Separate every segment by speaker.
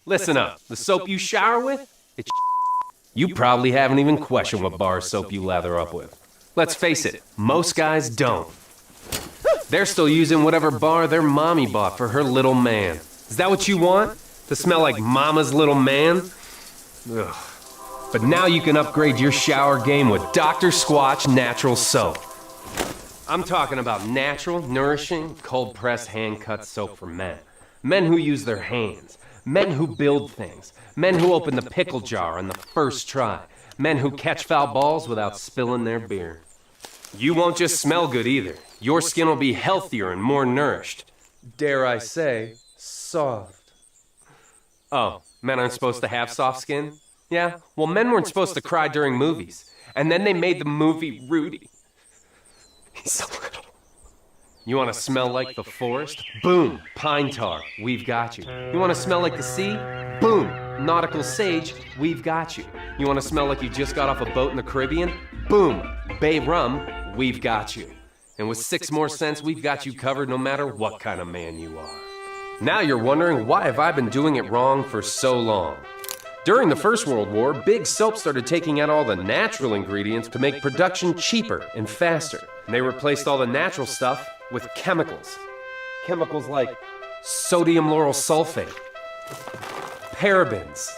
Speaker 1: Listen up, the soap you shower with, it's you probably haven't even questioned what bar of soap you lather up with. Let's face it, most guys don't. They're still using whatever bar their mommy bought for her little man. Is that what you want? To smell like mama's little man? Ugh. But now you can upgrade your shower game with Dr. Squatch Natural Soap. I'm talking about natural, nourishing, cold-pressed, hand-cut soap for men. Men who use their hands. Men who build things. Men who open the pickle jar on the first try. Men who catch foul balls without spilling their beer. You won't just smell good either. Your skin will be healthier and more nourished. Dare I say, soft. Oh, men aren't supposed to have soft skin? Yeah, well, men weren't supposed to cry during movies. And then they made the movie Rudy. He's so little. You want to smell like the forest? Boom, pine tar, we've got you. You want to smell like the sea? Boom, nautical sage, we've got you. You want to smell like you just got off a boat in the Caribbean? Boom, bay rum, we've got you. And with 6 more cents, we've got you covered no matter what kind of man you are. Now you're wondering, why have I been doing it wrong for so long? During the First World War, big soap started taking out all the natural ingredients to make production cheaper and faster. And they replaced all the natural stuff with chemicals. Chemicals like sodium lauryl sulfate, parabens,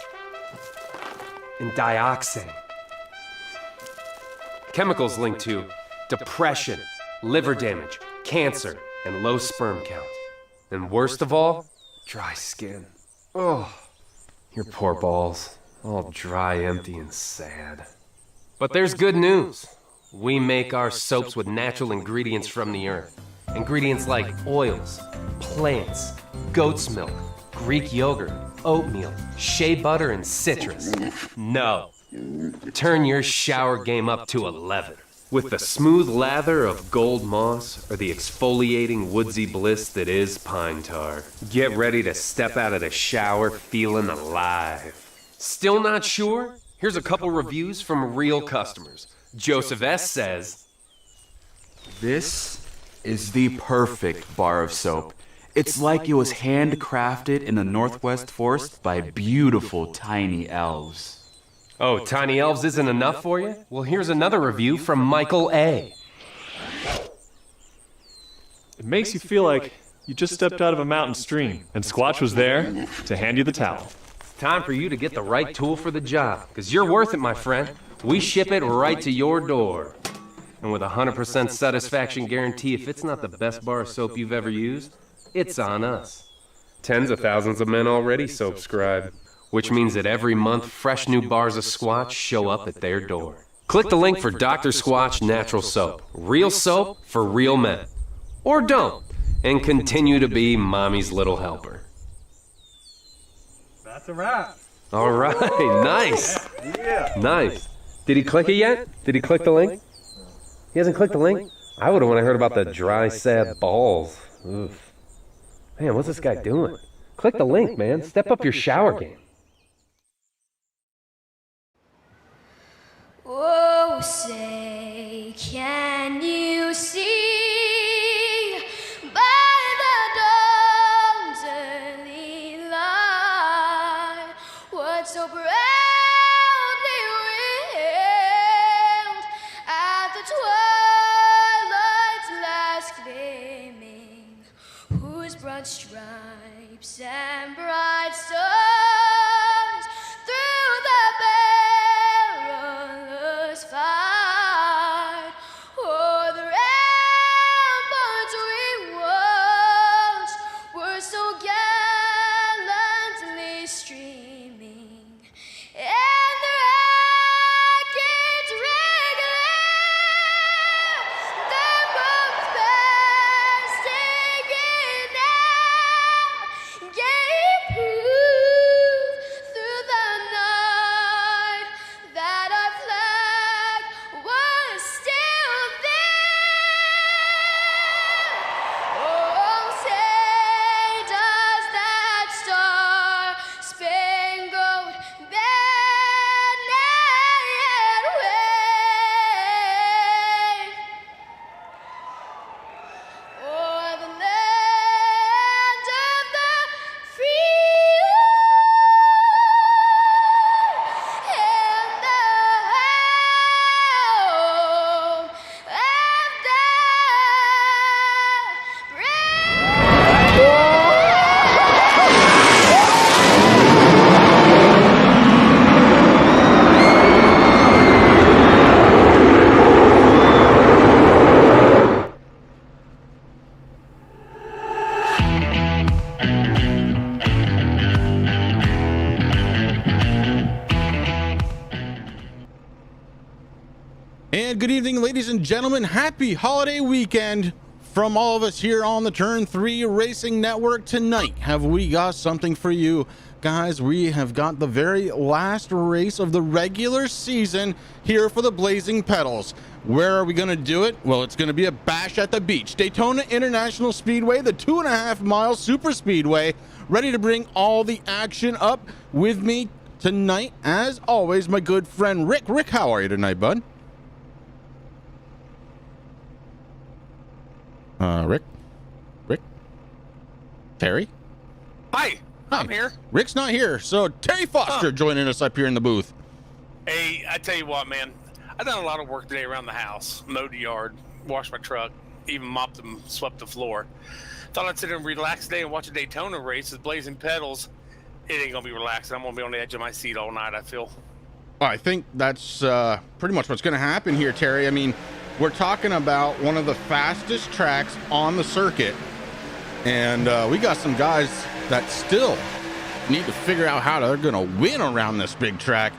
Speaker 1: and dioxin. Chemicals linked to depression, liver damage, cancer, and low sperm count. And worst of all, dry skin. Oh. Your poor balls, all dry, empty, and sad. But there's good news. We make our soaps with natural ingredients from the earth. Ingredients like oils, plants, goat's milk, Greek yogurt, oatmeal, shea butter, and citrus. No. Turn your shower game up to 11. With the smooth lather of gold moss or the exfoliating woodsy bliss that is pine tar. Get ready to step out of the shower feeling alive. Still not sure? Here's a couple reviews from real customers. Joseph S. says,
Speaker 2: "This is the perfect bar of soap. It's like it was handcrafted in the Northwest Forest by beautiful tiny elves."
Speaker 1: Oh, tiny elves isn't enough for you? Well, here's another review from Michael A.
Speaker 3: It makes you feel like you just stepped out of a mountain stream, and Squatch was there to hand you the towel.
Speaker 1: Time for you to get the right tool for the job, because you're worth it, my friend. We ship it right to your door. And with a 100% satisfaction guarantee, if it's not the best bar of soap you've ever used, it's on us. Tens of thousands of men already soap-scribe. Which means that every month, fresh new bars of Squatch show up at their door. Click the link for Dr. Squatch Natural Soap. Real soap for real men. Or don't, and continue to be mommy's little helper.
Speaker 4: That's a wrap.
Speaker 1: All right, nice.
Speaker 4: Yeah.
Speaker 1: Nice. Did he click it yet? Did he click the link? He hasn't clicked the link? I would have when I heard about the dry, sad balls. Oof. Man, what's this guy doing? Click the link, man. Step up your shower game.
Speaker 5: Oh, say, can you see by the dawn's early light what so proudly wailed at the twilight's last gleaming, whose broad stripes and bright stars through the perilous fight o'er the ramparts we watched were so gallantly streaming
Speaker 4: And good evening, ladies and gentlemen. Happy holiday weekend from all of us here on the Turn 3 Racing Network. Tonight, have we got something for you? Guys, we have got the very last race of the regular season here for the Blazing Pedals. Where are we going to do it? Well, it's going to be a bash at the beach. Daytona International Speedway, the 2.5-mile super speedway, ready to bring all the action up with me tonight. As always, my good friend Rick. Rick, how are you tonight, bud? Rick? Terry?
Speaker 6: Hi, I'm here.
Speaker 4: Rick's not here, so Terry Foster joining us up here in the booth.
Speaker 6: Hey, I tell you what, man. I've done a lot of work today around the house. Mowed the yard, washed my truck, even mopped and swept the floor. Thought I'd sit and relax today and watch a Daytona race with Blazing Pedals. It ain't gonna be relaxing. I'm gonna be on the edge of my seat all night, I feel.
Speaker 4: I think that's pretty much what's going to happen here, Terry. I mean, we're talking about one of the fastest tracks on the circuit, and we got some guys that still need to figure out how they're going to win around this big track.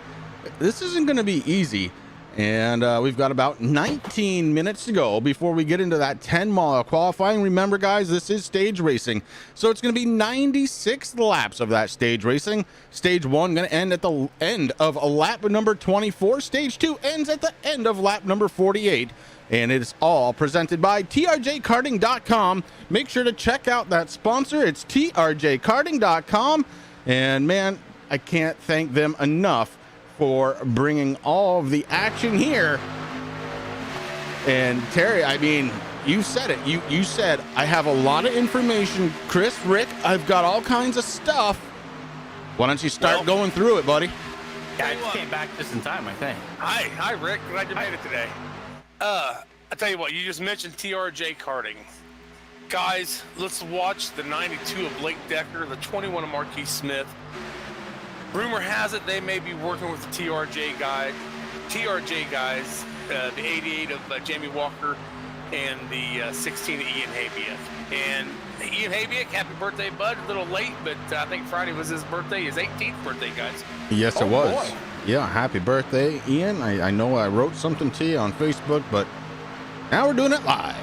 Speaker 4: This isn't going to be easy, and we've got about 19 minutes to go before we get into that 10-mile qualifying. Remember, guys, this is stage racing, so it's going to be 96 laps of that stage racing. Stage 1 going to end at the end of lap number 24. Stage 2 ends at the end of lap number 48. And it's all presented by TRJKarting.com. Make sure to check out that sponsor. It's TRJKarting.com. And man, I can't thank them enough for bringing all of the action here. And Terry, I mean, you said it. You said, I have a lot of information. Chris, Rick, I've got all kinds of stuff. Why don't you start going through it, buddy?
Speaker 7: Yeah, I just came back just in time, I think.
Speaker 6: Hi, Rick. Glad you made it today. I tell you what, you just mentioned TRJ Karting. Guys, let's watch the 92 of Blake Decker, the 21 of Marquis Smith. Rumor has it they may be working with the TRJ guys, the 88 of Jamie Walker, and the 16 of Ian Habiak. And Ian Habiak, happy birthday, bud. A little late, but I think Friday was his birthday, his 18th birthday, guys.
Speaker 4: Yes, it was.
Speaker 6: Boy.
Speaker 4: Yeah, happy birthday, Ian. I know I wrote something to you on Facebook, but now we're doing it live.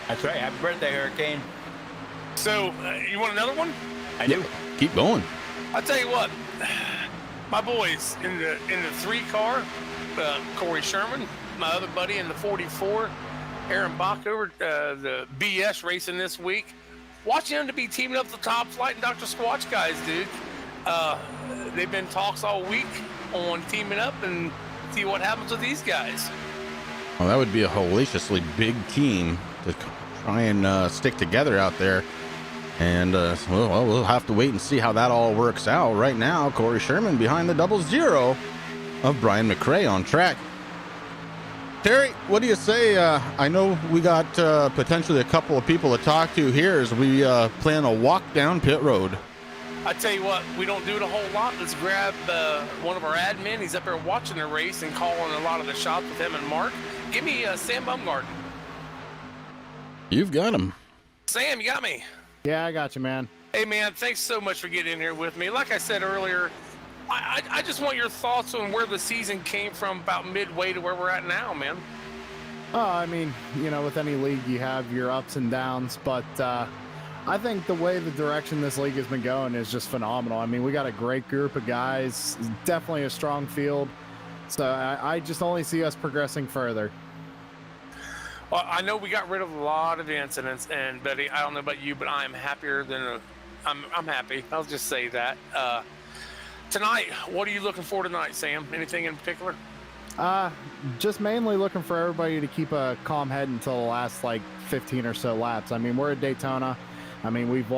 Speaker 7: That's right. Happy birthday, Hurricane.
Speaker 6: So, you want another one?
Speaker 7: I do.
Speaker 4: Keep going.
Speaker 6: I'll tell you what, my boys in the 3 car, Corey Sherman, my other buddy in the 44, Aaron Backover, the BS racing this week. Watching them to be teaming up the Top Flight and Dr. Squatch guys, dude. They've been talks all week on teaming up and see what happens with these guys.
Speaker 4: Well, that would be a hellaciously big team to try and stick together out there. And we'll have to wait and see how that all works out. Right now, Corey Sherman behind the 00 of Brian McRae on track. Terry, what do you say? I know we got potentially a couple of people to talk to here as we plan a walk down pit road.
Speaker 6: I tell you what, we don't do it a whole lot. Let's grab one of our admin. He's up there watching the race and calling a lot of the shots with him and Mark. Give me Sam Bumgarden.
Speaker 4: You've got him.
Speaker 6: Sam, you got me.
Speaker 8: Yeah, I got you, man.
Speaker 6: Hey, man, thanks so much for getting in here with me. Like I said earlier, I just want your thoughts on where the season came from about midway to where we're at now, man.
Speaker 8: I mean, you know, with any league, you have your ups and downs, but I think the way the direction this league has been going is just phenomenal. I mean, we got a great group of guys, definitely a strong field. So I just only see us progressing further.
Speaker 6: Well, I know we got rid of a lot of incidents, and Betty, I don't know about you, but I'm happier than I'm happy. I'll just say that. Tonight, what are you looking for tonight, Sam? Anything in particular?
Speaker 8: Just mainly looking for everybody to keep a calm head until the last like 15 or so laps. I mean, we're at Daytona. I mean, we've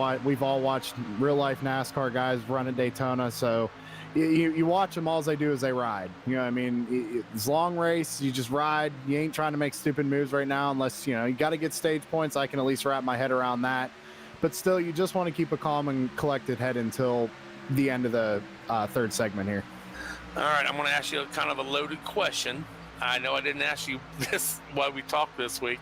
Speaker 8: all watched real life NASCAR guys run at Daytona, so you watch them, all they do is they ride. You know what I mean? It's a long race, you just ride. You ain't trying to make stupid moves right now unless, you know, you got to get stage points. I can at least wrap my head around that. But still, you just want to keep a calm and collected head until the end of the third segment here.
Speaker 6: All right, I'm going to ask you kind of a loaded question. I know I didn't ask you this while we talked this week.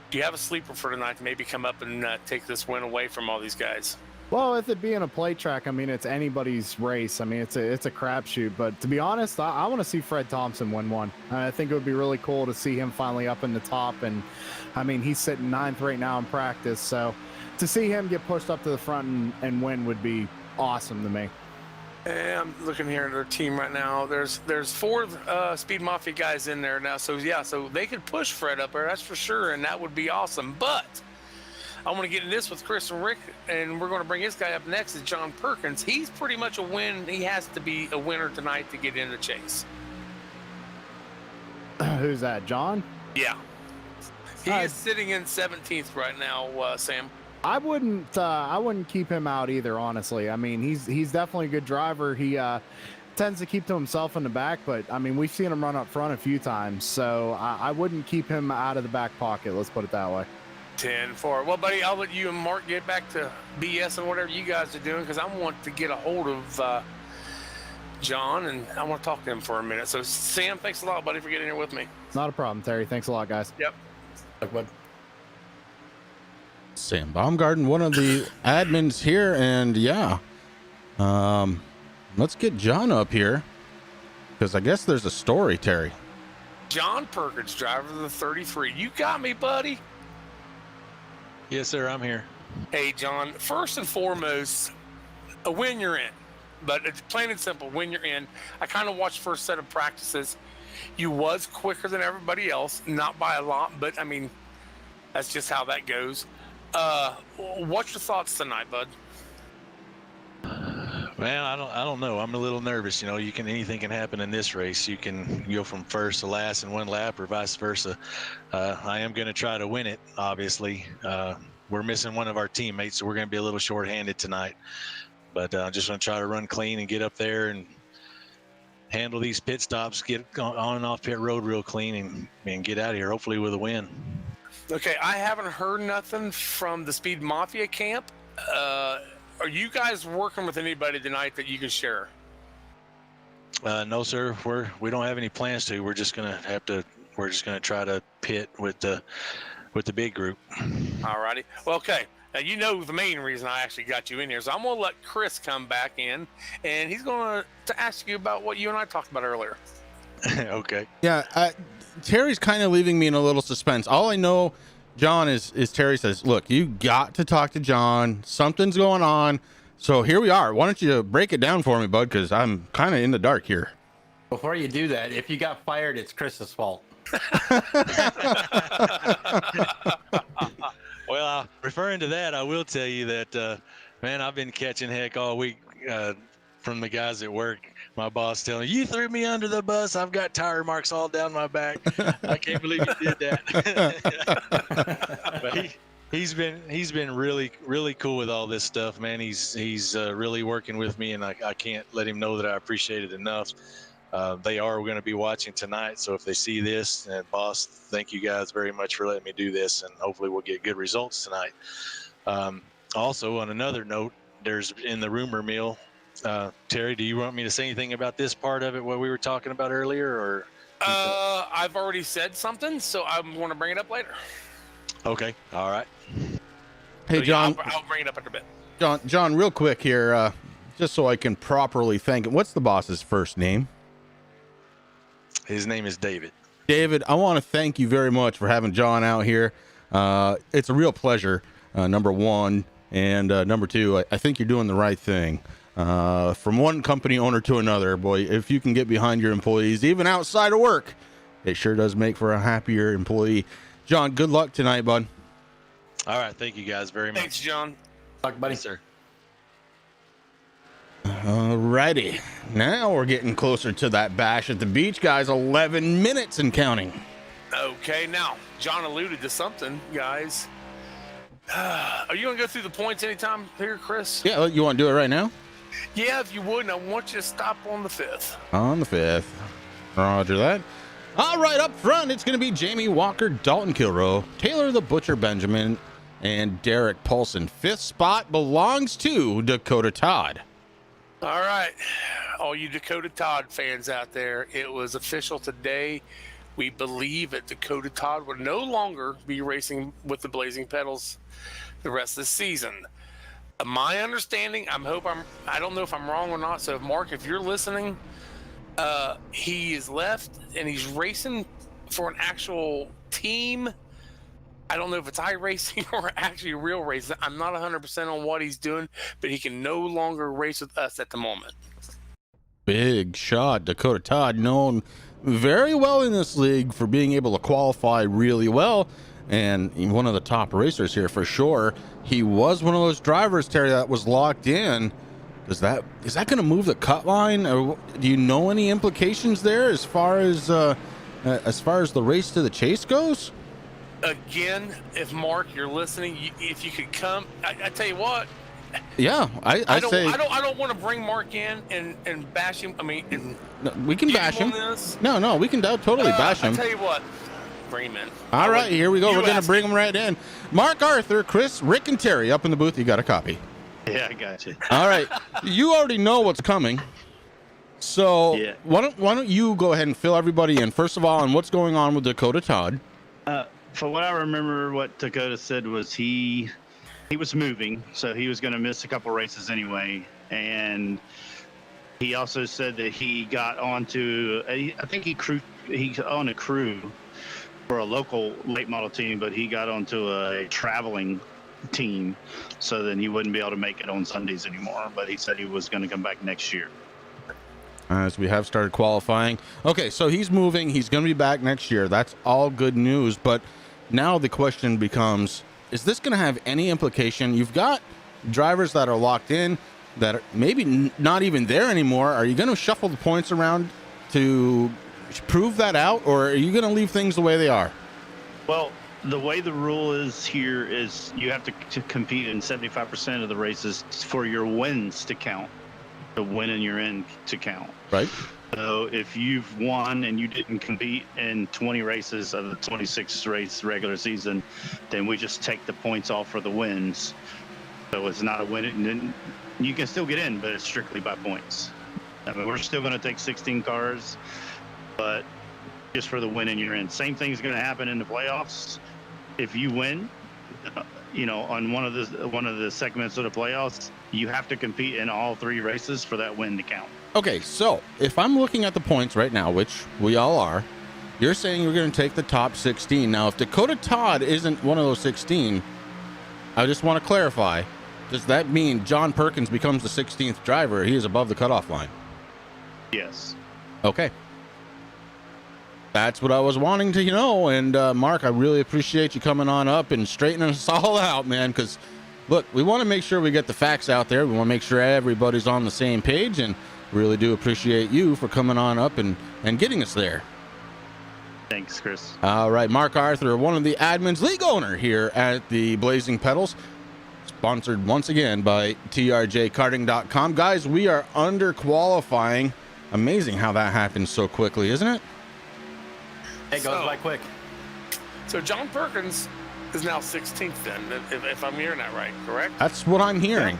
Speaker 6: Do you have a sleeper for tonight to maybe come up and take this win away from all these guys?
Speaker 8: Well, with it being a play track, I mean, it's anybody's race. I mean, it's a crapshoot. But to be honest, I want to see Fred Thompson win one. I think it would be really cool to see him finally up in the top. And I mean, he's sitting 9th right now in practice. So to see him get pushed up to the front and win would be awesome to me.
Speaker 6: And I'm looking here at their team right now. There's 4 Speed Mafia guys in there now. So yeah, so they could push Fred up there, that's for sure, and that would be awesome. But I want to get in this with Chris and Rick, and we're going to bring this guy up next. Is John Perkins. He's pretty much a win. He has to be a winner tonight to get in the chase.
Speaker 8: Who's that, John?
Speaker 6: Yeah. He is sitting in 17th right now, Sam.
Speaker 8: I wouldn't keep him out either, honestly. I mean, he's definitely a good driver. He tends to keep to himself in the back, but I mean, we've seen him run up front a few times, so I wouldn't keep him out of the back pocket. Let's put it that way.
Speaker 6: 10-4. Well, buddy, I'll let you and Mark get back to BS and whatever you guys are doing, because I want to get a hold of John, and I want to talk to him for a minute. So, Sam, thanks a lot, buddy, for getting here with me.
Speaker 8: Not a problem, Terry. Thanks a lot, guys.
Speaker 6: Yep.
Speaker 4: Sam Baumgarten, one of the admins here, and yeah, let's get John up here because I guess there's a story, Terry.
Speaker 6: John Perkins, driver of the 33. You got me, buddy.
Speaker 9: Yes, sir. I'm here.
Speaker 6: Hey, John, first and foremost, a win you're in. But it's plain and simple, when you're in. I kind of watched first set of practices. You was quicker than everybody else, not by a lot, but I mean, that's just how that goes. What's your thoughts tonight, bud?
Speaker 9: Man, I don't know. I'm a little nervous. You know, anything can happen in this race. You can go from first to last in one lap, or vice versa. I am going to try to win it. Obviously, we're missing one of our teammates, so we're going to be a little short-handed tonight. But I'm just going to try to run clean and get up there and handle these pit stops, get on and off pit road real clean, and get out of here, hopefully with a win.
Speaker 6: Okay, I haven't heard nothing from the Speed Mafia camp. Are you guys working with anybody tonight that you can share?
Speaker 9: No, sir. We don't have any plans to. We're just gonna try to pit with the big group.
Speaker 6: All righty. Well, okay. Now, you know the main reason I actually got you in here. So I'm going to let Chris come back in, and he's going to ask you about what you and I talked about earlier.
Speaker 9: Okay.
Speaker 4: Yeah, Terry's kind of leaving me in a little suspense. All I know, John, is Terry says, look, you got to talk to John. Something's going on. So here we are. Why don't you break it down for me, bud? Because I'm kind of in the dark here.
Speaker 7: Before you do that, if you got fired, it's Chris's fault.
Speaker 9: Well, referring to that, I will tell you that, man, I've been catching heck all week from the guys at work. My boss telling me, you threw me under the bus. I've got tire marks all down my back. I can't believe you did that. But he's been really, really cool with all this stuff, man. He's really working with me, and I can't let him know that I appreciate it enough. They are going to be watching tonight, so if they see this, and boss, thank you guys very much for letting me do this, and hopefully we'll get good results tonight. Also, on another note, there's in the rumor mill, Terry, do you want me to say anything about this part of it, what we were talking about earlier, or?
Speaker 6: I've already said something, so I'm going to bring it up later.
Speaker 9: Okay, all right.
Speaker 4: Hey,
Speaker 6: So,
Speaker 4: John.
Speaker 6: I'll bring it up in a bit.
Speaker 4: John, real quick here, just so I can properly thank him. What's the boss's first name?
Speaker 9: His name is David.
Speaker 4: David, I want to thank you very much for having John out here. It's a real pleasure, number one. And number two, I think you're doing the right thing. From one company owner to another, boy, if you can get behind your employees, even outside of work, it sure does make for a happier employee. John, good luck tonight, bud.
Speaker 9: All right. Thank you guys very much.
Speaker 6: Thanks, John.
Speaker 7: Luck, buddy.
Speaker 9: Yes, sir.
Speaker 4: Alrighty. Now we're getting closer to that bash at the beach, guys. 11 minutes and counting.
Speaker 6: Okay, now, John alluded to something, guys. Are you going to go through the points anytime here, Chris?
Speaker 4: Yeah, you want to do it right now?
Speaker 6: Yeah, if you would, and I want you to stop on the 5th.
Speaker 4: On the 5th. Roger that. All right, up front, it's going to be Jamie Walker, Dalton Kilroe, Taylor the Butcher Benjamin, and Derek Paulson. 5th spot belongs to Dakota Todd.
Speaker 6: All right, all you Dakota Todd fans out there, it was official today. We believe that Dakota Todd will no longer be racing with the Blazing Pedals the rest of the season. My understanding, I don't know if I'm wrong or not. So, Mark, if you're listening, he is left and he's racing for an actual team. I don't know if it's iRacing or actually real racing. I'm not 100% on what he's doing, but he can no longer race with us at the moment.
Speaker 4: Big shot. Dakota Todd, known very well in this league for being able to qualify really well, and one of the top racers here for sure. He was one of those drivers, Terry, that was locked in. Is that going to move the cut line? Or do you know any implications there as far as the race to the chase goes?
Speaker 6: Again, if Mark, you're listening, if you could come, I tell you what.
Speaker 4: Yeah, I
Speaker 6: don't want to bring Mark in and bash him. I mean,
Speaker 4: no, we can bash him. No, we can totally bash him.
Speaker 6: I tell you what, bring him in.
Speaker 4: All right, here we go. We're going to bring him right in. Mark Arthur, Chris, Rick, and Terry up in the booth. You got a copy.
Speaker 7: Yeah, I got you.
Speaker 4: All right, you already know what's coming. So
Speaker 7: yeah.
Speaker 4: why don't you go ahead and fill everybody in first of all on what's going on with Dakota Todd?
Speaker 7: For what I remember, what Dakota said was he was moving, so he was going to miss a couple races anyway. And he also said that he got onto, I think he's on a crew for a local late model team, but he got onto a traveling team, so then he wouldn't be able to make it on Sundays anymore. But he said he was going to come back next year.
Speaker 4: As we have started qualifying. Okay, so he's moving. He's going to be back next year. That's all good news. But now the question becomes, is this going to have any implication? You've got drivers that are locked in that are maybe not even there anymore. Are you going to shuffle the points around to prove that out, or are you going to leave things the way they are?
Speaker 7: Well, the way the rule is here is you have to compete in 75% of the races for your wins to count. The win in your end to count.
Speaker 4: Right.
Speaker 7: So if you've won and you didn't compete in 20 races of the 26 race regular season, then we just take the points off for the wins. So it's not a win. And then you can still get in, but it's strictly by points. I mean, we're still going to take 16 cars, but just for the win in your end. Same thing's going to happen in the playoffs. If you win, on one of the segments of the playoffs, you have to compete in all 3 races for that win to count.
Speaker 4: Okay, so if I'm looking at the points right now, which we all are, you're saying you're going to take the top 16. Now, if Dakota Todd isn't one of those 16, I just want to clarify, does that mean John Perkins becomes the 16th driver? He is above the cutoff line.
Speaker 7: Yes.
Speaker 4: Okay. That's what I was wanting to know. And Mark, I really appreciate you coming on up and straightening us all out, man, because look, we want to make sure we get the facts out there. We want to make sure everybody's on the same page, and really do appreciate you for coming on up and getting us there.
Speaker 7: Thanks, Chris.
Speaker 4: All right, Mark Arthur, one of the admins, league owner here at the Blazing Pedals, sponsored once again by TRJKarting.com. Guys, we are under qualifying. Amazing how that happens so quickly, isn't it?
Speaker 7: It goes by quick.
Speaker 6: So John Perkins is now 16th then, if I'm hearing that right, correct?
Speaker 4: That's what I'm hearing.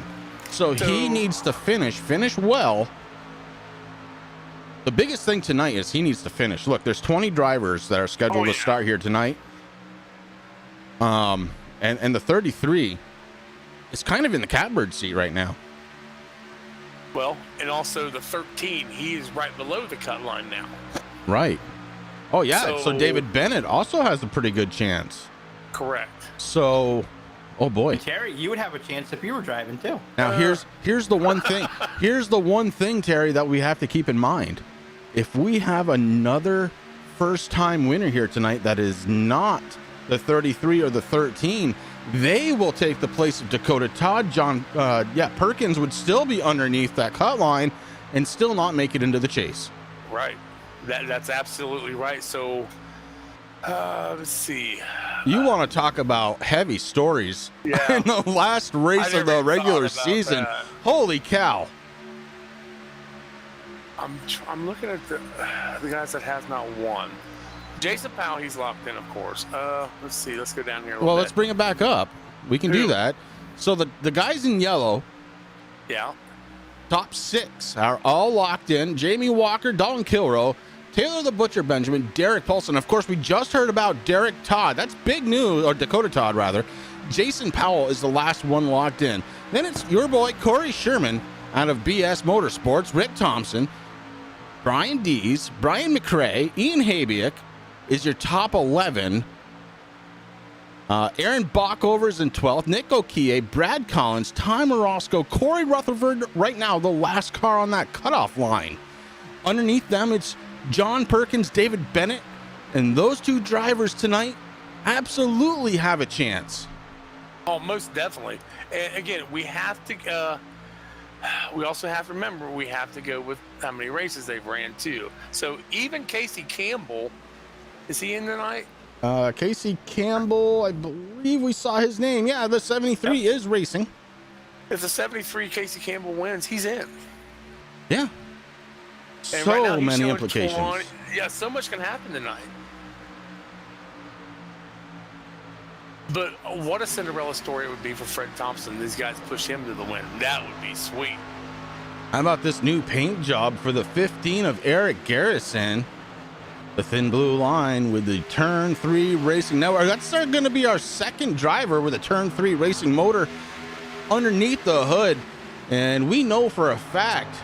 Speaker 4: So he needs to finish well. The biggest thing tonight is he needs to finish. Look, there's 20 drivers that are scheduled to start here tonight. And the 33 is kind of in the catbird seat right now.
Speaker 6: Well, and also the 13, he is right below the cut line now.
Speaker 4: Right. Oh, yeah. So David Bennett also has a pretty good chance.
Speaker 6: Correct.
Speaker 4: So, oh boy.
Speaker 7: Terry, you would have a chance if you were driving too.
Speaker 4: Now here's the one thing. Here's the one thing, Terry, that we have to keep in mind. If we have another first-time winner here tonight that is not the 33 or the 13, they will take the place of Dakota Todd. Perkins would still be underneath that cut line and still not make it into the chase.
Speaker 6: Right. That's absolutely right. So, let's see.
Speaker 4: You want to talk about heavy stories in the last race of the regular season.
Speaker 6: That.
Speaker 4: Holy cow.
Speaker 6: I'm looking at the guys that have not won. Jason Powell, he's locked in, of course. Let's see. Let's go down here a little bit.
Speaker 4: Let's bring it back up. We can do that. So the guys in yellow, top 6 are all locked in. Jamie Walker, Dalton Kilroe, Taylor the Butcher Benjamin, Derek Paulson. Of course, we just heard about Derek Todd. That's big news, or Dakota Todd, rather. Jason Powell is the last one locked in. Then it's your boy Corey Sherman out of BS Motorsports, Rick Thompson, Brian Dees, Brian McRae, Ian Habiak is your top 11. Aaron Bockover's in 12th, Nick Okie, Brad Collins, Ty Morosco, Corey Rutherford, right now the last car on that cutoff line. Underneath them, it's John Perkins, David Bennett, and those two drivers tonight absolutely have a chance.
Speaker 6: Oh, most definitely. And again, we have to. We also have to remember we have to go with how many races they've ran too. So even Casey Campbell, is he in tonight?
Speaker 4: Casey Campbell, I believe we saw his name. Yeah, the 73 is racing.
Speaker 6: If the 73 Casey Campbell wins, he's in.
Speaker 4: Yeah.
Speaker 6: And
Speaker 4: So
Speaker 6: right now he's
Speaker 4: many
Speaker 6: showing
Speaker 4: implications.
Speaker 6: Yeah, so much can happen tonight. But what a Cinderella story it would be for Fred Thompson. These guys push him to the win. That would be sweet.
Speaker 4: How about this new paint job for the 15 of Eric Garrison? The thin blue line with the Turn 3 Racing Network. That's going to be our second driver with a Turn 3 Racing motor underneath the hood. And we know for a fact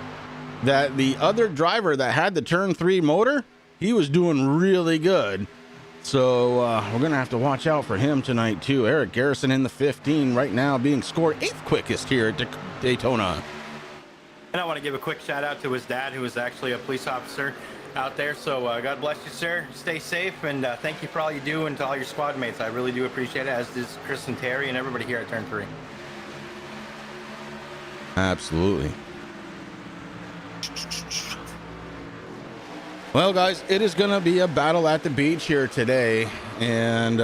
Speaker 4: that the other driver that had the Turn 3 motor, he was doing really good. So we're going to have to watch out for him tonight, too. Eric Garrison in the 15 right now being scored 8th quickest here at Daytona.
Speaker 10: And I want to give a quick shout out to his dad, who is actually a police officer out there. So God bless you, sir. Stay safe, and thank you for all you do, and to all your squad mates. I really do appreciate it, as does Chris and Terry and everybody here at Turn 3.
Speaker 4: Absolutely. Well, guys, it is going to be a battle at the beach here today, and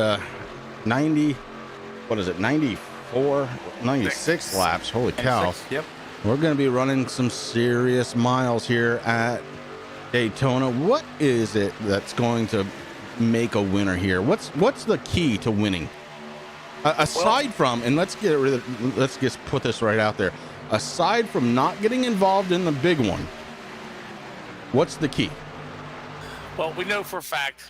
Speaker 4: 96 laps. Holy cow.
Speaker 10: 96, yep.
Speaker 4: We're going to be running some serious miles here at Daytona. What is it that's going to make a winner here? What's the key to winning? Aside from, and let's just put this right out there. Aside from not getting involved in the big one, what's the key?
Speaker 6: Well, we know for a fact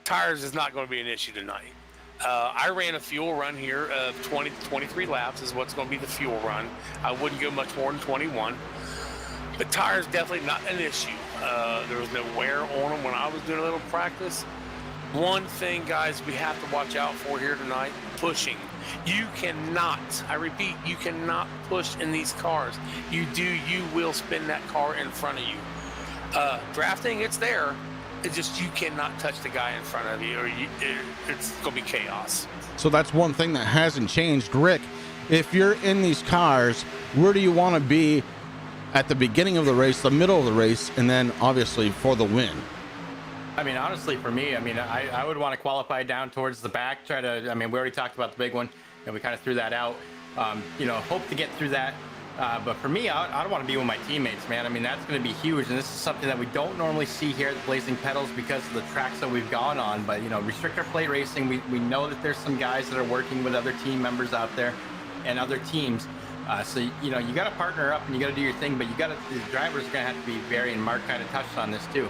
Speaker 6: tires is not going to be an issue tonight. I ran a fuel run here of 20 to 23 laps is what's going to be the fuel run. I wouldn't go much more than 21. But tires definitely not an issue. There was no wear on them when I was doing a little practice. One thing, guys, we have to watch out for here tonight, pushing. You cannot, I repeat, you cannot push in these cars. You will spin that car in front of you. Drafting, it's there. It's just you cannot touch the guy in front of you, or it's going to be chaos.
Speaker 4: So that's one thing that hasn't changed. Rick, if you're in these cars, where do you want to be at the beginning of the race, the middle of the race, and then obviously for the win?
Speaker 10: I mean, honestly, for me, I would want to qualify down towards the back. We already talked about the big one, and we kind of threw that out. Hope to get through that. But for me, I want to be with my teammates, man. I mean, that's going to be huge, and this is something that we don't normally see here at the Blazing Pedals because of the tracks that we've gone on. But, restrictor plate racing, we know that there's some guys that are working with other team members out there and other teams. So, you got to partner up and you got to do your thing, but the drivers are going to have to be very, and Mark kind of touched on this too.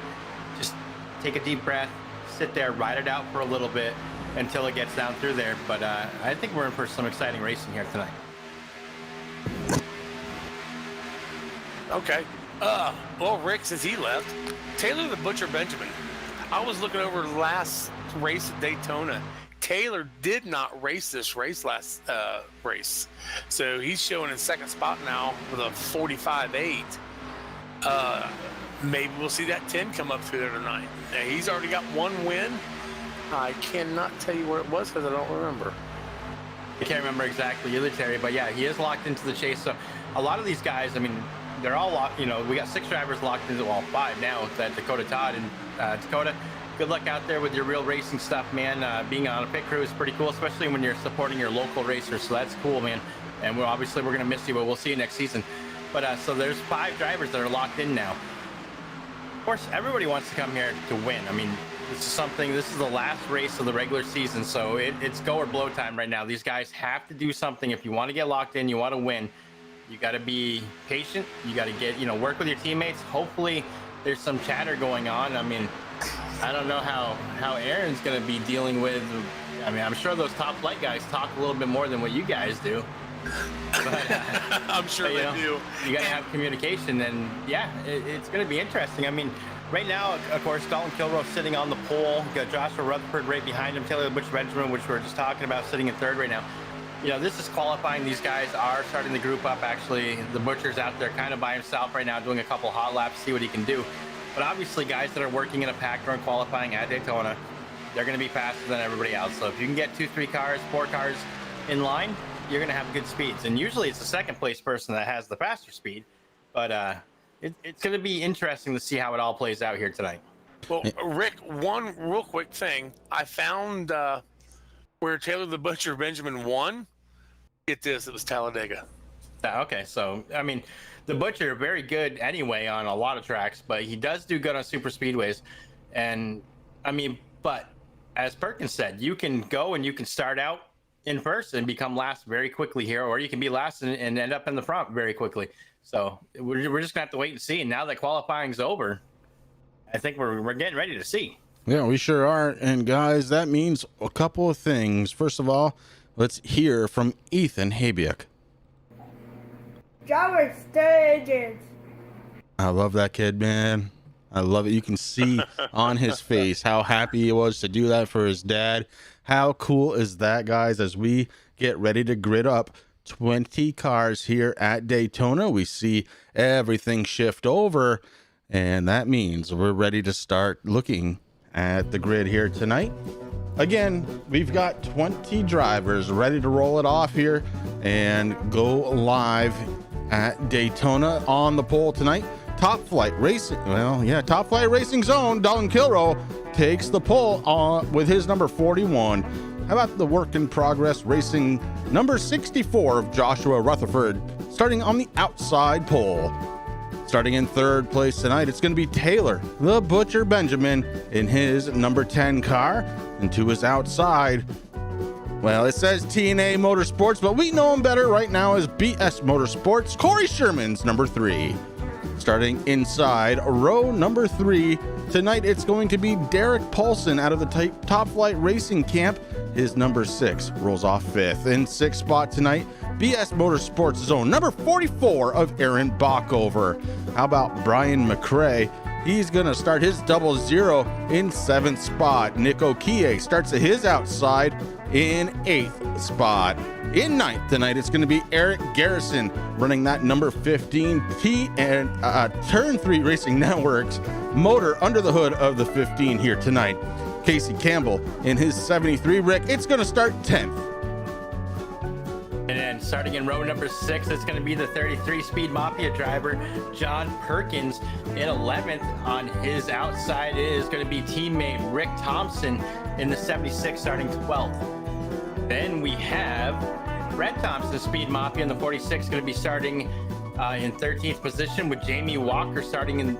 Speaker 10: Just take a deep breath, sit there, ride it out for a little bit until it gets down through there. But I think we're in for some exciting racing here tonight.
Speaker 6: Okay. Well, Rick, since he left, Taylor the Butcher Benjamin. I was looking over the last race at Daytona. Taylor did not race this race last race. So he's showing in second spot now with a 45.8. Maybe we'll see that 10 come up through there tonight. Now, he's already got one win. I cannot tell you where it was because I don't remember.
Speaker 10: I can't remember exactly either, Terry, but yeah, he is locked into the chase. So a lot of these guys, they're all locked. We got 6 drivers locked into, 5 now. That Dakota Todd and Dakota. Good luck out there with your real racing stuff, man. Being on a pit crew is pretty cool, especially when you're supporting your local racers. So that's cool, man. And we're going to miss you, but we'll see you next season. But so there's 5 drivers that are locked in now. Of course, everybody wants to come here to win. This is the last race of the regular season, so it's go or blow time right now. These guys have to do something. If you want to get locked in, you want to win, you got to be patient. You got to work with your teammates. Hopefully there's some chatter going on. I don't know how Aaron's going to be dealing with I mean, I'm sure those top flight guys talk a little bit more than what you guys do. But,
Speaker 6: I'm sure
Speaker 10: but,
Speaker 6: they
Speaker 10: know,
Speaker 6: do.
Speaker 10: You got to have communication, and yeah, it's going to be interesting. I mean, right now, of course, Dalton Kilroe sitting on the pole. You got Joshua Rutherford right behind him. Taylor Butch Benjamin, which we were just talking about, sitting in third right now. You know, this is qualifying. These guys are starting to group up, actually. The Butcher's out there kind of by himself right now, doing a couple hot laps, see what he can do. But obviously, guys that are working in a pack during qualifying at Daytona, they're going to be faster than everybody else. So if you can get 2, 3 cars, 4 cars in line, you're going to have good speeds. And usually it's the second place person that has the faster speed. But it's going to be interesting to see how it all plays out here tonight.
Speaker 6: Well, Rick, one real quick thing. I found where Taylor the Butcher Benjamin won. Get this, it was Talladega.
Speaker 10: Okay, so, I mean, the Butcher, very good anyway on a lot of tracks, but he does do good on super speedways. And, I mean, but as Perkins said, you can go and you can start out in first and become last very quickly here, or you can be last and end up in the front very quickly. So we're just gonna have to wait and see. And now that qualifying's over, I think we're getting ready to see.
Speaker 4: Yeah, we sure are. And guys, that means a couple of things. First of all, let's hear from Ethan Habiak.
Speaker 5: Driver stages.
Speaker 4: I love that kid, man. I love it. You can see on his face how happy he was to do that for his dad. How cool is that, guys? As we get ready to grid up 20 cars here at Daytona, we see everything shift over, and that means we're ready to start looking at the grid here tonight. Again, we've got 20 drivers ready to roll it off here and go live at Daytona. On the pole tonight, Top Flight Racing. Well, yeah, Top Flight Racing's own Dalton Kilroe takes the pole with his number 41. How about the work in progress racing number 64 of Joshua Rutherford, starting on the outside pole. Starting in third place tonight, it's going to be Taylor the Butcher Benjamin in his number 10 car. And to his outside, well, it says TNA Motorsports, but we know him better right now as BS Motorsports, Corey Sherman's number 3. Starting inside row number 3 tonight, it's going to be Derek Paulson out of the Top Flight Racing camp. His number 6 rolls off 5th. In 6th spot tonight, BS Motorsports zone number 44 of Aaron Bockover. How about Brian McRae? He's going to start his 00 in 7th spot. Nick Okie starts at his outside in 8th spot. In 9th tonight, it's going to be Eric Garrison running that number 15 T and Turn 3 Racing Networks motor under the hood of the 15 here tonight. Casey Campbell in his 73. Rick, it's going to start 10th.
Speaker 10: And then starting in row number 6, it's going to be the 33 Speed Mafia driver, John Perkins. In 11th on his outside is going to be teammate Rick Thompson in the 76, starting 12th. Then we have Brett Thompson, Speed Mafia in the 46, going to be starting in 13th position, with Jamie Walker starting in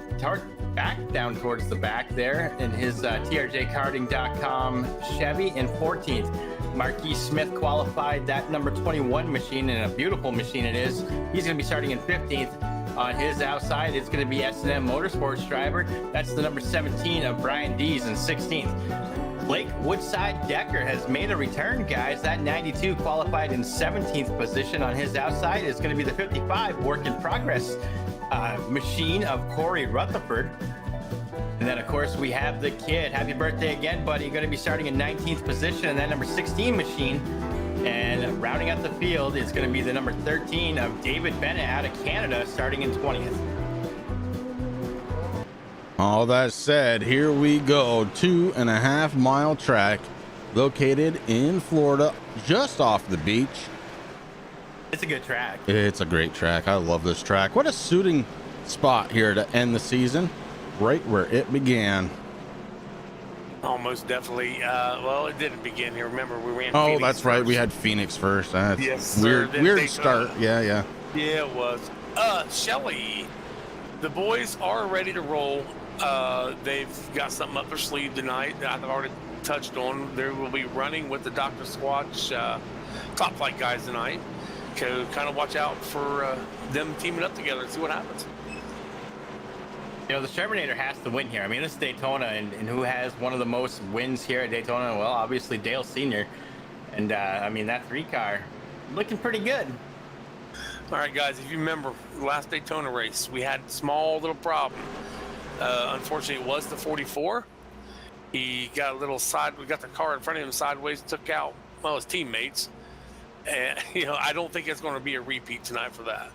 Speaker 10: back down towards the back there in his TRJkarting.com Chevy in 14th. Marquis Smith qualified that number 21 machine, and a beautiful machine it is. He's going to be starting in 15th. On his outside, it's going to be S&M Motorsports driver. That's the number 17 of Brian Dees in 16th. Blake Woodside Decker has made a return, guys. That 92 qualified in 17th position. On his outside is going to be the 55 work in progress machine of Corey Rutherford. And then, of course, we have the kid. Happy birthday again, buddy. Going to be starting in 19th position in that number 16 machine. And rounding out the field is going to be the number 13 of David Bennett out of Canada, starting in 20th.
Speaker 4: All that said, here we go. 2.5 mile track located in Florida, just off the beach.
Speaker 10: It's a good track.
Speaker 4: It's a great track. I love this track. What a suiting spot here to end the season, right where it began.
Speaker 6: Almost definitely. Well, it didn't begin here. Remember, we ran.
Speaker 4: Oh,
Speaker 6: Phoenix
Speaker 4: that's right.
Speaker 6: first.
Speaker 4: We had Phoenix first. That's
Speaker 6: Yes, sir.
Speaker 4: weird.
Speaker 6: Then
Speaker 4: Weird
Speaker 6: Daytona.
Speaker 4: start. Yeah, yeah.
Speaker 6: Yeah, it was. Shelly, the boys are ready to roll. They've got something up their sleeve tonight that I've already touched on. They will be running with the Dr. Squatch Top Flight guys tonight. So kind of watch out for them teaming up together and see what happens.
Speaker 10: You know, the Terminator has to win here. I mean, it's Daytona, and who has one of the most wins here at Daytona? Well, obviously Dale Sr. And I mean, that 3-car looking pretty good.
Speaker 6: All right, guys, if you remember the last Daytona race, we had a small little problem. Unfortunately, it was the 44. He got a little we got the car in front of him sideways, took out, well, his teammates. And, you know, I don't think it's going to be a repeat tonight for that.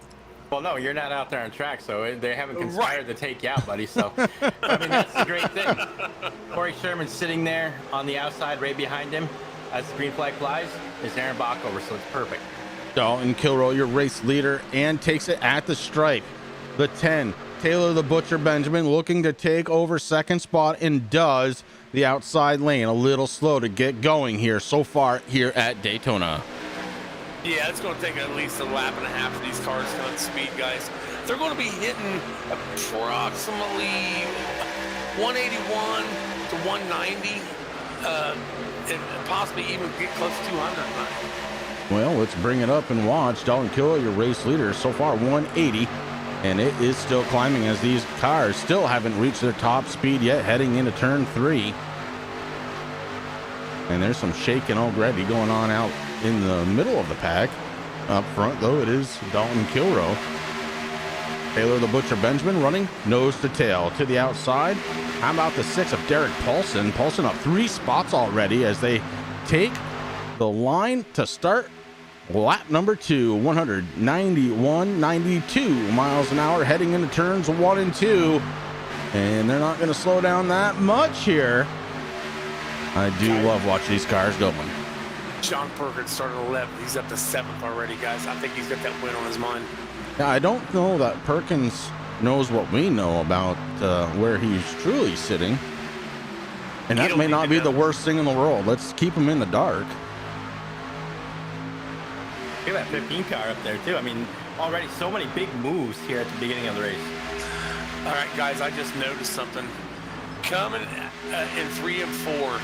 Speaker 10: Well, no, you're not out there on track, so they haven't conspired to take you out, buddy. So, I mean, that's the great thing. Corey Sherman's sitting there on the outside, right behind him, as the green flag flies, is Aaron Bockover, so it's perfect.
Speaker 4: Dalton Kilroy, your race leader, and takes it at the stripe. The 10, Taylor the Butcher Benjamin, looking to take over second spot, and does. The outside lane a little slow to get going here so far here at Daytona.
Speaker 6: Yeah, it's going to take at least a lap and a half for these cars to come speed, guys. They're going to be hitting approximately 181 to 190, and possibly even get close to 200 tonight.
Speaker 4: Well, let's bring it up and watch. Dalton Kilroy, your race leader, so far 180, and it is still climbing as these cars still haven't reached their top speed yet, heading into turn 3. And there's some shaking already going on out in the middle of the pack. Up front, though, it is Dalton Kilroy. Taylor the Butcher Benjamin running nose to tail to the outside. How about the 6 of Derek Paulson? Paulson up 3 spots already as they take the line to start lap number 2, 191.92 miles an hour, heading into turns 1 and 2. And they're not going to slow down that much here. I do love watching these cars going.
Speaker 6: John Perkins started 11th. He's up to 7th already, guys. I think he's got that win on his mind.
Speaker 4: Now, I don't know that Perkins knows what we know about where he's truly sitting. And that may not be the worst thing in the world. Let's keep him in the dark.
Speaker 10: Look at that 15 car up there, too. I mean, already so many big moves here at the beginning of the race.
Speaker 6: All right, guys, I just noticed something. Coming in 3 and 4,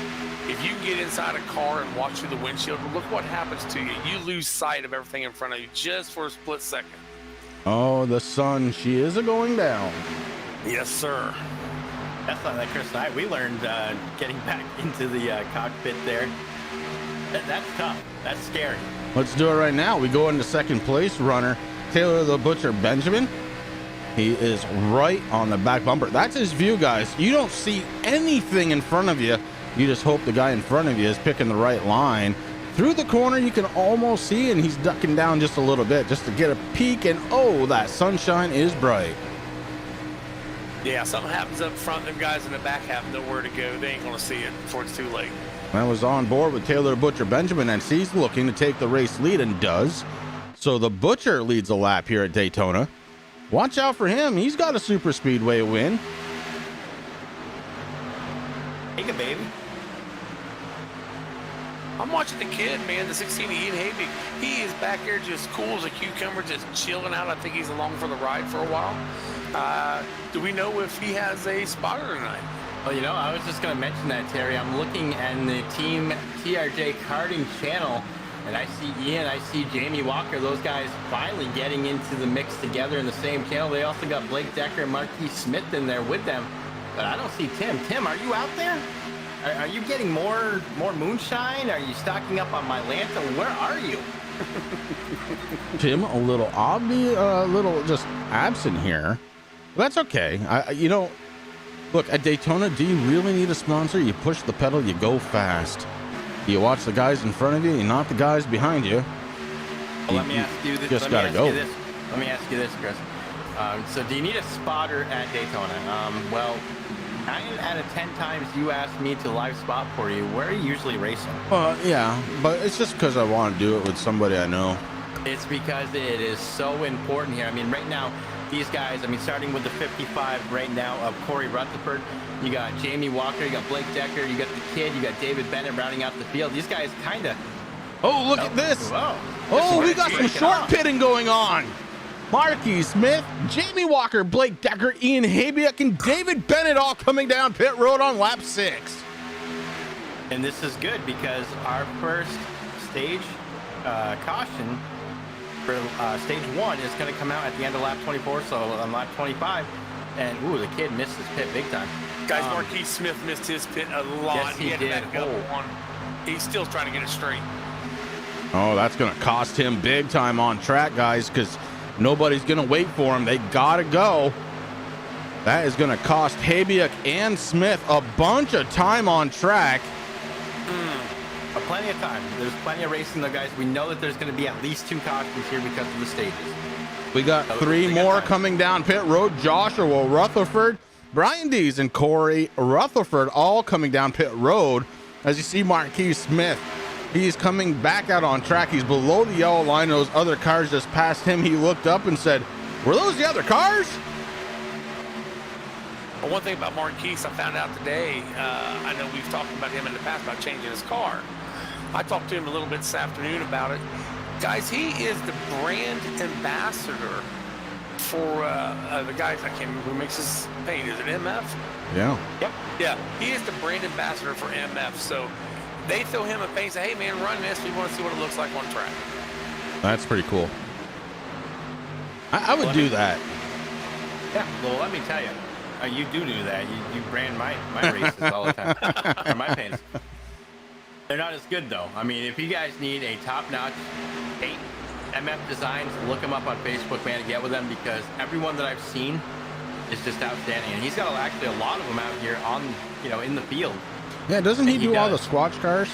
Speaker 6: if you can get inside a car and watch through the windshield, look what happens to you. You lose sight of everything in front of you just for a split second.
Speaker 4: Oh, the sun, she is going down.
Speaker 6: Yes, sir.
Speaker 10: That's not like Chris and I. We learned getting back into the cockpit there. That's tough. That's scary.
Speaker 4: Let's do it right now. We go into second place runner, Taylor the Butcher Benjamin. He is right on the back bumper. That's his view, guys. You don't see anything in front of you. You just hope the guy in front of you is picking the right line. Through the corner, you can almost see, and he's ducking down just a little bit just to get a peek, and oh, that sunshine is bright.
Speaker 6: Yeah, something happens up front. Them guys in the back have nowhere to go. They ain't going to see it before it's too late.
Speaker 4: I was on board with Taylor Butcher Benjamin, and he's looking to take the race lead, and does. So the Butcher leads a lap here at Daytona. Watch out for him. He's got a super speedway win.
Speaker 10: Take it, baby.
Speaker 6: I'm watching the kid, man, the 16 Ian Havey. He is back here just cool as a cucumber, just chilling out. I think he's along for the ride for a while. Do we know if he has a spotter tonight?
Speaker 10: Well, you know, I was just going to mention that, Terry. I'm looking at the Team TRJ Karting channel, and I see Ian, I see Jamie Walker, those guys finally getting into the mix together in the same channel. They also got Blake Decker and Marquis Smith in there with them, but I don't see Tim. Tim, are you out there? Are you getting more moonshine? Are you stocking up on my Lanta? Where are you?
Speaker 4: Tim, a little obvious, a little just absent here. That's okay. You know, look, at Daytona, do you really need a sponsor? You push the pedal, you go fast. You watch the guys in front of you, you not the guys behind you.
Speaker 10: Well, let me ask you this.
Speaker 4: Just gotta go.
Speaker 10: Let me ask you this, Chris. So do you need a spotter at Daytona? Well, 9 out of 10 times you ask me to live spot for you. Where are you usually racing?
Speaker 4: Yeah, but it's just because I want to do it with somebody I know.
Speaker 10: It's because it is so important here. I mean, right now, these guys, I mean, starting with the 55 right now of Corey Rutherford, you got Jamie Walker, you got Blake Decker, you got the kid, you got David Bennett rounding out the field. These guys kind of...
Speaker 4: Oh, look at this.
Speaker 10: Whoa.
Speaker 4: Oh, we got some short pitting going on. Marquis Smith, Jamie Walker, Blake Decker, Ian Habiak, and David Bennett all coming down pit road on lap 6.
Speaker 10: And this is good because our first stage caution for stage 1 is going to come out at the end of lap 24. So on lap 25, and ooh, the kid missed his pit big time.
Speaker 6: Guys, Marquis Smith missed his pit a lot.
Speaker 10: Yes, he
Speaker 6: had
Speaker 10: did.
Speaker 6: to back up one. He's still trying to get it straight.
Speaker 4: Oh, that's going to cost him big time on track, guys, because nobody's going to wait for him. They got to go. That is going to cost Habiak and Smith a bunch of time on track.
Speaker 10: Plenty of time. There's plenty of racing, though, guys. We know that there's going to be at least 2 cautions here because of the stages.
Speaker 4: We got 3 more coming down pit road. Joshua Rutherford, Brian Dees, and Corey Rutherford all coming down pit road. As you see, Marquis Smith, he's coming back out on track. He's below the yellow line. Those other cars just passed him. He looked up and said, "Were those the other cars?"
Speaker 6: But one thing about Marquis, I found out today, I know we've talked about him in the past about changing his car. I talked to him a little bit this afternoon about it. Guys, he is the brand ambassador for the guys, I can't remember who makes his paint. Is it MF?
Speaker 4: Yeah.
Speaker 6: Yep. Yeah, he is the brand ambassador for MF. So they throw him a paint and say, "Hey, man, run this. We want to see what it looks like on track."
Speaker 4: That's pretty cool. I would do that.
Speaker 10: Yeah, well, let me tell you, you do that. You brand my races all the time, or my paints. They're not as good, though. I mean, if you guys need a top-notch paint, MF Designs, look them up on Facebook, man, and get with them, because everyone that I've seen is just outstanding. And he's got actually a lot of them out here on, in the field.
Speaker 4: Yeah, doesn't he do all the Squatch cars?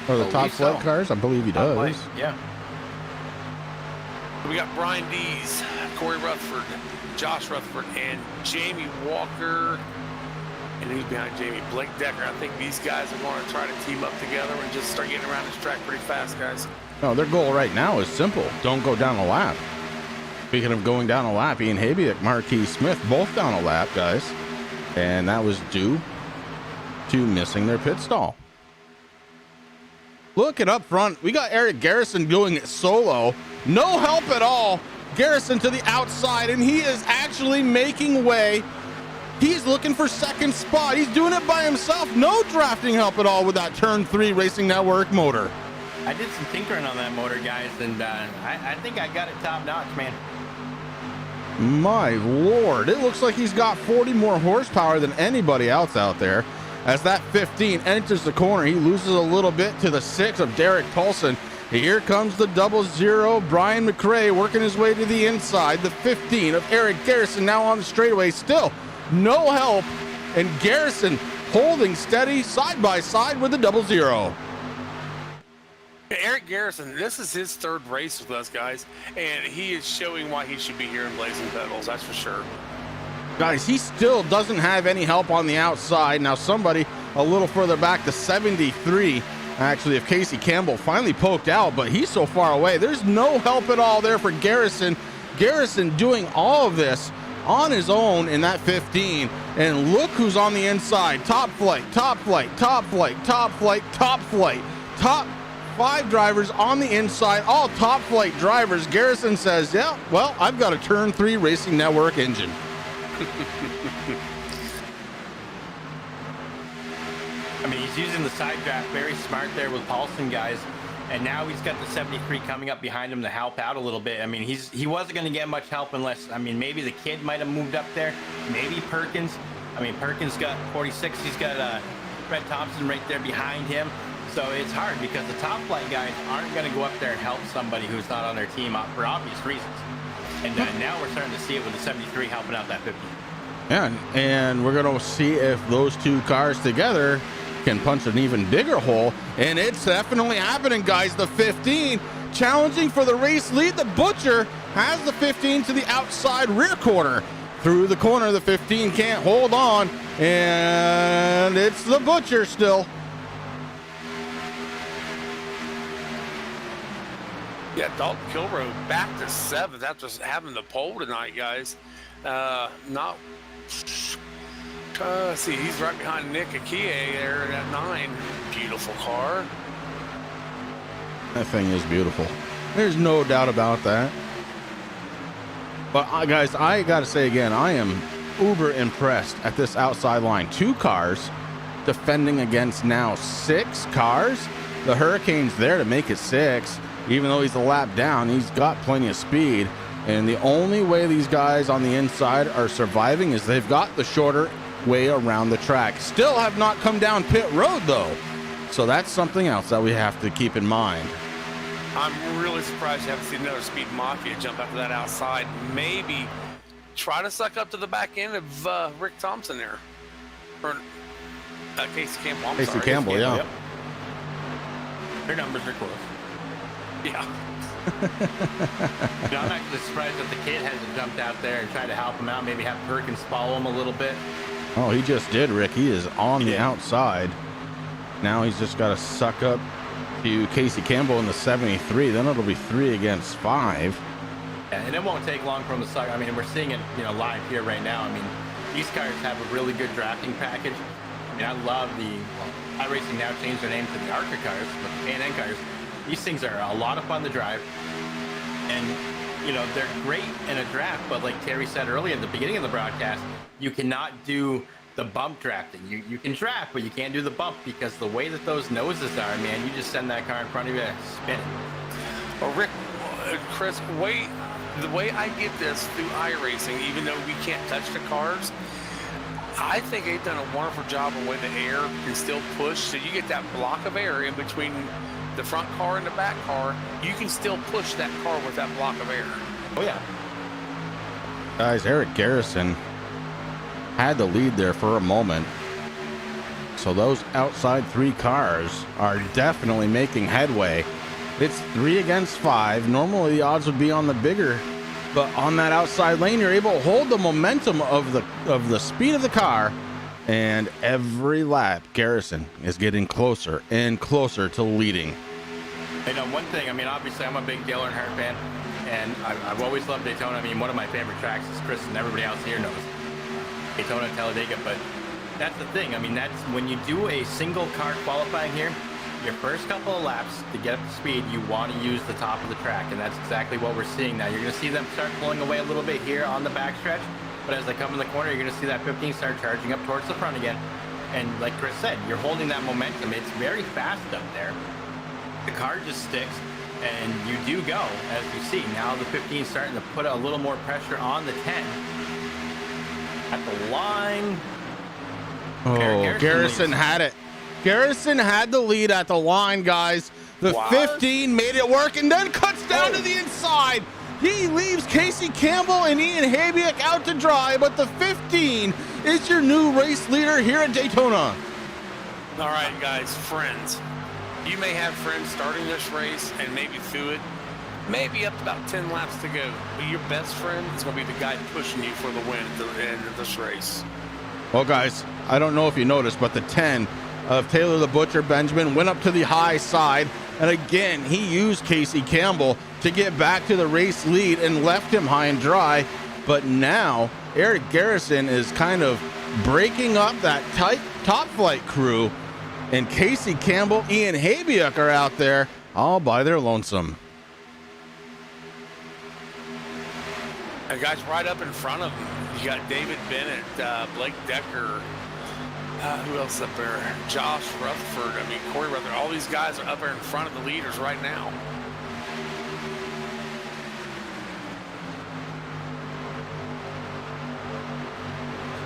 Speaker 4: Or the top flight cars? I believe he does.
Speaker 10: Flight, yeah.
Speaker 6: We got Brian Dees, Corey Rutherford, Josh Rutherford, and Jamie Walker. And who's behind Jamie? Blake Decker. I think these guys are going to try to team up together and just start getting around this track pretty fast, guys.
Speaker 4: No, their goal right now is simple. Don't go down a lap. Speaking of going down a lap, Ian Habiak, Marquis Smith, both down a lap, guys. And that was due to missing their pit stall. Look at up front. We got Eric Garrison doing it solo. No help at all. Garrison to the outside, and he is actually making way. He's looking for second spot. He's doing it by himself. No drafting help at all with that Turn 3 Racing Network motor.
Speaker 10: I did some tinkering on that motor, guys, and I think I got it top notch, man.
Speaker 4: My Lord. It looks like he's got 40 more horsepower than anybody else out there. As that 15 enters the corner, he loses a little bit to the 6 of Derek Paulson. Here comes the 00, Brian McRae, working his way to the inside. The 15 of Eric Garrison now on the straightaway. Still no help, and Garrison holding steady side by side with the 00.
Speaker 6: Eric Garrison, this is his 3rd race with us, guys, and he is showing why he should be here in Blazing Pedals, that's for sure.
Speaker 4: Guys, he still doesn't have any help on the outside. Now somebody a little further back, the 73, actually, of Casey Campbell, finally poked out, but he's so far away. There's no help at all there for Garrison. Garrison doing all of this on his own in that 15, and look who's on the inside. Top flight, top flight, top flight, top flight, top flight. Top 5 drivers on the inside, all top flight drivers. Garrison says, yeah, well, I've got a Turn 3 Racing Network engine.
Speaker 10: I mean, he's using the side draft very smart there with Paulson, guys. And now he's got the 73 coming up behind him to help out a little bit. I mean, he wasn't going to get much help unless, I mean, maybe the kid might have moved up there. Maybe Perkins. I mean, Perkins got 46. He's got Fred Thompson right there behind him. So it's hard because the top flight guys aren't going to go up there and help somebody who's not on their team for obvious reasons. And now we're starting to see it with the 73 helping out that 50.
Speaker 4: Yeah, and we're going to see if those 2 cars together can punch an even bigger hole, and it's definitely happening, guys. The 15 challenging for the race lead. The Butcher has the 15 to the outside rear corner. Through the corner, the 15 can't hold on, and it's the Butcher still.
Speaker 6: Yeah, Dalton Kilroe back to 7th after having the pole tonight, guys. See, he's right behind Nick Akie there at 9. Beautiful car.
Speaker 4: That thing is beautiful. There's no doubt about that. But guys, I got to say again, I am uber impressed at this outside line. 2 cars defending against now 6 cars. The Hurricane's there to make it 6. Even though he's a lap down, he's got plenty of speed. And the only way these guys on the inside are surviving is they've got the shorter way around the track. Still have not come down pit road though. So that's something else that we have to keep in mind.
Speaker 6: I'm really surprised you haven't seen another Speed Mafia jump after that outside. Maybe try to suck up to the back end of Rick Thompson there. Or Casey Campbell. I'm
Speaker 4: Casey
Speaker 6: sorry.
Speaker 4: Campbell, yeah.
Speaker 10: Yep. Their numbers are close.
Speaker 6: Yeah.
Speaker 10: I'm actually surprised that the kid hasn't jumped out there and tried to help him out. Maybe have Perkins follow him a little bit.
Speaker 4: Oh, he just did, Rick. He is on the outside. Now he's just got to suck up to Casey Campbell in the 73. Then it'll be 3 against 5.
Speaker 10: Yeah, and it won't take long for him to suck. I mean, we're seeing it, live here right now. I mean, these cars have a really good drafting package. I mean, I love iRacing now changed their name to the ARCA cars, but the K&N cars. These things are a lot of fun to drive. And, they're great in a draft, but like Terry said earlier at the beginning of the broadcast, you cannot do the bump drafting. You can draft, but you can't do the bump because the way that those noses are, man, you just send that car in front of you spinning.
Speaker 6: Well, Rick, Chris, the way I get this through iRacing, even though we can't touch the cars, I think they've done a wonderful job of the way the air can still push. So you get that block of air in between the front car and the back car. You can still push that car with that block of air.
Speaker 10: Oh, yeah.
Speaker 4: Guys, Eric Garrison had the lead there for a moment. So those outside 3 cars are definitely making headway. It's 3 against 5. Normally the odds would be on the bigger, but on that outside lane, you're able to hold the momentum of the speed of the car. And every lap, Garrison is getting closer and closer to leading.
Speaker 10: One thing, I mean, obviously I'm a big Dale Earnhardt fan, and I've always loved Daytona. I mean, one of my favorite tracks, as Chris and everybody else here knows, Daytona, Talladega. But that's the thing. I mean, that's when you do a single car qualifying here, your first couple of laps to get up to speed, you want to use the top of the track, and that's exactly what we're seeing now. You're going to see them start pulling away a little bit here on the backstretch, but as they come in the corner, you're going to see that 15 start charging up towards the front again. And like Chris said, you're holding that momentum. It's very fast up there. The car just sticks, and you do go, as you see. Now the 15 starting to put a little more pressure on the 10. At the line.
Speaker 4: Oh, Garrison had it. Garrison had the lead at the line, guys. The 15 made it work and then cuts down to the inside. He leaves Casey Campbell and Ian Habiak out to dry, but the 15 is your new race leader here at Daytona.
Speaker 6: All right, guys, friends. You may have friends starting this race and maybe through it, maybe up to about 10 laps to go, but your best friend is going to be the guy pushing you for the win at the end of this race.
Speaker 4: Well, guys, I don't know if you noticed, but the 10 of Taylor the Butcher Benjamin went up to the high side, and again, he used Casey Campbell to get back to the race lead and left him high and dry. But now Eric Garrison is kind of breaking up that tight top flight crew, and Casey Campbell, Ian Habiak are out there all by their lonesome.
Speaker 6: And guys, right up in front of him, you got David Bennett, Blake Decker, who else up there? Josh Rutherford. I mean, Corey Rutherford. All these guys are up there in front of the leaders right now.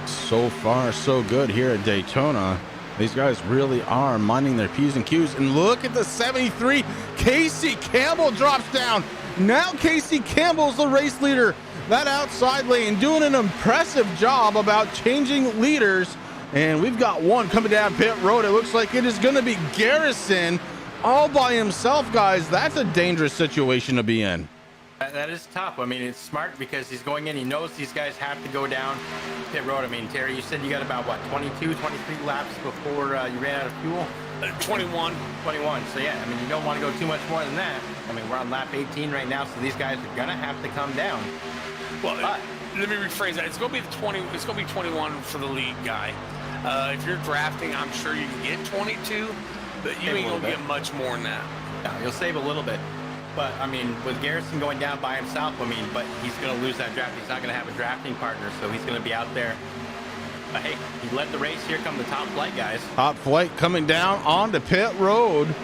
Speaker 4: So far, so good here at Daytona. These guys really are minding their P's and Q's. And look at the 73. Casey Campbell drops down. Now Casey Campbell's the race leader. That outside lane doing an impressive job about changing leaders. And we've got one coming down pit road. It looks like it is going to be Garrison all by himself, guys. That's a dangerous situation to be in.
Speaker 10: That is tough. I mean, it's smart because he's going in. He knows these guys have to go down pit road. I mean, Terry, you said you got about, what, 22, 23 laps before you ran out of fuel?
Speaker 6: 21.
Speaker 10: 21. So, yeah, I mean, you don't want to go too much more than that. I mean, we're on lap 18 right now, so these guys are going to have to come down.
Speaker 6: Well, let me rephrase that. It's going to be 20. It's going to be 21 for the lead guy. If you're drafting, I'm sure you can get 22, but you ain't going to get much more than that.
Speaker 10: No, you'll save a little bit. But, I mean, with Garrison going down by himself, I mean, but he's going to lose that draft. He's not going to have a drafting partner, so he's going to be out there. But, hey, he led the race. Here come the top flight guys.
Speaker 4: Top flight coming down onto pit road.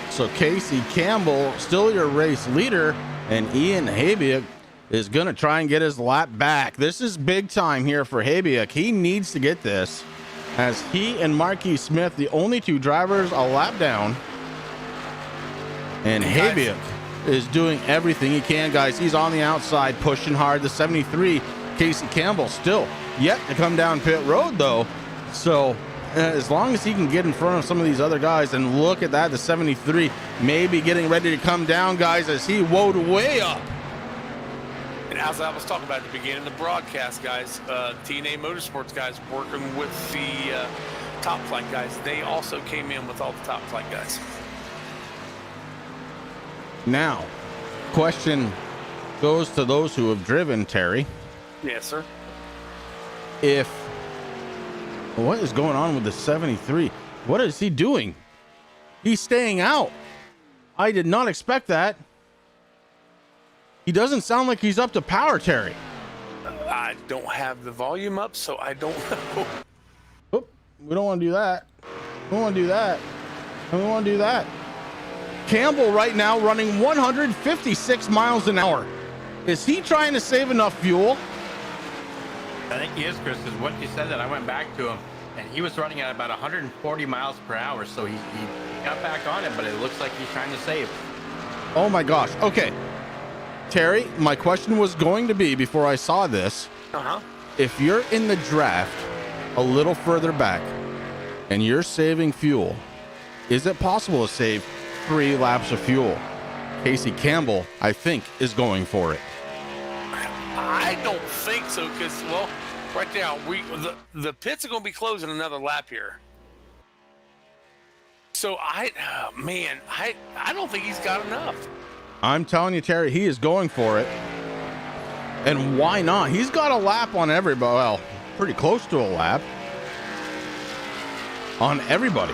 Speaker 4: So Casey Campbell, still your race leader, and Ian Habiak is going to try and get his lap back. This is big time here for Habiak. He needs to get this, as he and Marquis Smith, the only two drivers a lap down. And Habiak is doing everything he can, guys. He's on the outside, pushing hard. The 73, Casey Campbell, still yet to come down pit road, though. So as long as he can get in front of some of these other guys, and look at that, the 73 maybe getting ready to come down, guys, as he woed way up.
Speaker 6: And as I was talking about at the beginning of the broadcast, guys, TNA Motorsports guys working with the Top Flight guys, they also came in with all the Top Flight guys.
Speaker 4: Now, question goes to those who have driven, Terry.
Speaker 6: Yes, sir.
Speaker 4: What is going on with the 73? What is he doing? He's staying out. I did not expect that. He doesn't sound like he's up to power, Terry.
Speaker 6: I don't have the volume up, so I don't know.
Speaker 4: Oh, we don't want to do that. We don't want to do that. And we want to do that. Campbell right now running 156 miles an hour. Is he trying to save enough fuel?
Speaker 10: I think he is, Chris, because what you said that I went back to him, and he was running at about 140 miles per hour, so he got back on it, but it looks like he's trying to save.
Speaker 4: Oh my gosh. Okay. Terry, my question was going to be, before I saw this, if you're in the draft a little further back and you're saving fuel, is it possible to save 3 laps of fuel? Casey Campbell, I think, is going for it.
Speaker 6: I don't think so, because, well, right now, the pits are going to be closing another lap here. So, I don't think he's got enough.
Speaker 4: I'm telling you, Terry, he is going for it. And why not? He's got a lap on everybody. Well, pretty close to a lap on everybody.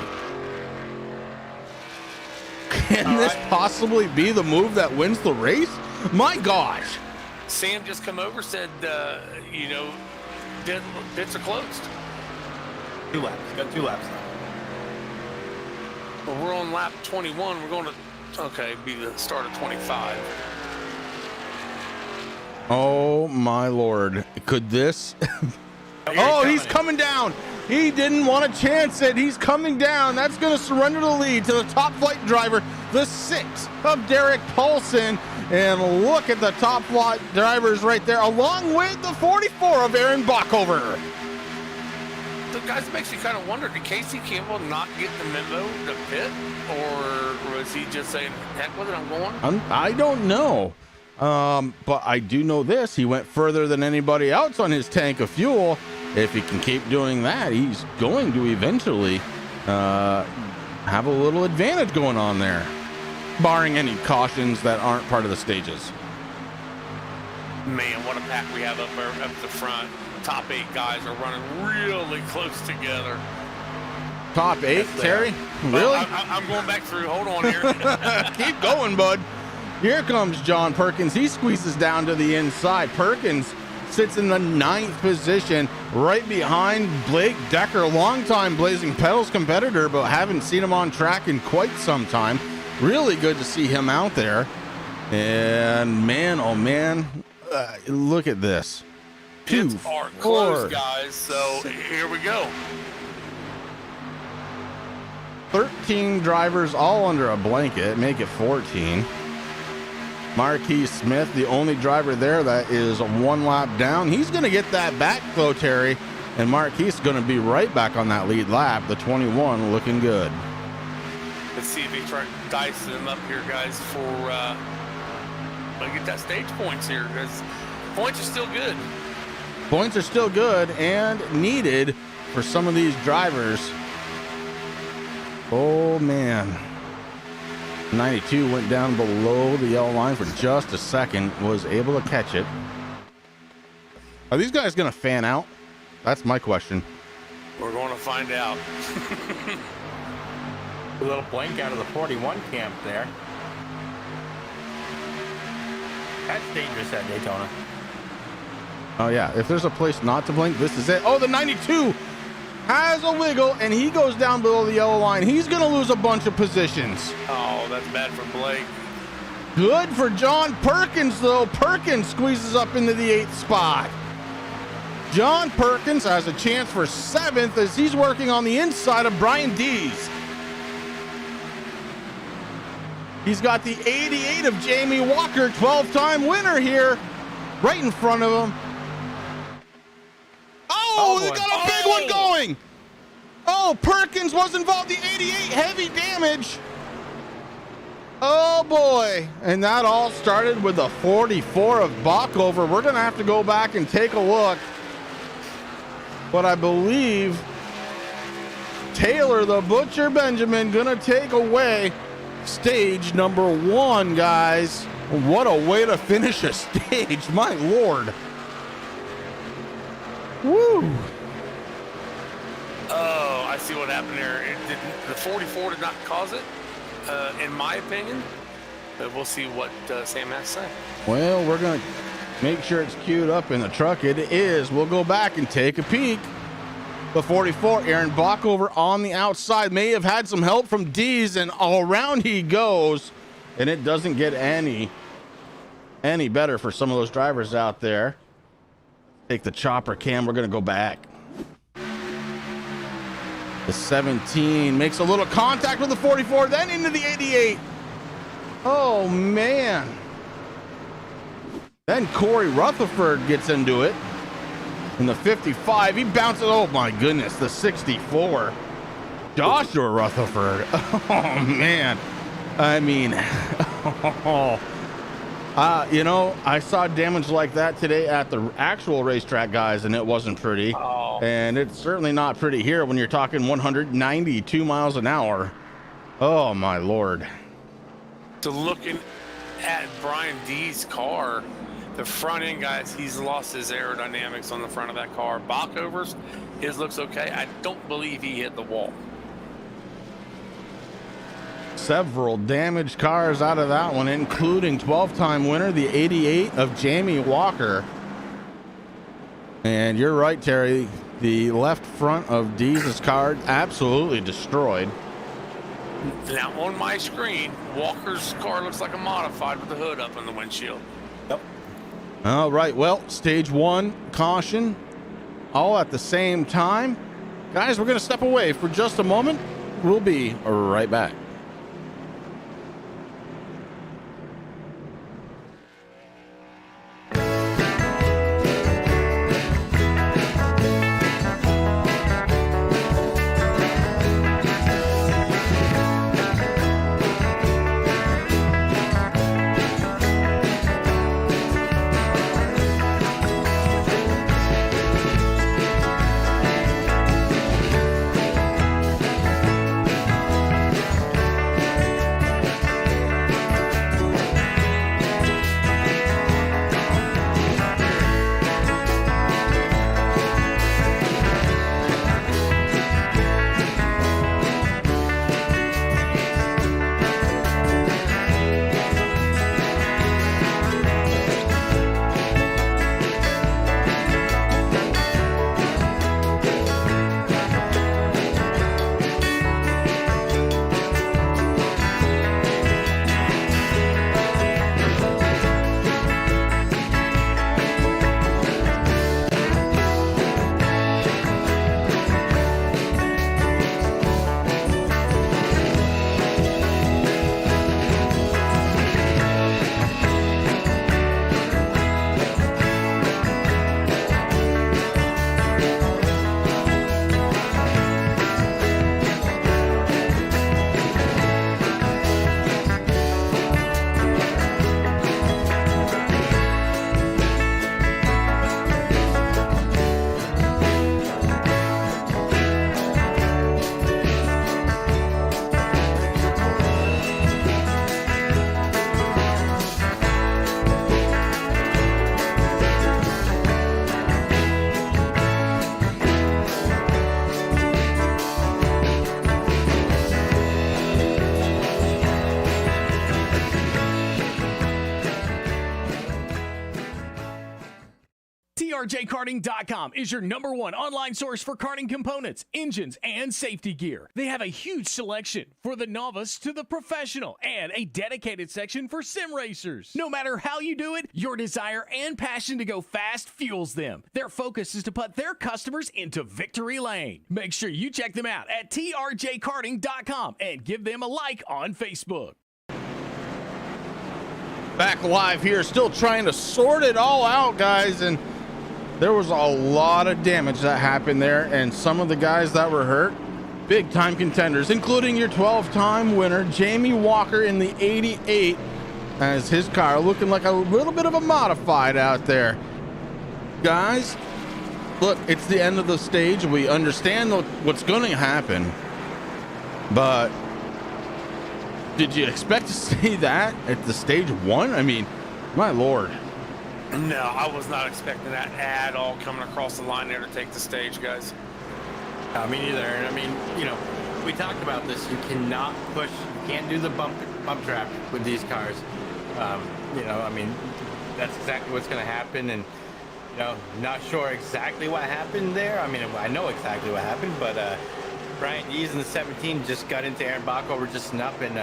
Speaker 4: Can this possibly be the move that wins the race? My gosh.
Speaker 6: Sam just come over, said, pits are closed.
Speaker 10: 2 laps. Got 2 laps now.
Speaker 6: Well, we're on lap 21. We're going to, be the start of 25.
Speaker 4: Oh, my Lord. Could this... Oh, he's coming down. He didn't want to chance it. He's coming down. That's going to surrender the lead to the Top Flight driver, the 6 of Derek Paulson. And look at the Top Flight drivers right there, along with the 44 of Aaron Bockover.
Speaker 6: So, guys, it makes you kind of wonder, did Casey Campbell not get the memo to pit? Or was he just saying, heck with it, I'm going?
Speaker 4: I don't know. But I do know this. He went further than anybody else on his tank of fuel. If he can keep doing that, he's going to eventually have a little advantage going on there, barring any cautions that aren't part of the stages.
Speaker 6: Man, what a pack we have up there up the front. Top 8 guys are running really close together.
Speaker 4: Top 8, Terry? Really?
Speaker 6: Well, I'm going back through. Hold on here.
Speaker 4: Keep going, bud. Here comes John Perkins. He squeezes down to the inside. Perkins sits in the 9th position, right behind Blake Decker, longtime Blazing Pedals competitor, but haven't seen him on track in quite some time. Really good to see him out there. And man, oh man, look at this.
Speaker 6: Pits are closed, guys, so here we go.
Speaker 4: 13 drivers all under a blanket, make it 14. Marquis Smith, the only driver there that is 1 lap down. He's going to get that back, though, Terry. And Marquis is going to be right back on that lead lap. The 21 looking good.
Speaker 6: Let's see if they try to dice them up here, guys, for get that stage points here, because points are still good.
Speaker 4: Points are still good and needed for some of these drivers. Oh, man. 92 went down below the yellow line for just a second, was able to catch it. Are these guys going to fan out? That's my question.
Speaker 6: We're going to find out.
Speaker 10: A little blink out of the 41 camp there. That's dangerous at Daytona.
Speaker 4: Oh, yeah. If there's a place not to blink, this is it. Oh, the 92 has a wiggle, and he goes down below the yellow line. He's going to lose a bunch of positions.
Speaker 6: Oh, that's bad for Blake.
Speaker 4: Good for John Perkins, though. Perkins squeezes up into the 8th spot. John Perkins has a chance for 7th as he's working on the inside of Brian Dees. He's got the 88 of Jamie Walker, 12-time winner here, right in front of him. Oh, they got a big one going. Oh, Perkins was involved. The 88, heavy damage. Oh boy. And that all started with the 44 of Bockover. We're going to have to go back and take a look. But I believe Taylor the Butcher Benjamin going to take away stage number 1, guys. What a way to finish a stage. My Lord. Woo.
Speaker 6: Oh, I see what happened there. The 44 did not cause it, in my opinion. But we'll see what Sam has to say.
Speaker 4: Well, we're going to make sure it's queued up in the truck. It is. We'll go back and take a peek. The 44, Aaron Bockover on the outside. May have had some help from Dees, and all around he goes. And it doesn't get any better for some of those drivers out there. Take the chopper cam. We're going to go back. The 17 makes a little contact with the 44, then into the 88. Oh, man. Then Corey Rutherford gets into it. In the 55, he bounces. Oh, my goodness. The 64. Joshua Rutherford. Oh, man. I mean, you know, I saw damage like that today at the actual racetrack, guys, and it wasn't pretty.
Speaker 6: Oh.
Speaker 4: And it's certainly not pretty here when you're talking 192 miles an hour. Oh, my Lord.
Speaker 6: So looking at Brian D's car, the front end, guys, he's lost his aerodynamics on the front of that car. Bockover's, his looks okay. I don't believe he hit the wall.
Speaker 4: Several damaged cars out of that one, including 12-time winner, the 88 of Jamie Walker. And you're right, Terry. The left front of Dees' car absolutely destroyed.
Speaker 6: Now on my screen, Walker's car looks like a modified with the hood up in the windshield.
Speaker 10: Yep.
Speaker 4: All right, well, stage 1, caution, all at the same time. Guys, we're going to step away for just a moment. We'll be right back.
Speaker 11: TRJKarting.com is your #1 online source for karting components, engines, and safety gear. They have a huge selection for the novice to the professional and a dedicated section for sim racers. No matter how you do it, your desire and passion to go fast fuels them. Their focus is to put their customers into victory lane. Make sure you check them out at TRJKarting.com and give them a like on Facebook.
Speaker 4: Back live here, still trying to sort it all out, guys, and there was a lot of damage that happened there, and some of the guys that were hurt, big time contenders, including your 12-time winner Jamie Walker in the 88, as his car looking like a little bit of a modified out there. Guys, look, it's the end of the stage. We understand what's going to happen, but did you expect to see that at the stage 1? I mean, my lord.
Speaker 6: No, I was not expecting that at all coming across the line there to take the stage, guys.
Speaker 10: Me neither. And I mean, you know, we talked about this. You cannot push, you can't do the bump trap with these cars. You know, I mean, that's exactly what's going to happen. And, you know, not sure exactly what happened there. I mean, I know exactly what happened, but Brian Dees in the 17 just got into Aaron Bach over just enough and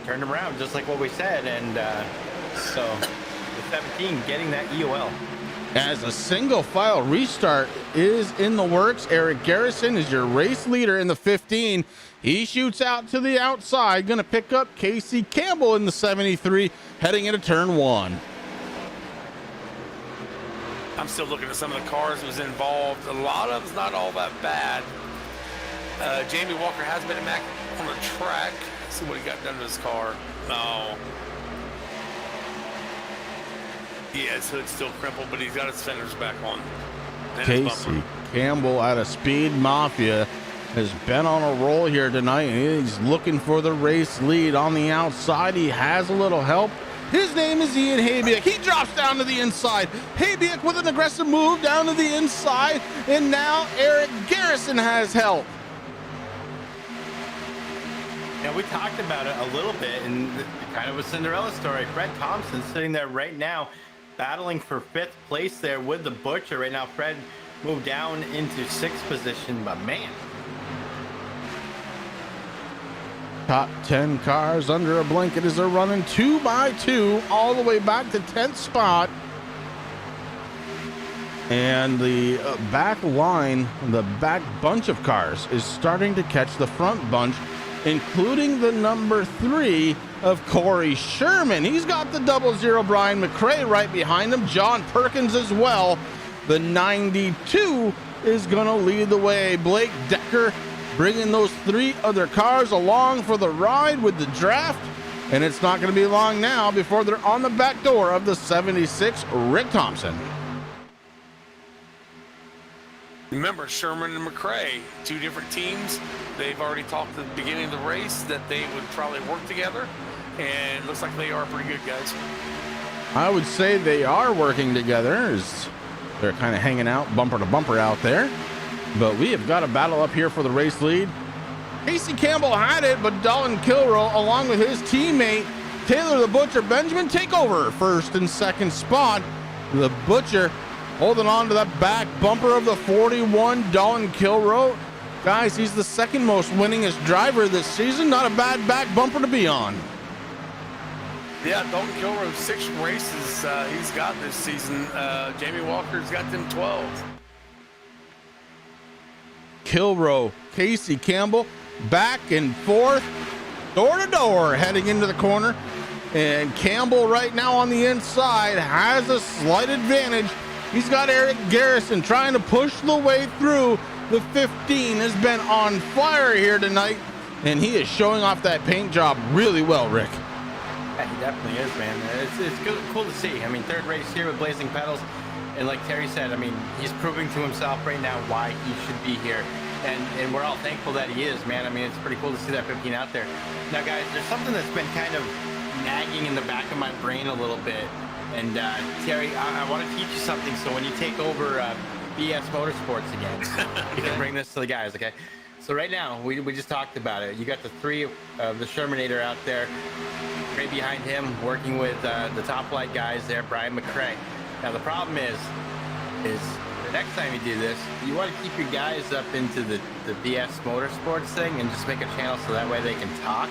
Speaker 10: turned him around, just like what we said. And so the 17 getting that EOL.
Speaker 4: As a single file restart is in the works, Eric Garrison is your race leader in the 15. He shoots out to the outside, going to pick up Casey Campbell in the 73, heading into turn 1.
Speaker 6: I'm still looking at some of the cars that was involved. A lot of it's not all that bad. Jamie Walker has been back on the track. Let's see what he got done to his car. No. Yeah, his hood's still crumpled, but he's got his fenders back on. And
Speaker 4: Casey Campbell out of Speed Mafia has been on a roll here tonight. He's looking for the race lead on the outside. He has a little help. His name is Ian Habiak. He drops down to the inside. Habiak with an aggressive move down to the inside. And now Eric Garrison has help.
Speaker 10: Yeah, we talked about it a little bit, and kind of a Cinderella story. Fred Thompson sitting there right now, battling for 5th place there with the Butcher. Right now, Fred moved down into 6th position, but man.
Speaker 4: Top 10 cars under a blanket as they're running 2 by 2 all the way back to 10th spot. And the back line, the back bunch of cars is starting to catch the front bunch, including the number 3 of Corey Sherman. He's got the 00 Brian McRae right behind him. John Perkins as well. The 92 is going to lead the way. Blake Decker bringing those 3 other cars along for the ride with the draft. And it's not going to be long now before they're on the back door of the 76, Rick Thompson.
Speaker 6: Remember, Sherman and McRae, 2 different teams. They've already talked at the beginning of the race that they would probably work together, and it looks like they are pretty good, guys.
Speaker 4: I would say they are working together as they're kind of hanging out bumper to bumper out there. But we have got a battle up here for the race lead. Casey Campbell had it, but Dolan Kilrow, along with his teammate Taylor the Butcher Benjamin, take over 1st and 2nd spot. The Butcher holding on to that back bumper of the 41, Dolan Kilrow. Guys, he's the 2nd most winningest driver this season. Not a bad back bumper to be on.
Speaker 6: Yeah, Dalton Kilrow, 6 races he's got this season. Jamie Walker's got them 12.
Speaker 4: Kilrow, Casey Campbell, back and forth, door to door, heading into the corner. And Campbell right now on the inside has a slight advantage. He's got Eric Garrison trying to push the way through. The 15 has been on fire here tonight, and he is showing off that paint job really well, Rick.
Speaker 10: Yeah, he definitely is, man. It's cool to see. I mean, 3rd race here with Blazing Pedals. And like Terry said, I mean, he's proving to himself right now why he should be here. And we're all thankful that he is, man. I mean, it's pretty cool to see that 15 out there. Now, guys, there's something that's been kind of nagging in the back of my brain a little bit. And Terry, I want to teach you something. So when you take over BS Motorsports again, you can bring this to the guys, okay? So right now, we just talked about it. You got the 3 of the Shermanator out there, right behind him, working with the Top Flight guys there, Brian McRae. Now the problem is, is the next time you do this, you want to keep your guys up into the BS Motorsports thing and just make a channel so that way they can talk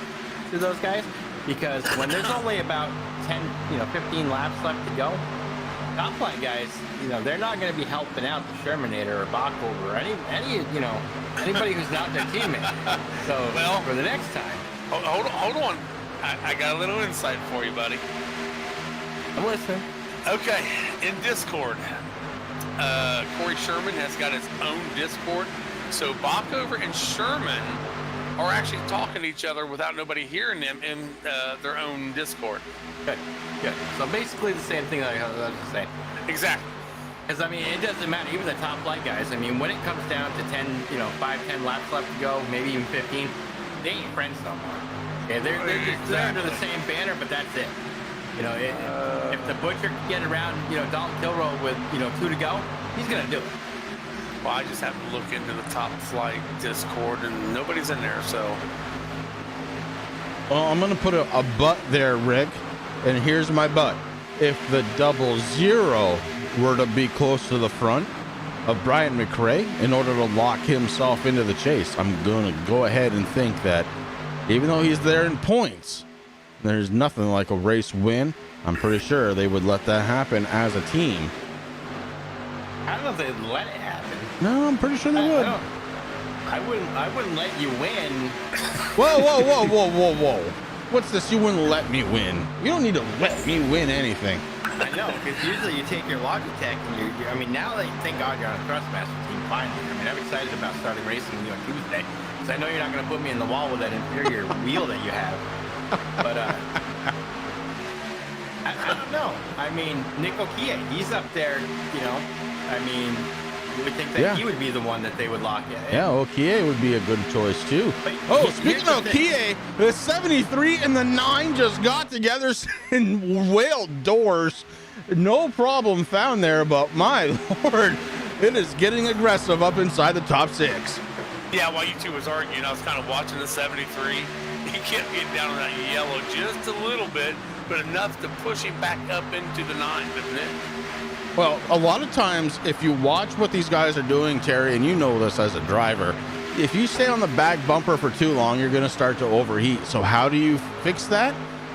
Speaker 10: to those guys. Because when there's only about 10, 15 laps left to go, top flight guys, they're not going to be helping out the Shermanator or Bachhofer or anybody who's not their teammate. So for the next time,
Speaker 6: hold on. I got a little insight for you, buddy.
Speaker 10: I'm listening.
Speaker 6: Okay, in Discord, Corey Sherman has got his own Discord. So Bachhofer and Sherman are actually talking to each other without nobody hearing them in their own Discord.
Speaker 10: Good. So basically the same thing that I was just saying.
Speaker 6: Exactly.
Speaker 10: Because, it doesn't matter. Even the top flight guys, when it comes down to 5, 10 laps left to go, maybe even 15, they ain't friends no more. Okay, they're under the same banner, but that's it. If the Butcher can get around, Dalton Kilroy with, 2 to go, he's going to do it.
Speaker 6: Well, I just have to look into the top flight Discord, and nobody's in there, so.
Speaker 4: Well, I'm going to put a but there, Rick, and here's my but. If the 00 were to be close to the front of Brian McRae in order to lock himself into the chase, I'm going to go ahead and think that even though he's there in points, there's nothing like a race win. I'm pretty sure they would let that happen as a team.
Speaker 10: I don't know if they'd let it happen.
Speaker 4: No, I'm pretty sure they would.
Speaker 10: I wouldn't let you win.
Speaker 4: Whoa. What's this? You wouldn't let me win. You don't need to let me win anything.
Speaker 10: I know, because usually you take your Logitech and now that thank God you're on a Thrustmaster team, finally. I'm excited about starting racing with you on Tuesday. Because I know you're not going to put me in the wall with that inferior wheel that you have. But, I don't know. Nick Okie, he's up there, you would think that he would be the one that they would lock in.
Speaker 4: Yeah, Okie would be a good choice, too. But speaking of Okie, the 73 and the 9 just got together and whaled doors. No problem found there, but my Lord, it is getting aggressive up inside the top 6.
Speaker 6: Yeah, while you two was arguing, I was kind of watching the 73. He kept getting down on that yellow just a little bit, but enough to push him back up into the 9, doesn't it?
Speaker 4: Well, a lot of times, if you watch what these guys are doing, Terry, and you know this as a driver, if you stay on the back bumper for too long, you're going to start to overheat. So how do you fix that?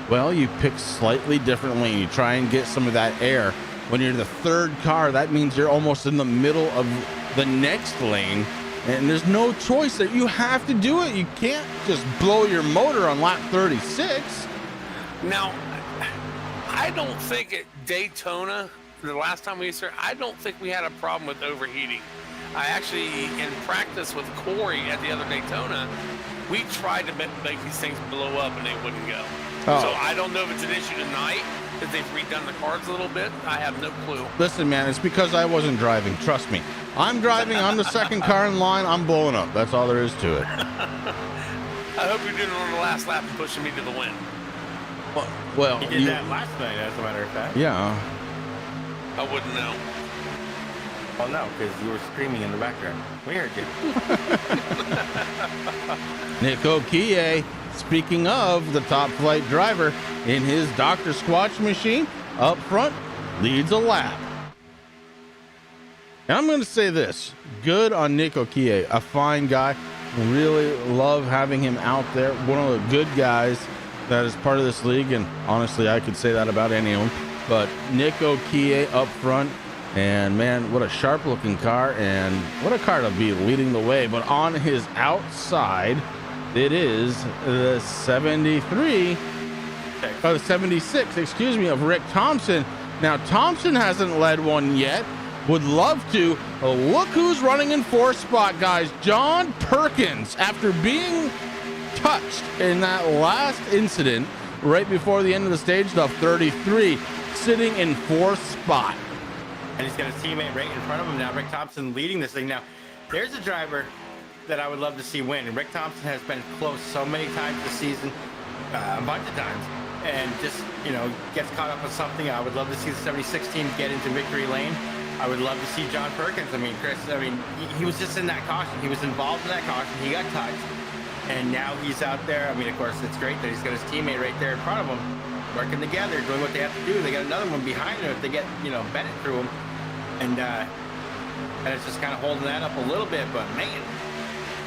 Speaker 4: Well, you pick slightly different lane. You try and get some of that air. When you're the third car, that means you're almost in the middle of the next lane, and there's no choice that you have to do it. You can't just blow your motor on lap 36.
Speaker 6: Now, I don't think at Daytona, the last time we started, I don't think we had a problem with overheating. I actually, in practice with Corey at the other Daytona, we tried to make these things blow up and they wouldn't go. Oh. So I don't know if it's an issue tonight, that they've redone the cars a little bit. I have no clue.
Speaker 4: Listen, man, it's because I wasn't driving. Trust me. I'm driving. I'm the second car in line. I'm blowing up. That's all there is to it.
Speaker 6: I hope you're doing it on the last lap and pushing me to the win.
Speaker 4: Well,
Speaker 10: he did that last night, as a matter of fact.
Speaker 4: Yeah.
Speaker 6: I wouldn't know.
Speaker 10: Well, no, because you were screaming in the background. We heard you.
Speaker 4: Nick Okie, speaking of the top flight driver, in his Dr. Squatch machine, up front, leads a lap. And I'm going to say this. Good on Nick Okie, a fine guy. Really love having him out there. One of the good guys that is part of this league, and honestly, I could say that about any of them. But Nick Okie up front, and man, what a sharp looking car, and what a car to be leading the way. But on his outside, it is the 76, excuse me, of Rick Thompson. Now, Thompson hasn't led one yet. Would love to. Look who's running in 4th spot, guys. John Perkins, after being touched in that last incident right before the end of the stage, the 33, sitting in 4th spot.
Speaker 10: And he's got his teammate right in front of him now. Rick Thompson leading this thing. Now, there's a driver that I would love to see win. And Rick Thompson has been close so many times this season, a bunch of times, and just, gets caught up with something. I would love to see the 76 team get into victory lane. I would love to see John Perkins. Chris, he was just in that caution. He was involved in that caution. He got touched. And now he's out there. Of course, it's great that he's got his teammate right there in front of him, working together, doing what they have to do. They got another one behind him if they get, Bennett through him. And and it's just kind of holding that up a little bit. But man,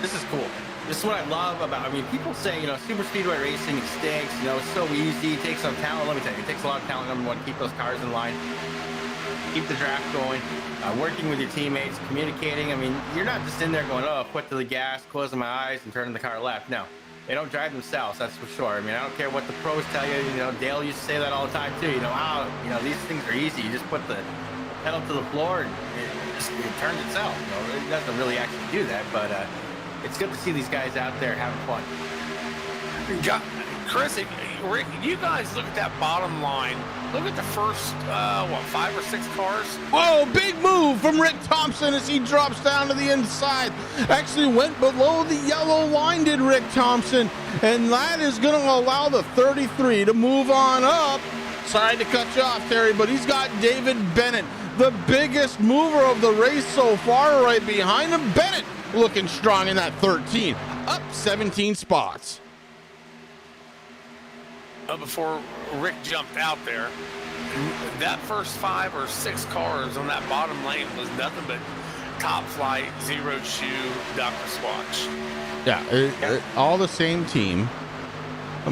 Speaker 10: this is cool. This is what I love about. I mean, people say, you know, super speedway racing it stinks. You know, it's so easy. It takes some talent. Let me tell you, it takes a lot of talent. Number one, keep those cars in line, keep the draft going, working with your teammates, communicating. I mean, you're not just in there going, oh, foot to the gas, closing my eyes, and turning the car left. No. They don't drive themselves, that's for sure. I mean, I don't care what the pros tell you. You know, Dale used to say that all the time too. You know, these things are easy. You just put the pedal to the floor and it turns itself. You know, it doesn't really actually do that, but it's good to see these guys out there having fun.
Speaker 6: Chris, Rick, you guys look at that bottom line. Look at the first, 5 or 6 cars.
Speaker 4: Oh, big move from Rick Thompson as he drops down to the inside. Actually went below the yellow line, did Rick Thompson. And that is going to allow the 33 to move on up. Sorry to cut you off, Terry, but he's got David Bennett, the biggest mover of the race so far, right behind him. Bennett looking strong in that 13, up 17 spots.
Speaker 6: Before Rick jumped out there, that first 5 or 6 cars on that bottom lane was nothing but Top Flight, Zero Shoe, Dr. Swatch.
Speaker 4: Yeah, all the same team,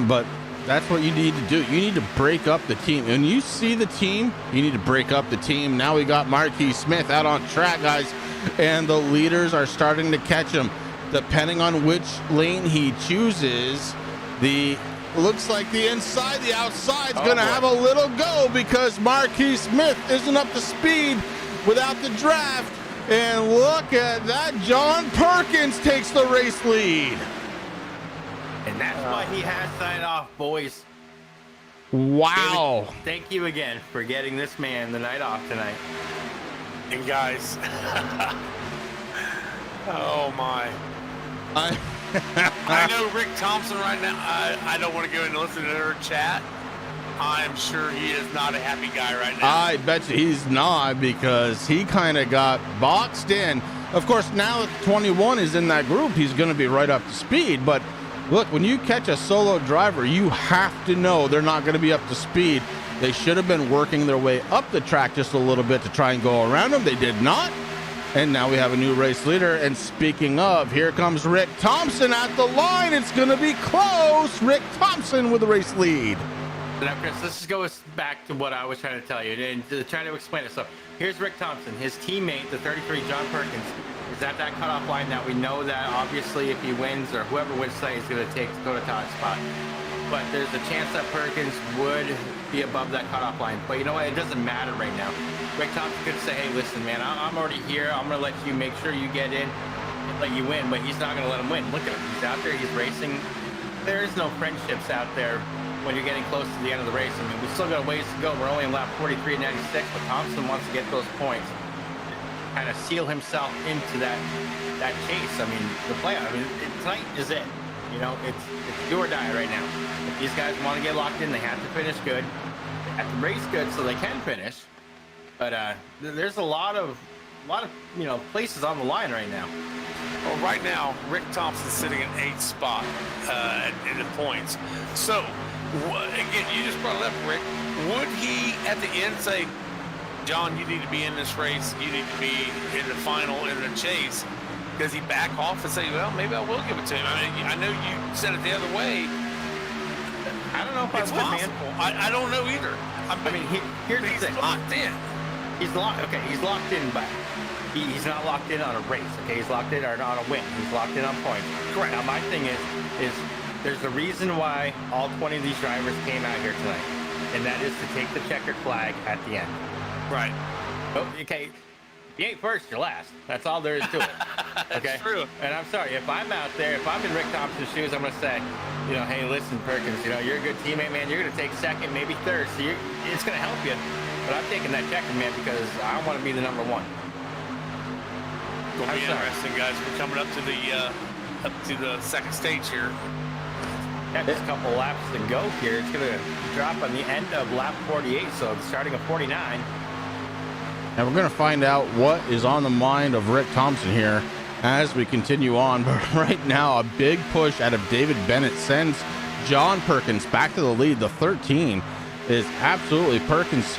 Speaker 4: but that's what you need to do. You need to break up the team. When you see the team, you need to break up the team. Now we got Marquis Smith out on track, guys, and the leaders are starting to catch him. Depending on which lane he chooses, looks like the inside, the outside's gonna have a little go because Marquis Smith isn't up to speed without the draft. And look at that, John Perkins takes the race lead.
Speaker 10: And that's why he has signed off, boys.
Speaker 4: Wow.
Speaker 10: David, thank you again for getting this man the night off tonight.
Speaker 6: And guys, oh my. I know Rick Thompson right now. I don't want to go and listen to their chat. I'm sure he is not a happy guy right now.
Speaker 4: I bet you he's not, because he kind of got boxed in. Of course, now that 21 is in that group, he's going to be right up to speed. But look, when you catch a solo driver, you have to know they're not going to be up to speed. They should have been working their way up the track just a little bit to try and go around him. They did not. And now we have a new race leader. And speaking of, here comes Rick Thompson at the line. It's going to be close. Rick Thompson with the race lead.
Speaker 10: Now, Chris, this goes back to what I was trying to tell you and trying to explain it. So here's Rick Thompson. His teammate, the 33, John Perkins, is at that cutoff line that we know that obviously if he wins or whoever wins tonight is going to take Dakota Todd's spot. But there's a chance that Perkins would be above that cutoff line. But you know what? It doesn't matter right now. Rick Thompson could say, hey, listen, man, I'm already here. I'm going to let you make sure you get in and let you win. But he's not going to let him win. Look at him. He's out there. He's racing. There is no friendships out there when you're getting close to the end of the race. I mean, we still got a ways to go. We're only in lap 43 and 96, but Thompson wants to get those points, kind of seal himself into that chase. I mean, the playoff. I mean, tonight is it. You know, it's do or die right now. If these guys want to get locked in, they have to finish good. They have to race good so they can finish. But there's a lot of places on the line right now.
Speaker 6: Well, right now, Rick Thompson's sitting in 8th spot in the points. So, again, you just brought it up, Rick. Would he, at the end, say, John, you need to be in this race. You need to be in the final, in the chase. Does he back off and say, well, maybe I will give it to him? I mean, I know you said it the other way.
Speaker 10: I don't know if
Speaker 6: it's possible. I don't know either.
Speaker 10: I mean, here's the thing.
Speaker 6: Locked in.
Speaker 10: He's locked. Okay, he's locked in, but he's not locked in on a race. Okay, he's locked in on a win. He's locked in on points.
Speaker 6: Correct.
Speaker 10: Now, my thing is there's a reason why all 20 of these drivers came out here tonight, and that is to take the checkered flag at the end.
Speaker 6: Right.
Speaker 10: Okay. You ain't first, you're last. That's all there is to it. Okay.
Speaker 6: That's true.
Speaker 10: And I'm sorry, if I'm out there, if I'm in Rick Thompson's shoes, I'm gonna say, you know, hey, listen, Perkins, you know, you're a good teammate, man. You're gonna take second, maybe third, so it's gonna help you. But I'm taking that checker, man, because I want to be the number one.
Speaker 6: Gonna be interesting, guys. We're coming up to the second stage here.
Speaker 10: Yeah, just a couple laps to go here. It's gonna drop on the end of lap 48, so it's starting at 49.
Speaker 4: And we're going to find out what is on the mind of Rick Thompson here as we continue on. But right now, a big push out of David Bennett sends John Perkins back to the lead. The 13 is absolutely Perkins'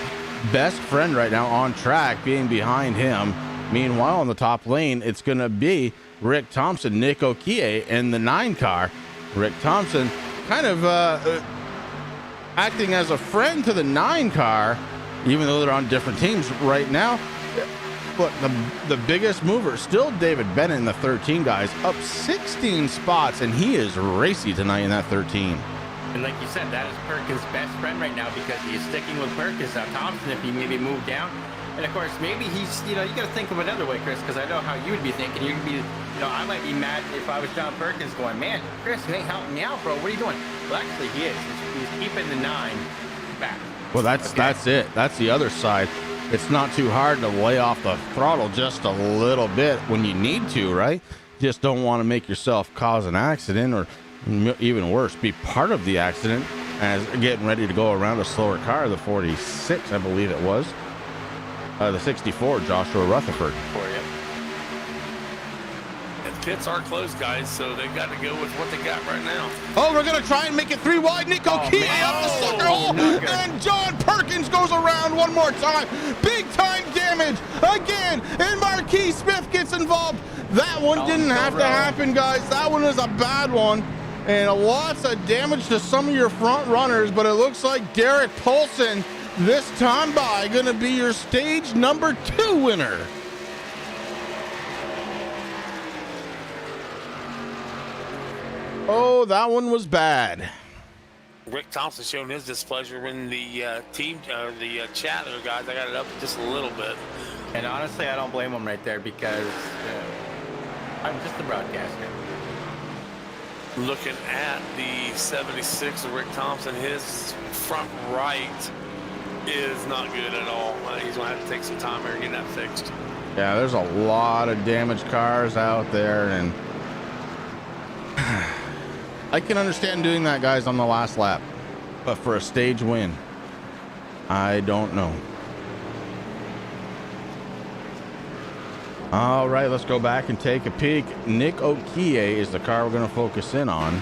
Speaker 4: best friend right now on track, being behind him. Meanwhile, in the top lane, it's going to be Rick Thompson, Nick Okie in the 9 car. Rick Thompson kind of acting as a friend to the 9 car, even though they're on different teams right now. But the biggest mover, still David Bennett in the 13, guys, up 16 spots, and he is racy tonight in that 13.
Speaker 10: And like you said, that is Perkins' best friend right now because he is sticking with Perkins. Now, Thompson, if he maybe moved down, and of course, maybe he's, you got to think of another way, Chris, because I know how you would be thinking. You'd be, I might be mad if I was John Perkins going, man, Chris, you ain't helping me out, bro. What are you doing? Well, actually, he is. He's keeping the 9 back.
Speaker 4: Well, that's it. That's the other side. It's not too hard to lay off the throttle just a little bit when you need to, right? Just don't want to make yourself cause an accident or even worse, be part of the accident as getting ready to go around a slower car, the 46, I believe it was. The 64, Joshua Rutherford.
Speaker 6: The pits are closed, guys, so they got to go with what they got right now.
Speaker 4: Oh, we're going to try and make it 3 wide. Nick Okie up the sucker hole, and John Perkins goes around one more time. Big time damage again, and Marquis Smith gets involved. That one didn't have to happen, guys. That one is a bad one. And lots of damage to some of your front runners, but it looks like Derek Polson this time by going to be your stage number 2 winner. Oh, that one was bad.
Speaker 6: Rick Thompson showing his displeasure in the chat there, guys. I got it up just a little bit.
Speaker 10: And honestly, I don't blame him right there because I'm just a broadcaster.
Speaker 6: Looking at the 76 of Rick Thompson, his front right is not good at all. He's going to have to take some time here and get that fixed.
Speaker 4: Yeah, there's a lot of damaged cars out there, and I can understand doing that, guys, on the last lap. But for a stage win, I don't know. All right, let's go back and take a peek. Nick Okie is the car we're going to focus in on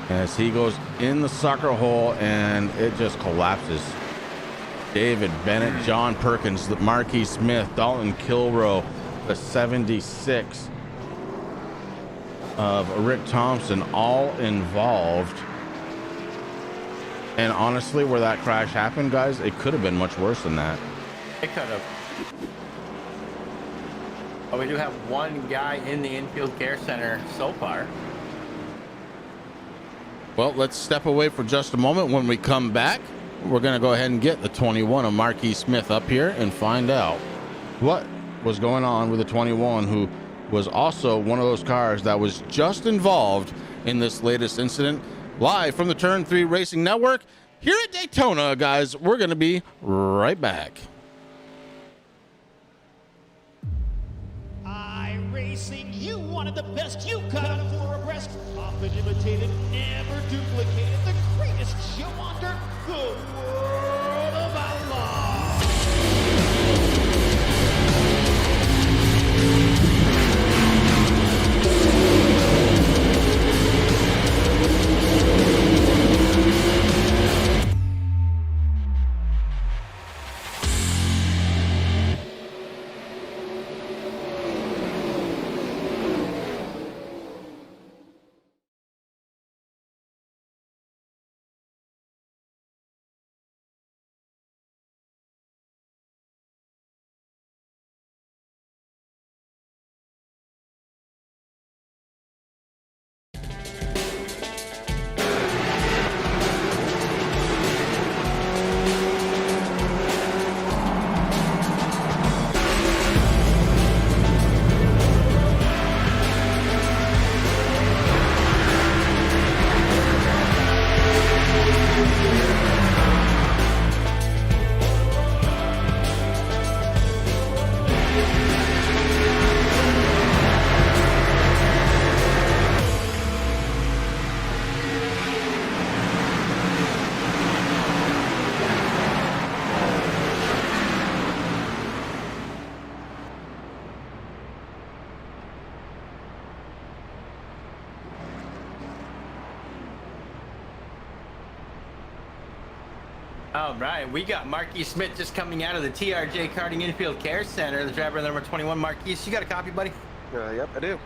Speaker 4: as he goes in the sucker hole and it just collapses. David Bennett, John Perkins, Marquis Smith, Dalton Kilroe, the 76 of Rick Thompson, all involved. And honestly, where that crash happened, guys, it could have been much worse than that.
Speaker 10: It could have. But we do have one guy in the infield care center so far.
Speaker 4: Well, let's step away for just a moment. When we come back, we're going to go ahead and get the 21 of Marquis Smith up here and find out what was going on with the 21, who was also one of those cars that was just involved in this latest incident. Live from the Turn 3 Racing Network here at Daytona, guys. We're going to be right back.
Speaker 12: Racing, you wanted the best you could on a 4 abreast, often imitated, never duplicated, the greatest show under the world of outlaw.
Speaker 10: All right, we got Marquis Smith just coming out of the TRJ Karting Infield Care Center. The driver number 21, Marquis. You got a copy, buddy?
Speaker 13: Yep, I do.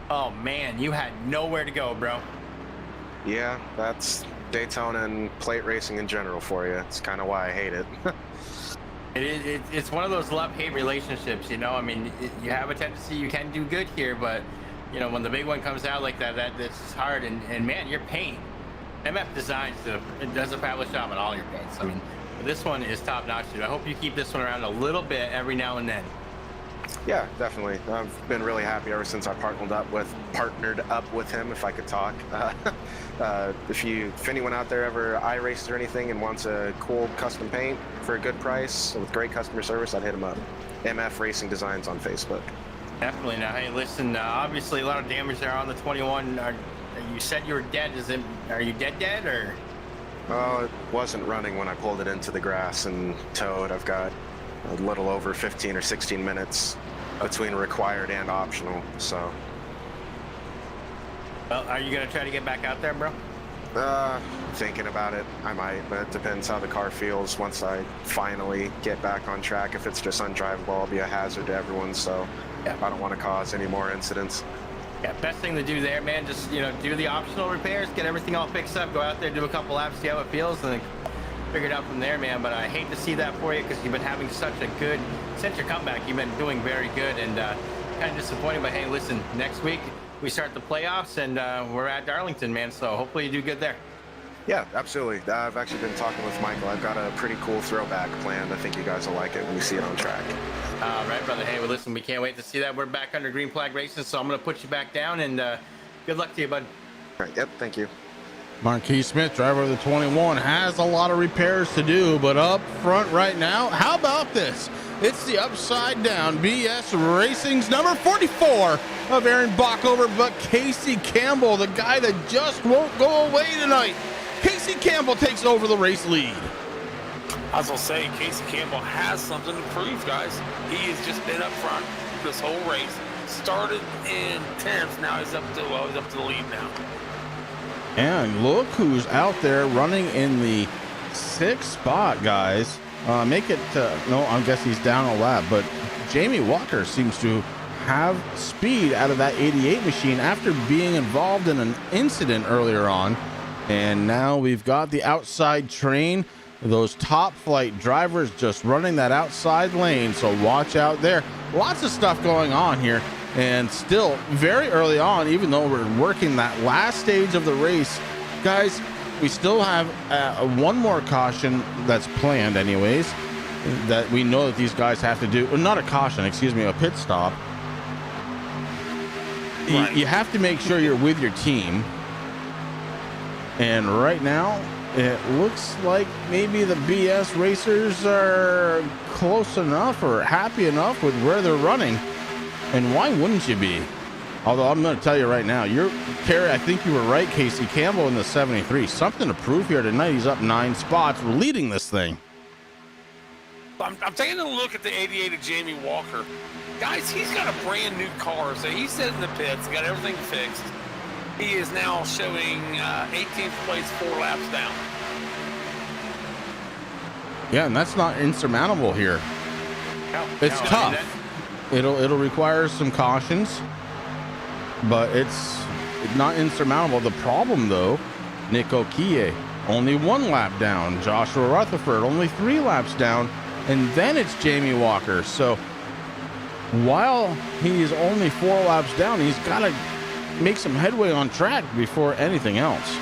Speaker 10: Oh man, you had nowhere to go, bro.
Speaker 13: Yeah, that's Daytona and plate racing in general for you. It's kind of why I hate it.
Speaker 10: It's one of those love-hate relationships, you know. I mean, you have a tendency you can do good here, but you know when the big one comes out like that's hard. And man, your paint, MF Designs does a fabulous job on all your paints. I mean, this one is top-notch, dude. I hope you keep this one around a little bit every now and then.
Speaker 13: Yeah, definitely. I've been really happy ever since I partnered up with him, if I could talk. If anyone out there ever iRaces or anything and wants a cool custom paint for a good price with great customer service, I'd hit him up. MF Racing Designs on Facebook.
Speaker 10: Definitely. Now, hey, listen, obviously a lot of damage there on the 21. You said you were dead. Are you dead or?
Speaker 13: Well, it wasn't running when I pulled it into the grass and towed. I've got a little over 15 or 16 minutes between required and optional, so.
Speaker 10: Well, are you gonna try to get back out there, bro?
Speaker 13: Thinking about it. I might, but it depends how the car feels once I finally get back on track. If it's just undrivable, I'll be a hazard to everyone, so yeah. I don't want to cause any more incidents.
Speaker 10: Yeah, best thing to do there, man, just, you know, do the optional repairs, get everything all fixed up, go out there, do a couple laps, see how it feels, and then figure it out from there, man. But I hate to see that for you because you've been having such a good, since your comeback, you've been doing very good, and kind of disappointing. But hey, listen, next week we start the playoffs, and we're at Darlington, man, so hopefully you do good there.
Speaker 13: Yeah, absolutely. I've actually been talking with Michael. I've got a pretty cool throwback planned. I think you guys will like it when you see it on track.
Speaker 10: All right, brother. Hey, well, listen, we can't wait to see that. We're back under green flag racing, so I'm going to put you back down, and good luck to you, bud.
Speaker 13: All right, yep, thank you.
Speaker 4: Marquis Smith, driver of the 21, has a lot of repairs to do, but up front right now, how about this? It's the upside down BS Racing's number 44 of Aaron Bockover, but Casey Campbell, the guy that just won't go away tonight. Casey Campbell takes over the race lead.
Speaker 6: I was gonna say, Casey Campbell has something to prove, guys. He has just been up front this whole race. Started in 10th, now he's up to the lead now.
Speaker 4: And look who's out there running in the 6th spot, guys. Make it, no, I guess he's down a lap, but Jamie Walker seems to have speed out of that 88 machine after being involved in an incident earlier on. And now we've got the outside train, those top flight drivers just running that outside lane. So watch out there. Lots of stuff going on here. And still very early on, even though we're working that last stage of the race, guys, we still have one more caution that's planned anyways, that we know that these guys have to do. Not a caution, excuse me, a pit stop. Right. You have to make sure you're with your team. And right now, it looks like maybe the BS racers are close enough or happy enough with where they're running. And why wouldn't you be? Although I'm going to tell you right now, Kerry, I think you were right, Casey Campbell in the 73. Something to prove here tonight. He's up 9 spots, leading this thing.
Speaker 6: I'm taking a look at the 88 of Jamie Walker. Guys, he's got a brand new car. So he's sitting in the pits, got everything fixed. He is now showing 18th place, 4 laps down.
Speaker 4: Yeah, and that's not insurmountable here. It's tough. It'll require some cautions, but it's not insurmountable. The problem, though, Nick Okie, only 1 lap down. Joshua Rutherford, only 3 laps down. And then it's Jamie Walker. So while he's only 4 laps down, he's got to make some headway on track before anything else.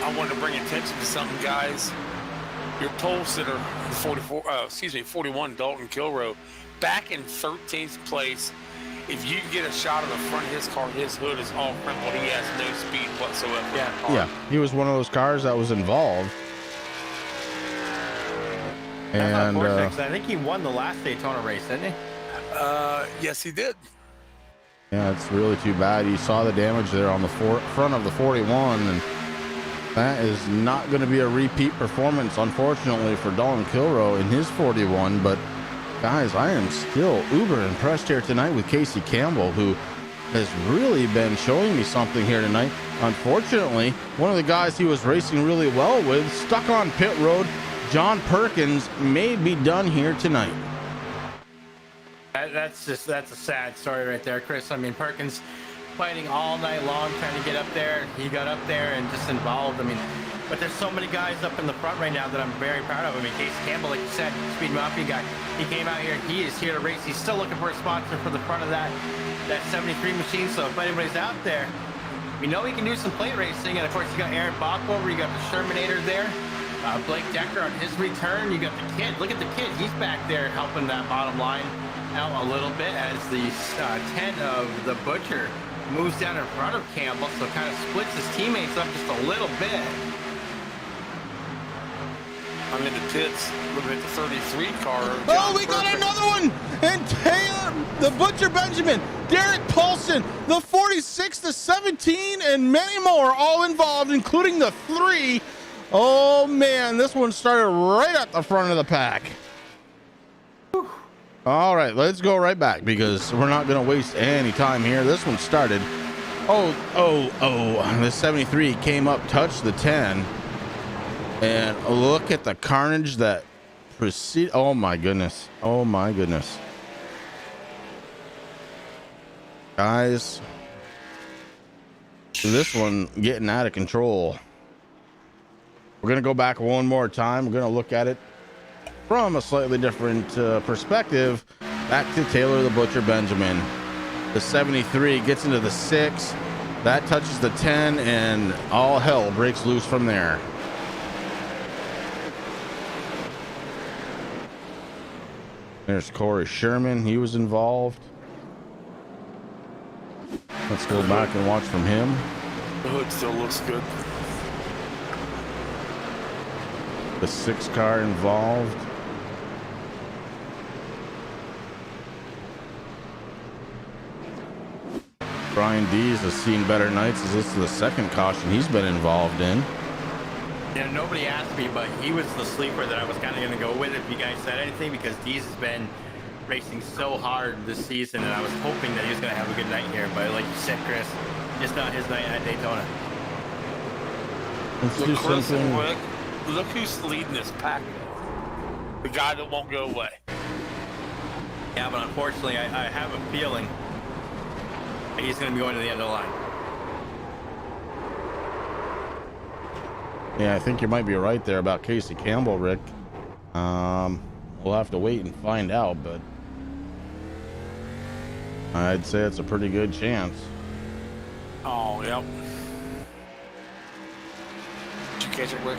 Speaker 6: I wanted to bring attention to something, guys. Your pole sitter, 41, Dalton Kilrow, back in 13th place. If you get a shot of the front of his car, his hood is all crumpled. He has no speed whatsoever.
Speaker 4: Yeah, he was one of those cars that was involved. And
Speaker 10: I think he won the last Daytona race, didn't he?
Speaker 6: Yes, he did.
Speaker 4: Yeah, it's really too bad. You saw the damage there on the front of the 41, and that is not going to be a repeat performance, unfortunately, for Dalton Kilrow in his 41. But guys, I am still uber impressed here tonight with Casey Campbell, who has really been showing me something here tonight. Unfortunately, one of the guys he was racing really well with stuck on pit road, John Perkins may be done here tonight.
Speaker 10: That's a sad story right there, Chris. I mean, Perkins fighting all night long trying to get up there. He got up there and just involved. I mean, but there's so many guys up in the front right now that I'm very proud of. I mean, Casey Campbell, like you said, Speed Mafia guy, he came out here and he is here to race. He's still looking for a sponsor for the front of that 73 machine. So if anybody's out there, we know he can do some plate racing. And of course, you got Aaron Bockover, you got the Shermanator there. Blake Decker on his return. You got the kid. Look at the kid. He's back there helping that bottom line out a little bit as the tent of the Butcher moves down in front of Campbell, so kind of splits his teammates up just a little bit.
Speaker 6: I'm in the pits looking at the 33 car.
Speaker 4: Oh, we got another one! And Taylor, the Butcher Benjamin, Derek Paulson, the 46, the 17, and many more all involved, including the 3. Oh, man, this one started right at the front of the pack. Whew. All right, let's go right back because we're not going to waste any time here. This one started. Oh, the 73 came up, touched the 10. And look at the carnage that preceded. Oh my goodness. Oh my goodness. Guys, this one getting out of control. We're going to go back one more time. We're going to look at it from a slightly different perspective. Back to Taylor the Butcher Benjamin. The 73 gets into the 6. That touches the 10 and all hell breaks loose from there. There's Corey Sherman. He was involved. Let's go back and watch from him.
Speaker 6: The hood still looks good.
Speaker 4: The 6 car involved. Brian Dees has seen better nights as this is the second caution he's been involved in.
Speaker 10: Yeah, nobody asked me, but he was the sleeper that I was kind of going to go with if you guys said anything, because Dees has been racing so hard this season, and I was hoping that he was going to have a good night here. But like you said, Chris, it's not his night at Daytona.
Speaker 4: Let's do something.
Speaker 6: Look who's leading this pack. The guy that won't go away.
Speaker 10: Yeah, but unfortunately, I have a feeling he's going to be going to the end of the line.
Speaker 4: Yeah, I think you might be right there about Casey Campbell, Rick. We'll have to wait and find out, but I'd say it's a pretty good chance.
Speaker 6: Oh, yep. Did you catch it, Rick?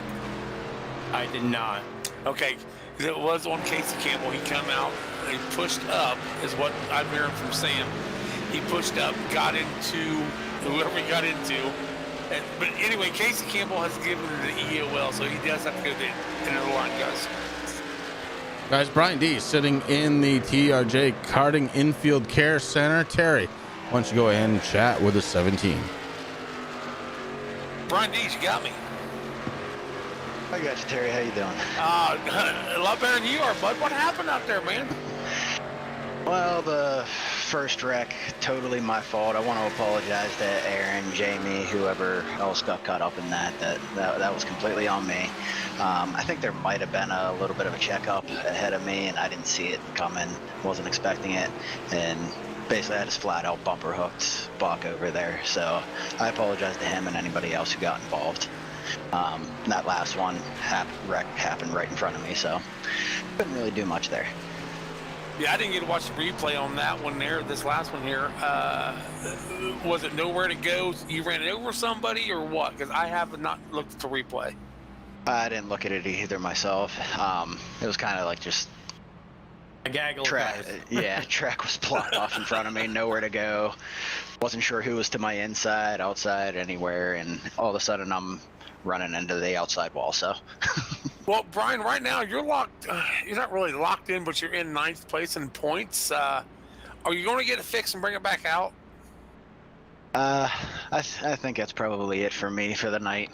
Speaker 10: I did not.
Speaker 6: Okay, it was on Casey Campbell. He come out, he pushed up, is what I'm hearing from Sam. He pushed up, got into whoever he got into. But anyway, Casey Campbell has given the EOL, so he does have to go to the end of the line, guys.
Speaker 4: Guys, Brian D sitting in the TRJ Karting Infield Care Center. Terry, why don't you go ahead and chat with the 17?
Speaker 6: Brian D, you got me.
Speaker 14: I got you, Terry. How you doing?
Speaker 6: A lot better than you are, bud. What happened out there, man?
Speaker 14: Well, the first wreck, totally my fault. I want to apologize to Aaron, Jamie, whoever else got caught up in that. That was completely on me. I think there might have been a little bit of a checkup ahead of me, and I didn't see it coming, wasn't expecting it, and basically I just flat out bumper hooked Bach over there. So I apologize to him and anybody else who got involved. That last one wreck happened right in front of me, so couldn't really do much there.
Speaker 6: Yeah, I didn't get to watch the replay on that one there, this last one here. Was it nowhere to go? You ran it over somebody or what? Because I have not looked at the replay.
Speaker 14: I didn't look at it either myself. It was kind of like just
Speaker 10: a gaggle
Speaker 14: track. Yeah, track was blocked off in front of me, nowhere to go. Wasn't sure who was to my inside, outside, anywhere, and all of a sudden I'm running into the outside wall. So.
Speaker 6: Well, Brian, right now you're locked. You're not really locked in, but you're in 9th place in points. Are you going to get it fixed and bring it back out?
Speaker 14: I think that's probably it for me for the night.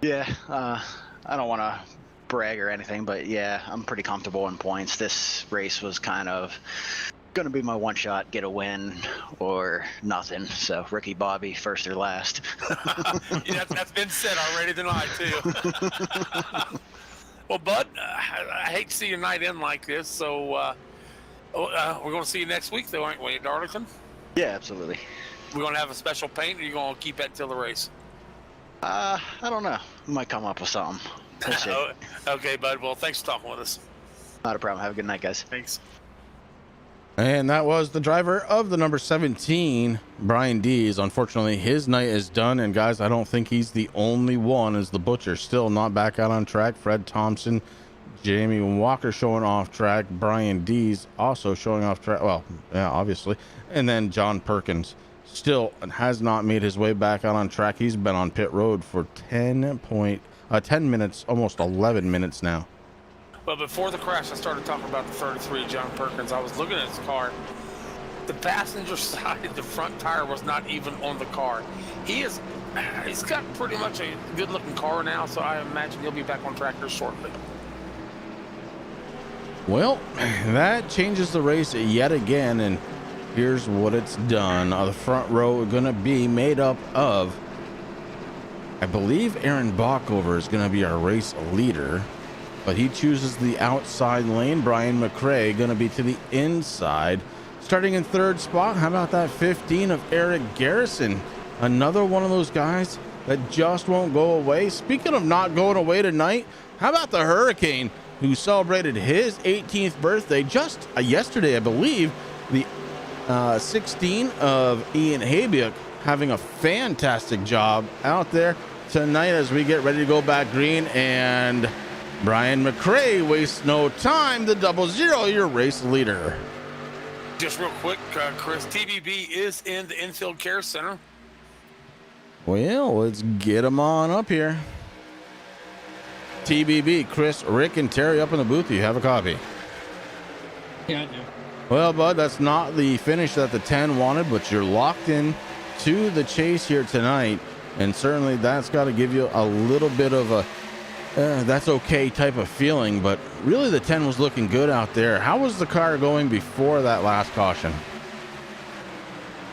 Speaker 14: Yeah, I don't want to brag or anything, but yeah, I'm pretty comfortable in points. This race was kind of going to be my one shot, get a win or nothing. So Ricky Bobby, first or last.
Speaker 6: Yeah, that's been said already tonight too. Well, Bud, I hate to see your night end like this, so we're going to see you next week, though, aren't we, Darlington?
Speaker 14: Yeah, absolutely.
Speaker 6: We're going to have a special paint, or are you going to keep that till the race?
Speaker 14: I don't know. Might come up with something. We'll see.
Speaker 6: Okay, Bud. Well, thanks for talking with us.
Speaker 14: Not a problem. Have a good night, guys.
Speaker 6: Thanks.
Speaker 4: And that was the driver of the number 17, Brian Dees. Unfortunately, his night is done. And guys, I don't think he's the only one, as the Butcher still not back out on track. Fred Thompson, Jamie Walker showing off track. Brian Dees also showing off track. Well, yeah, obviously. And then John Perkins still has not made his way back out on track. He's been on pit road for 10 minutes, almost 11 minutes now.
Speaker 6: Well, before the crash, I started talking about the 33, John Perkins. I was looking at his car. The passenger side, the front tire was not even on the car. He's got pretty much a good-looking car now, so I imagine he'll be back on track here shortly.
Speaker 4: Well, that changes the race yet again, and here's what it's done. The front row are going to be made up of, I believe Aaron Bockover is going to be our race leader, but he chooses the outside lane. Brian McRae going to be to the inside. Starting in third spot, how about that 15 of Eric Garrison? Another one of those guys that just won't go away. Speaking of not going away tonight, how about the Hurricane, who celebrated his 18th birthday just yesterday, I believe. The 16 of Ian Habiuk having a fantastic job out there tonight as we get ready to go back green. And Brian McRae wastes no time, the 00, your race leader.
Speaker 6: Just real quick, Chris, TBB is in the infield care center.
Speaker 4: Well, let's get him on up here. TBB, Chris, Rick, and Terry up in the booth. Do you have a copy?
Speaker 15: Yeah, I do.
Speaker 4: Well, Bud, that's not the finish that the 10 wanted, but you're locked in to the chase here tonight. And certainly that's got to give you a little bit of a that's okay type of feeling, but really the 10 was looking good out there. How was the car going before that last caution?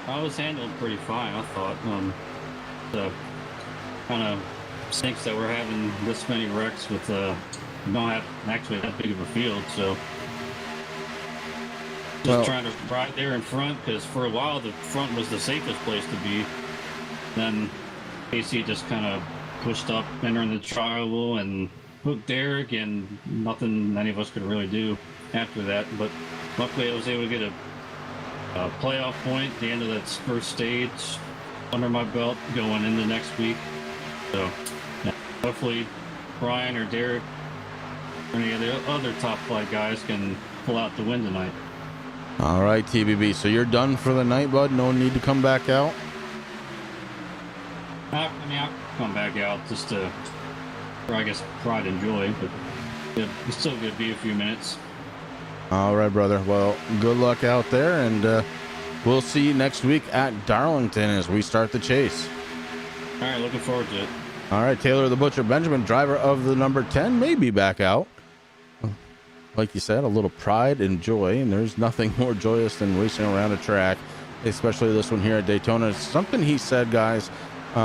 Speaker 15: I was handled pretty fine, I thought. The kind of stinks that we're having this many wrecks with don't have actually that big of a field, so just trying to ride there in front, because for a while the front was the safest place to be. Then AC just kind of pushed up, entering the trial, and hooked Derek, and nothing any of us could really do after that. But luckily I was able to get a playoff point at the end of that first stage under my belt going into next week. So yeah, hopefully Brian or Derek or any of the other top flight guys can pull out the win tonight.
Speaker 4: All right, TBB, so you're done for the night, Bud? No need to come back out?
Speaker 15: I mean, I'll come back out just to, or I guess, pride and joy, but it's still going to be a few minutes.
Speaker 4: All right, brother. Well, good luck out there, and we'll see you next week at Darlington as we start the chase.
Speaker 15: All right, looking forward to it.
Speaker 4: All right, Taylor the Butcher Benjamin, driver of the number 10, may be back out. Like you said, a little pride and joy, and there's nothing more joyous than racing around a track, especially this one here at Daytona. Something he said, guys,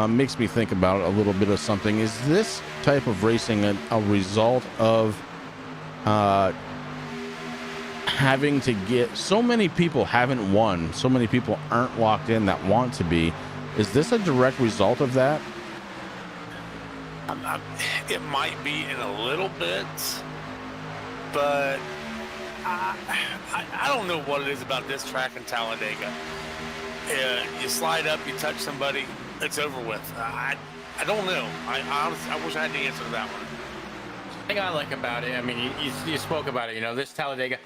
Speaker 4: makes me think about a little bit of something. Is this type of racing a result of having to get so many people haven't won, so many people aren't locked in that want to be? Is this a direct result of that?
Speaker 6: It might be in a little bit, but I don't know what it is about this track in Talladega. You slide up, you touch somebody, it's over with. I don't know. I honestly, I wish I had the answer to that one.
Speaker 10: The thing I like about it, I mean, you spoke about it, this Talladega,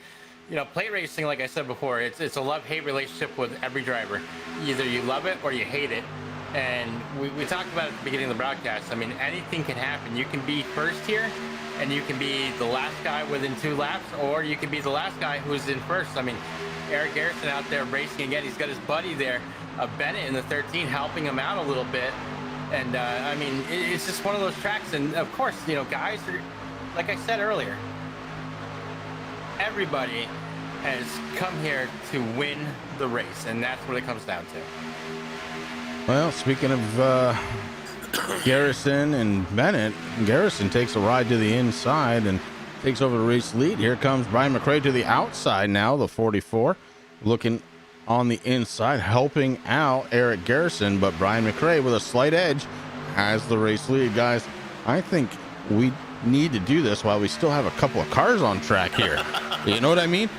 Speaker 10: plate racing, like I said before, it's a love-hate relationship with every driver. Either you love it or you hate it. And we talked about it at the beginning of the broadcast. I mean, anything can happen. You can be first here, and you can be the last guy within 2 laps, or you can be the last guy who's in first. I mean, Eric Garrison out there racing again. He's got his buddy there, Bennett in the 13, helping him out a little bit. And, I mean, it's just one of those tracks. And, of course, guys are, like I said earlier, everybody has come here to win the race, and that's what it comes down to.
Speaker 4: Well, speaking of Garrison and Bennett. Garrison takes a ride to the inside and takes over the race lead. Here comes Brian McRae to the outside now, the 44, looking on the inside, helping out Eric Garrison, but Brian McRae with a slight edge has the race lead. Guys, I think we need to do this while we still have a couple of cars on track here. You know what I mean?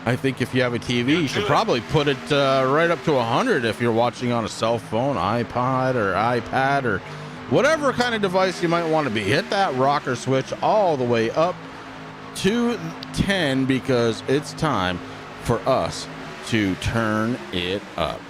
Speaker 4: I think if you have a TV, you should probably put it right up to 100 if you're watching on a cell phone, iPod or iPad or whatever kind of device you might want to be. Hit that rocker switch all the way up to 10 because it's time for us to turn it up.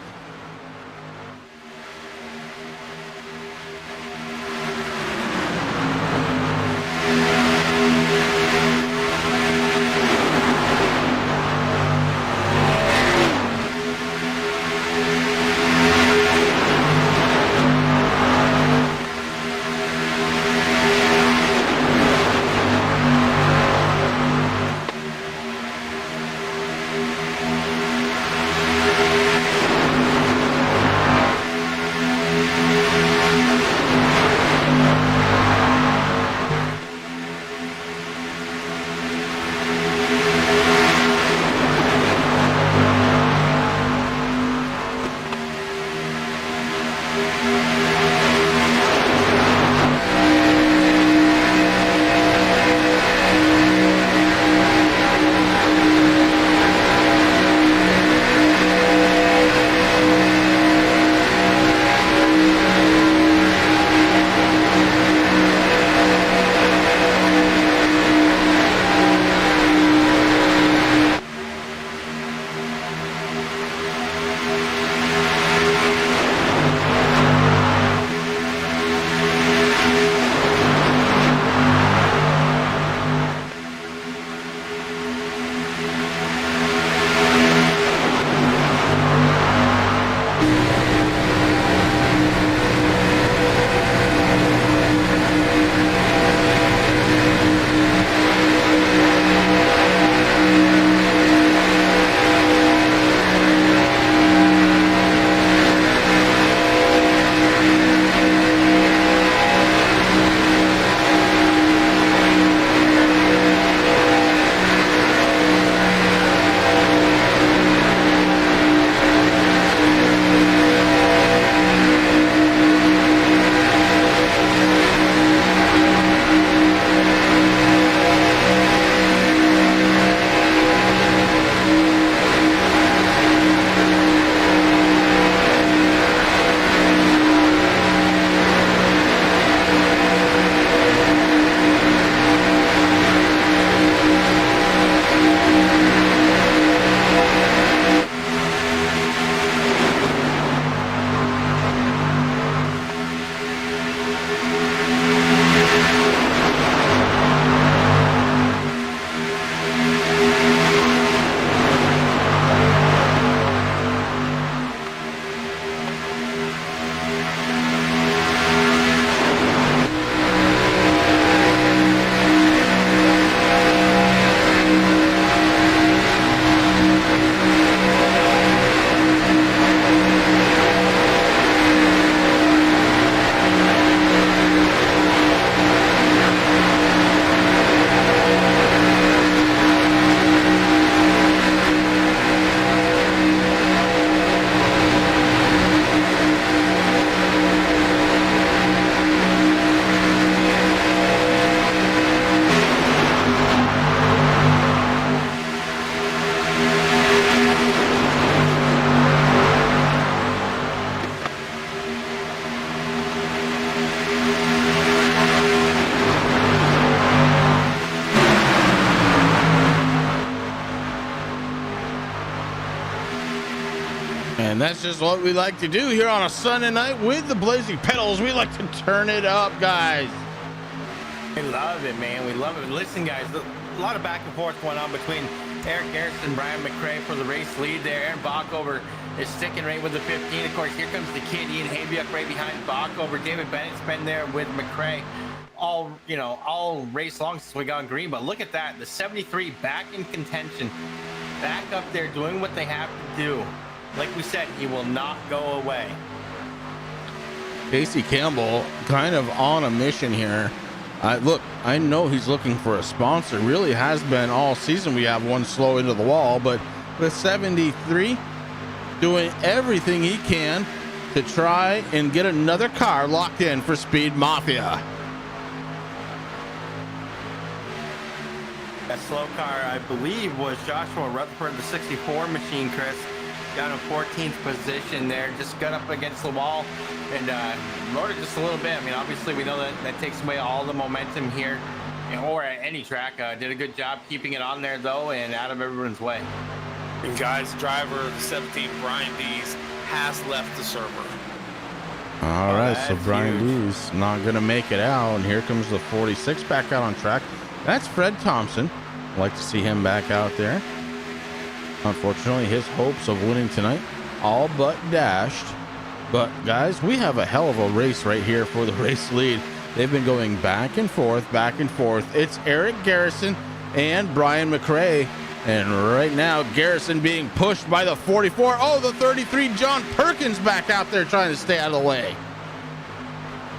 Speaker 4: And that's just what we like to do here on a Sunday night with the Blazing Pedals. We like to turn it up, guys.
Speaker 10: We love it, man. We love it. Listen, guys, a lot of back and forth going on between Eric Garrison and Brian McRae for the race lead there. Aaron Bockover is sticking right with the 15. Of course, here comes the kid Ian Haybuck right behind Bockover. David Bennett's been there with McRae all race long since we got green. But look at that, the 73 back in contention, back up there doing what they have to do. Like we said, he will not go away.
Speaker 4: Casey Campbell kind of on a mission here. Look, I know he's looking for a sponsor. Really has been all season. We have one slow into the wall, but with 73 doing everything he can to try and get another car locked in for Speed Mafia.
Speaker 10: That slow car, I believe, was Joshua Rutherford, the 64 machine, Chris. Down in 14th position there, just got up against the wall and rode it just a little bit. I mean, obviously we know that takes away all the momentum here, or at any track. Did a good job keeping it on there though and out of everyone's way.
Speaker 6: And guys, driver of the 17, Brian Dees, has left the server.
Speaker 4: All right, so Brian Dees not going to make it out. And here comes the 46 back out on track. That's Fred Thompson. I'd like to see him back out there. Unfortunately, his hopes of winning tonight all but dashed. But guys, we have a hell of a race right here for the race lead. They've been going back and forth, back and forth. It's Eric Garrison and Brian McRae. And right now, Garrison being pushed by the 44. Oh, the 33, John Perkins back out there trying to stay out of the way.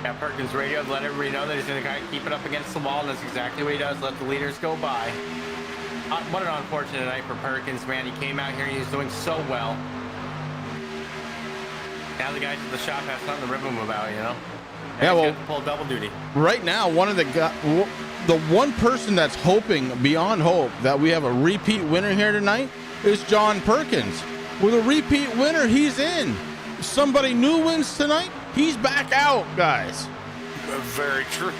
Speaker 10: Yeah, Perkins radioed, let everybody know that he's going to kind of keep it up against the wall, and that's exactly what he does, let the leaders go by. What an unfortunate night for Perkins, man. He came out here and he was doing so well. Now the guys at the shop have something to rib him about, you know?
Speaker 4: Yeah, well,
Speaker 10: pull double duty.
Speaker 4: Right now, the one person that's hoping beyond hope that we have a repeat winner here tonight is John Perkins. With a repeat winner, he's in. If somebody new wins tonight, he's back out, guys.
Speaker 6: Very true.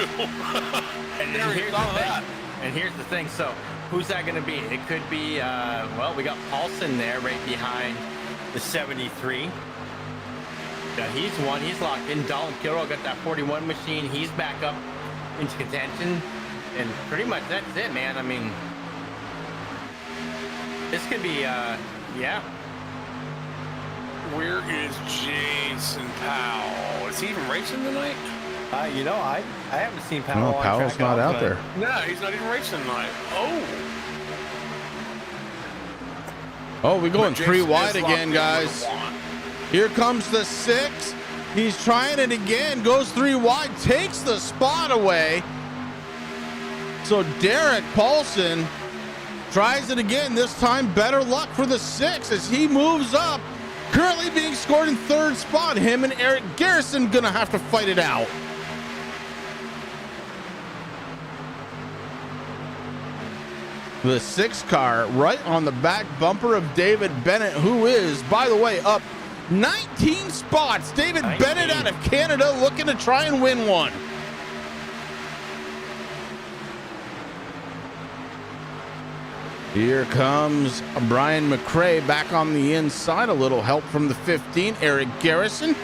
Speaker 10: And here's the thing. So who's that going to be? It could be, well, we got Paulson there right behind the 73. Yeah, he's one. He's locked in. Dalton Kilroy got that 41 machine. He's back up into contention. And pretty much that's it, man. I mean, this could be, yeah.
Speaker 6: Where is Jason Powell? Is he even racing tonight?
Speaker 10: You know, I haven't seen Powell.
Speaker 4: No, Powell's not out there.
Speaker 6: No, he's not even racing tonight.
Speaker 4: Oh, we're going three wide again, guys. Here comes the 6. He's trying it again. Goes 3 wide. Takes the spot away. So Derek Paulson tries it again. This time, better luck for the 6 as he moves up. Currently being scored in 3rd spot. Him and Eric Garrison gonna have to fight it out. The 6 car right on the back bumper of David Bennett, who is, by the way, up 19 spots. David Bennett out of Canada looking to try and win one. Here comes Brian McRae back on the inside. A little help from the 15, Eric Garrison.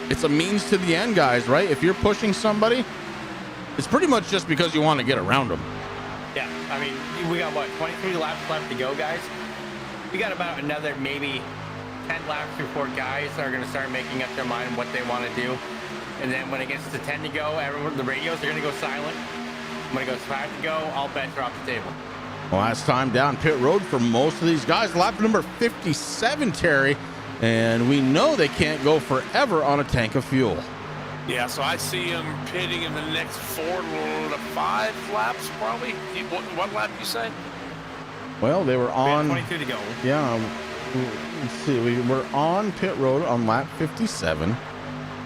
Speaker 4: It's a means to the end, guys, right? If you're pushing somebody, it's pretty much just because you want to get around them.
Speaker 10: Yeah, I mean, we got, what, 23 laps left to go, guys? We got about another maybe 10 laps before guys are going to start making up their mind what they want to do. And then when it gets to 10 to go, the radios are going to go silent. When it goes 5 to go, all bets are off the table.
Speaker 4: Last time down pit road for most of these guys. Lap number 57, Terry. And we know they can't go forever on a tank of fuel.
Speaker 6: Yeah, so I see him pitting in the next 4 to 5 laps, probably. What lap you say?
Speaker 4: Well, they were on
Speaker 10: 22 to go.
Speaker 4: Yeah, let's see. We were on pit road on lap 57.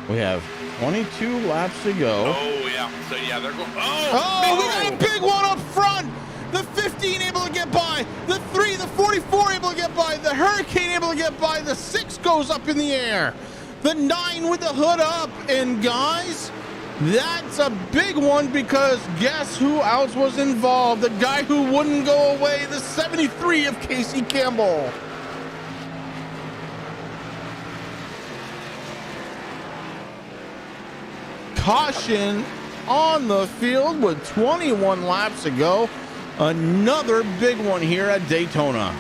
Speaker 4: We have 22 laps to go.
Speaker 6: Oh yeah, so yeah, they're going.
Speaker 4: Oh, we got a big one up front. The 15 able to get by. The 3, the 44 able to get by. The Hurricane able to get by. The 6 goes up in the air. The 9 with the hood up. And guys, that's a big one because guess who else was involved? The guy who wouldn't go away, the 73 of Casey Campbell. Caution on the field with 21 laps to go. Another big one here at Daytona.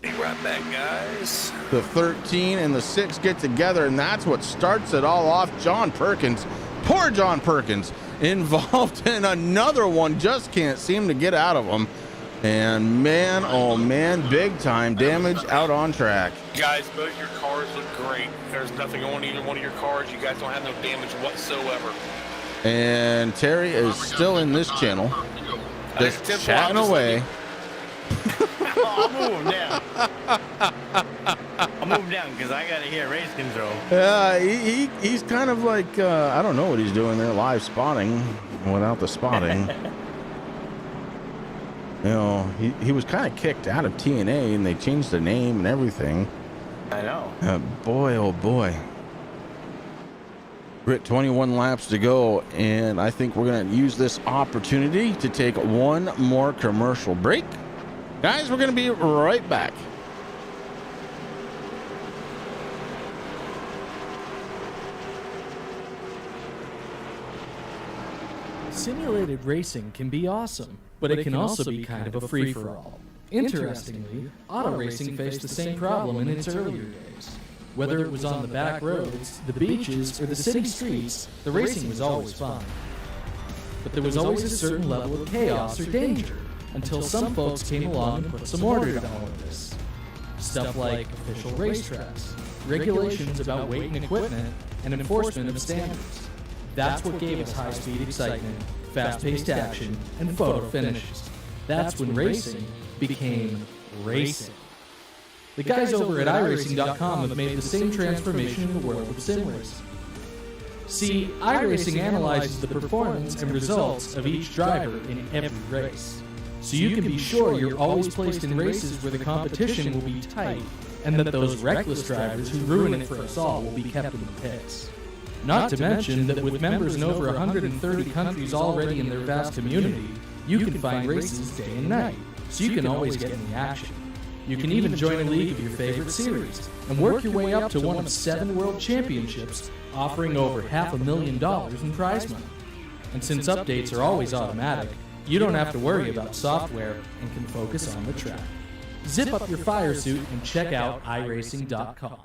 Speaker 6: Be right back, guys.
Speaker 4: The 13 and the 6 get together, and that's what starts it all off. John Perkins, poor John Perkins, involved in another one, just can't seem to get out of them. And man, oh man, big time damage out on track.
Speaker 6: Guys, both your cars look great. There's nothing on either one of your cars. You guys don't have no damage whatsoever.
Speaker 4: And Terry is still in this channel, just chatting away.
Speaker 10: I'll move him down. I'll move him down because I got to hear race control.
Speaker 4: Yeah, he's kind of like, I don't know what he's doing there, live spotting without the spotting. You know, he was kind of kicked out of TNA and they changed the name and everything.
Speaker 10: I know.
Speaker 4: Boy, oh boy. We're at 21 laps to go, and I think we're going to use this opportunity to take one more commercial break. Guys, we're going to be right back.
Speaker 16: Simulated racing can be awesome, but it can also be kind of a free-for-all. Interestingly, auto racing faced the same problem in its earlier days. Whether it was on the back roads, the beaches, or the city streets, the racing was always fun. But there was always a certain level of chaos or danger, until some folks came along and put some order to all of this. Stuff like official racetracks, regulations about weight and equipment, and enforcement of standards. That's what gave us high-speed excitement, fast-paced action, and photo finishes. That's when racing became racing. The guys over at iRacing.com have made the same transformation in the world of sim racing. See, iRacing analyzes the performance and results of each driver in every race, so you can be sure you're always placed in races where the competition will be tight, and that those reckless drivers who ruin it for us all will be kept in the pits. Not to mention that with members in over 130 countries already in their vast community, you can find races day and night, so you can always get in the action. You can even join a league of your favorite series and work your way up to one of 7 world championships, offering over $500,000 in prize money. And since updates are always automatic, you don't have to worry about software and can focus on the track. Zip up your fire suit and check out iRacing.com.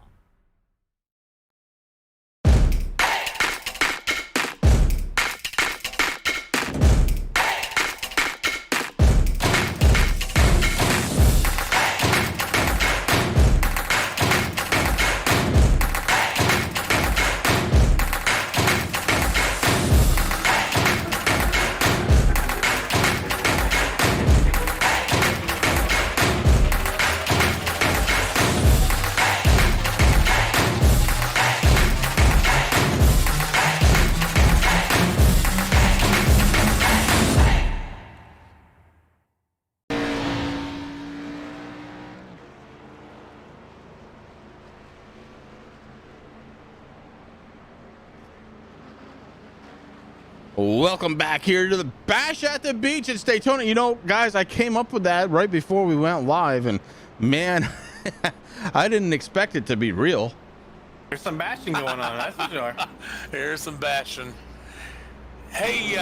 Speaker 4: Welcome back here to the Bash at the Beach. It's Daytona. You know, guys, I came up with that right before we went live, and man, I didn't expect it to be real.
Speaker 10: There's some bashing going on, that's for sure.
Speaker 6: There's some bashing. Hey,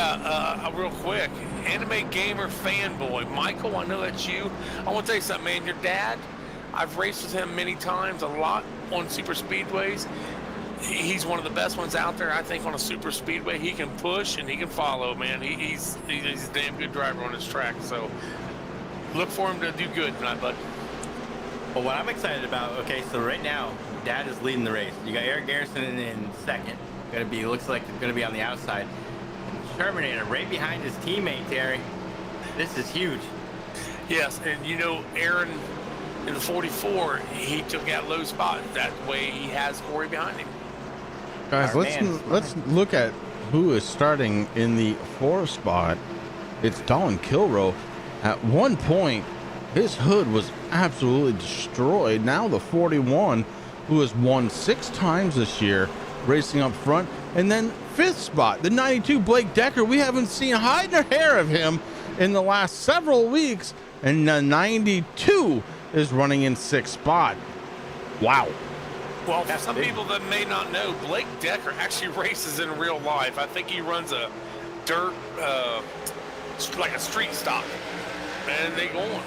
Speaker 6: real quick, anime gamer fanboy, Michael, I know that's you. I want to tell you something, man. Your dad, I've raced with him many times, a lot on super speedways. He's one of the best ones out there, I think, on a super speedway. He can push and he can follow, man. He's a damn good driver on his track. So look for him to do good tonight, bud.
Speaker 10: Well, what I'm excited about, okay, so right now, Dad is leading the race. You got Eric Garrison in second. Looks like it's gonna be on the outside. Terminator right behind his teammate, Terry. This is huge.
Speaker 6: Yes, and you know, Aaron in the 44, he took that low spot. That way he has Corey behind him.
Speaker 4: Guys, let's look at who is starting in the 4th spot. It's Colin Kilroe. At one point, his hood was absolutely destroyed. Now the 41, who has won 6 times this year, racing up front. And then 5th spot, the 92, Blake Decker. We haven't seen hide nor hair of him in the last several weeks. And the 92 is running in 6th spot. Wow.
Speaker 6: Well, for some people that may not know, Blake Decker actually races in real life. I think he runs a dirt, like a street stock, and they go on.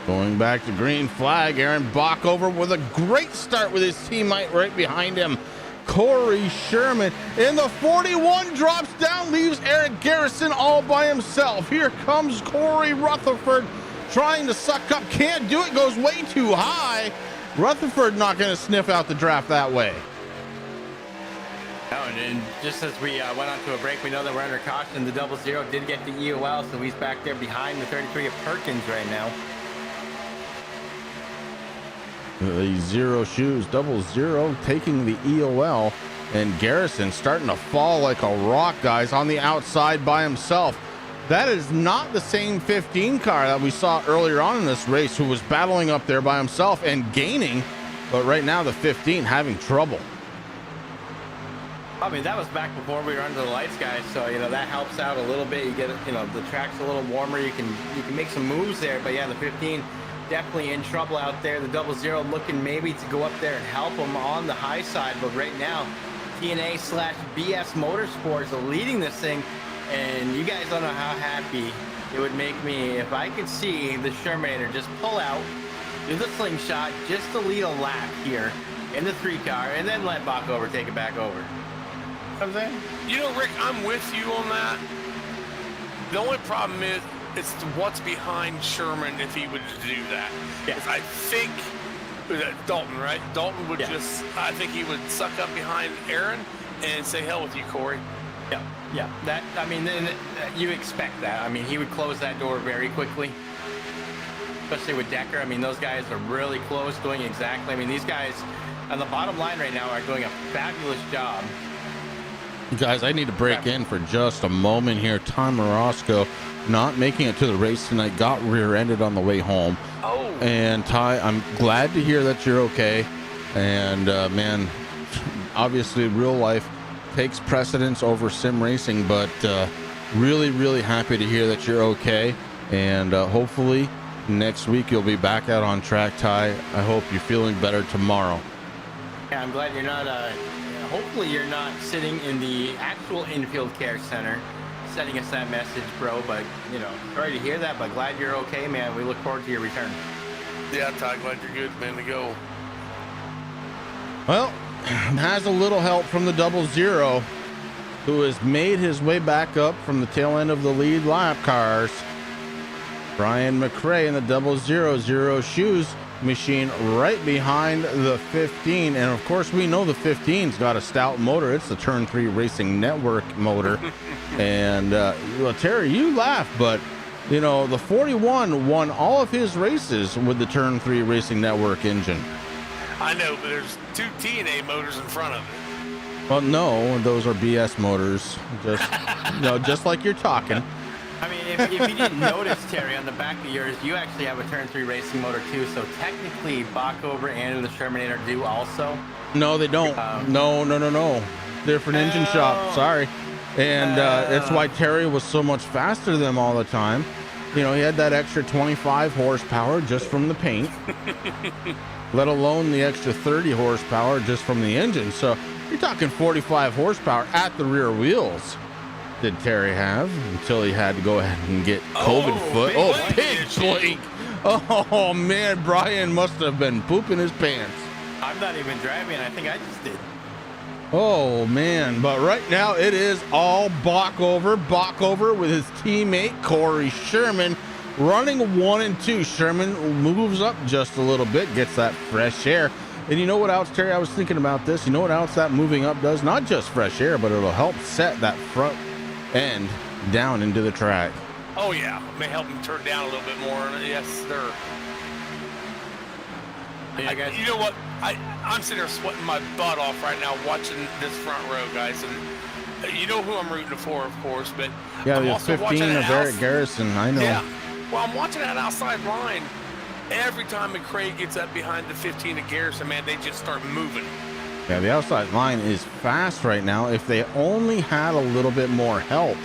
Speaker 4: Going back to green flag, Aaron Bockover with a great start with his teammate right behind him, Corey Sherman. And the 41 drops down, leaves Eric Garrison all by himself. Here comes Corey Rutherford trying to suck up, can't do it, goes way too high. Rutherford not going to sniff out the draft that way.
Speaker 10: Oh, and just as we went on to a break, we know that we're under caution. The 00 did get the EOL, so he's back there behind the 33 of Perkins right now.
Speaker 4: The Zero Shoes 00 taking the EOL, and Garrison starting to fall like a rock, guys, on the outside by himself. That is not the same 15 car that we saw earlier on in this race, who was battling up there by himself and gaining, but right now the 15 having trouble.
Speaker 10: I mean, that was back before we were under the lights, guys, so that helps out a little bit. You get the track's a little warmer, you can make some moves there, but yeah, the 15 definitely in trouble out there. The 00 looking maybe to go up there and help him on the high side, but right now TNA/BS Motorsports are leading this thing. And you guys don't know how happy it would make me if I could see the Shermanator just pull out, do the slingshot, just to lead a lap here in the 3 car, and then let Bockover take it back over. You know what I'm saying?
Speaker 6: Rick, I'm with you on that. The only problem is it's what's behind Sherman if he would do that.
Speaker 10: Yeah.
Speaker 6: I think Dalton, right? Dalton would I think he would suck up behind Aaron and say, hell with you, Corey.
Speaker 10: Yeah, that, I mean, you expect that. I mean, he would close that door very quickly, especially with Decker. I mean, those guys are really close, doing exactly. I mean, these guys on the bottom line right now are doing a fabulous job.
Speaker 4: Guys, I need to break in for just a moment here. Tom Morosco not making it to the race tonight, got rear-ended on the way home.
Speaker 6: Oh.
Speaker 4: And Ty, I'm glad to hear that you're okay. And man, obviously real life takes precedence over sim racing, but really happy to hear that you're okay, and hopefully next week you'll be back out on track. Ty, I hope you're feeling better tomorrow.
Speaker 10: Yeah, I'm glad you're not hopefully you're not sitting in the actual infield care center sending us that message, bro, but sorry to hear that, but glad you're okay, man. We look forward to your return.
Speaker 6: Yeah, Ty, glad you're good, man, to go.
Speaker 4: Well, has a little help from the 00, who has made his way back up from the tail end of the lead lap cars. Brian McRae in the 000 Shoes machine right behind the 15. And of course, we know the 15's got a stout motor. It's the Turn 3 Racing Network motor. And, well, Terry, you laugh, but, the 41 won all of his races with the Turn 3 Racing Network engine.
Speaker 6: I know, but there's 2 TNA motors in front of it.
Speaker 4: Well, no, those are BS motors. Just like you're talking.
Speaker 10: I mean, if you didn't notice, Terry, on the back of yours, you actually have a Turn 3 Racing motor too. So technically, Bockover and the Shermanator do also.
Speaker 4: No, they don't. No. Different engine shop. Sorry. And that's why Terry was so much faster than them all the time. He had that extra 25 horsepower just from the paint. Let alone the extra 30 horsepower just from the engine. So you're talking 45 horsepower at the rear wheels. Did Terry have until he had to go ahead and get COVID foot. Pig blink. Oh man, Brian must have been pooping his pants.
Speaker 10: I'm not even driving. I think I just did.
Speaker 4: Oh man, but right now it is all Bockover with his teammate Corey Sherman running 1 and 2. Sherman moves up just a little bit, gets that fresh air. And you know what else, Terry? I was thinking about this. You know what else that moving up does? Not just fresh air, but it'll help set that front end down into the track.
Speaker 6: Oh yeah, may help him turn down a little bit more. Yes, sir.
Speaker 10: Yeah,
Speaker 6: you know what? I'm sitting there sweating my butt off right now watching this front row, guys. And you know who I'm rooting for, of course, but
Speaker 4: yeah,
Speaker 6: I'm
Speaker 4: the
Speaker 6: also
Speaker 4: 15 of Eric Garrison. I know.
Speaker 6: Yeah. Well, I'm watching that outside line. Every time McRae gets up behind the 15 of Garrison, man, they just start moving.
Speaker 4: Yeah, the outside line is fast right now. If they only had a little bit more help.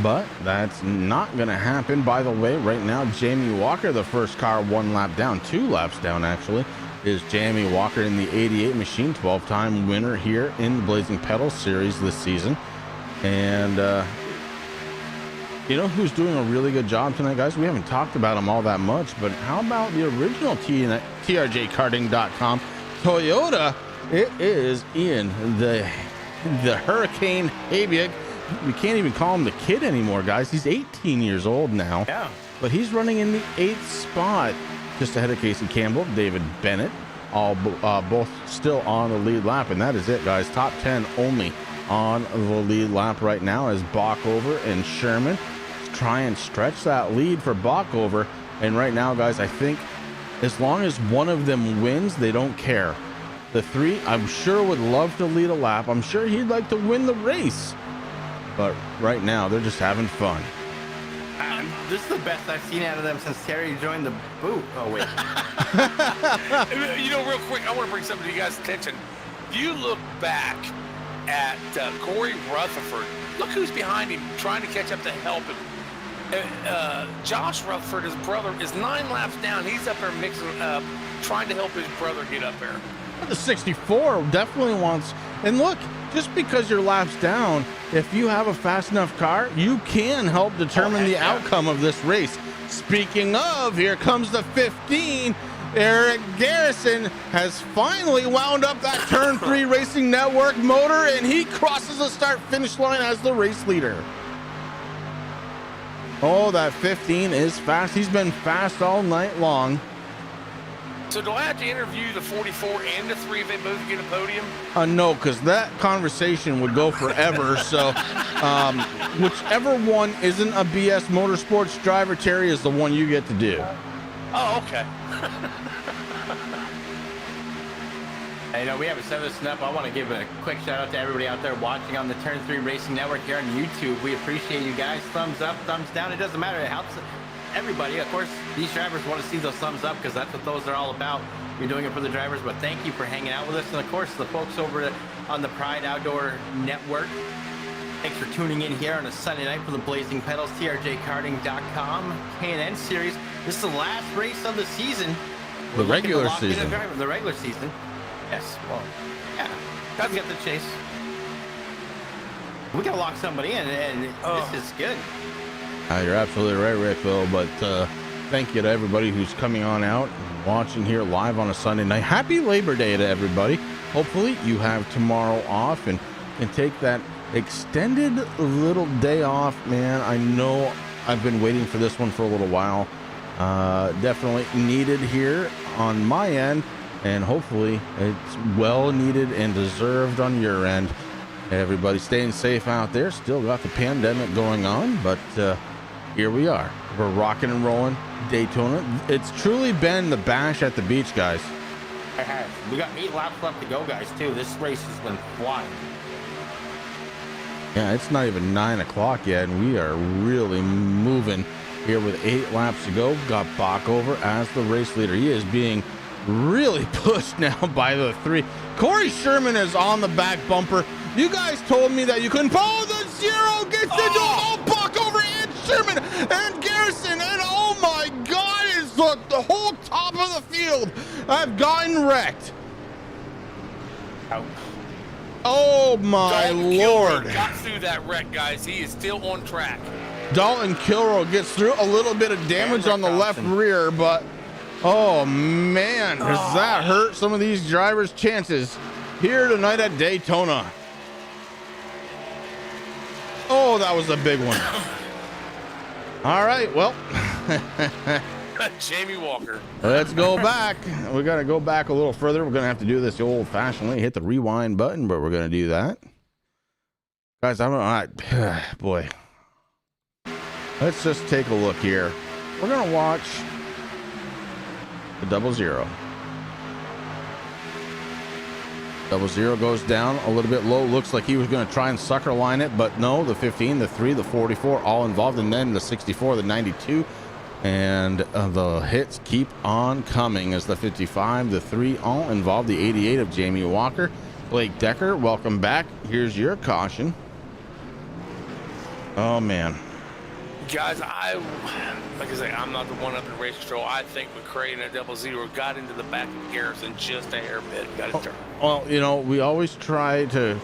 Speaker 4: But that's not going to happen. By the way, right now, Jamie Walker, the first car 1 lap down, 2 laps down actually, is Jamie Walker in the 88 machine, 12-time winner here in the Blazing Pedals series this season. And you know who's doing a really good job tonight, guys? We haven't talked about him all that much, but how about the original TRJkarting.com Toyota? It is in the Hurricane Haybiak. We can't even call him the kid anymore, guys. He's 18 years old now.
Speaker 10: Yeah.
Speaker 4: but he's running in the 8th spot, just ahead of Casey Campbell, David Bennett, both still on the lead lap. And that is it, guys. Top 10 only on the lead lap right now as Bockover and Sherman try and stretch that lead for Bockover. And right now, guys, I think as long as one of them wins, they don't care. The 3, I'm sure, would love to lead a lap. I'm sure he'd like to win the race. But right now, they're just having fun.
Speaker 10: This is the best I've seen out of them since Terry joined the boot. Oh, wait.
Speaker 6: You know, real quick, I want to bring something to you guys' attention. You look back at Corey Rutherford. Look who's behind him, trying to catch up to help him. Josh Rutherford, his brother, is 9 laps down. He's up there mixing up, trying to help his brother get up there.
Speaker 4: The 64 definitely wants, and look, just because your lap's down, if you have a fast enough car, you can help determine the outcome of this race. Speaking of, here comes the 15. Eric Garrison has finally wound up that Turn 3 Racing Network motor, and he crosses the start-finish line as the race leader. Oh, that 15 is fast. He's been fast all night long.
Speaker 6: So do I have to interview the 44 and the 3 if they both get a podium?
Speaker 4: No, because that conversation would go forever. So whichever one isn't a BS Motorsports driver, Terry, is the one you get to do.
Speaker 6: Oh, okay.
Speaker 10: Hey, we haven't set this up. I want to give a quick shout out to everybody out there watching on the Turn 3 Racing Network here on YouTube. We appreciate you guys. Thumbs up, thumbs down. It doesn't matter. It helps everybody. Of course, these drivers want to see those thumbs up because that's what those are all about. We're doing it for the drivers, but thank you for hanging out with us. And of course, the folks over on the Pride Outdoor Network, thanks for tuning in here on a Sunday night for the Blazing Pedals, TRJKarting.com, K&N Series. This is the last race of the season.
Speaker 4: The regular season.
Speaker 10: The regular season. Yes, well, yeah. That's got the chase. We gotta lock somebody in, and this is good.
Speaker 4: You're absolutely right, Rick, though. But thank you to everybody who's coming on out and watching here live on a Sunday night. Happy Labor Day to everybody. Hopefully you have tomorrow off and take that extended little day off, man. I know I've been waiting for this one for a little while. Definitely needed here on my end, and hopefully it's well needed and deserved on your end. Everybody staying safe out there. Still got the pandemic going on, but here we are. We're rocking and rolling Daytona. It's truly been the bash at the beach, guys.
Speaker 10: It has. We got 8 laps left to go, guys, too. This race has been flying.
Speaker 4: Yeah, it's not even 9 o'clock yet, and we are really moving here with 8 laps to go. Got Bockover as the race leader. He is being really pushed now by the 3. Corey Sherman is on the back bumper. You guys told me that you couldn't. Oh, the 0 gets into Bockover and Sherman and Garrison, and oh my God, it's the whole top of the field have gotten wrecked.
Speaker 10: Ouch.
Speaker 4: Oh my Lord.
Speaker 6: Kilroy got through that wreck, guys. He is still on track.
Speaker 4: Dalton Kilroy gets through a little bit of damage on the left rear, but oh man, does that hurt some of these drivers' chances here tonight at Daytona? Oh, that was a big one. All right, well.
Speaker 6: Jamie Walker.
Speaker 4: Let's go back. We got to go back a little further. We're going to have to do this the old-fashioned way. Hit the rewind button, but we're going to do that. Guys, boy. Let's just take a look here. We're going to watch the 00. 00 goes down a little bit low. Looks like he was going to try and sucker line it, but no, the 15, the 3, the 44 all involved, and then the 64, the 92. And the hits keep on coming as the 55, the 3 all involved, the 88 of Jamie Walker. Blake Decker, welcome back. Here's your caution. Oh, man.
Speaker 6: Guys, like I say, I'm not the one up in race control. I think McCray and that 00 got into the back of Garrison just a hair bit. Got it turned.
Speaker 4: Well, we always try to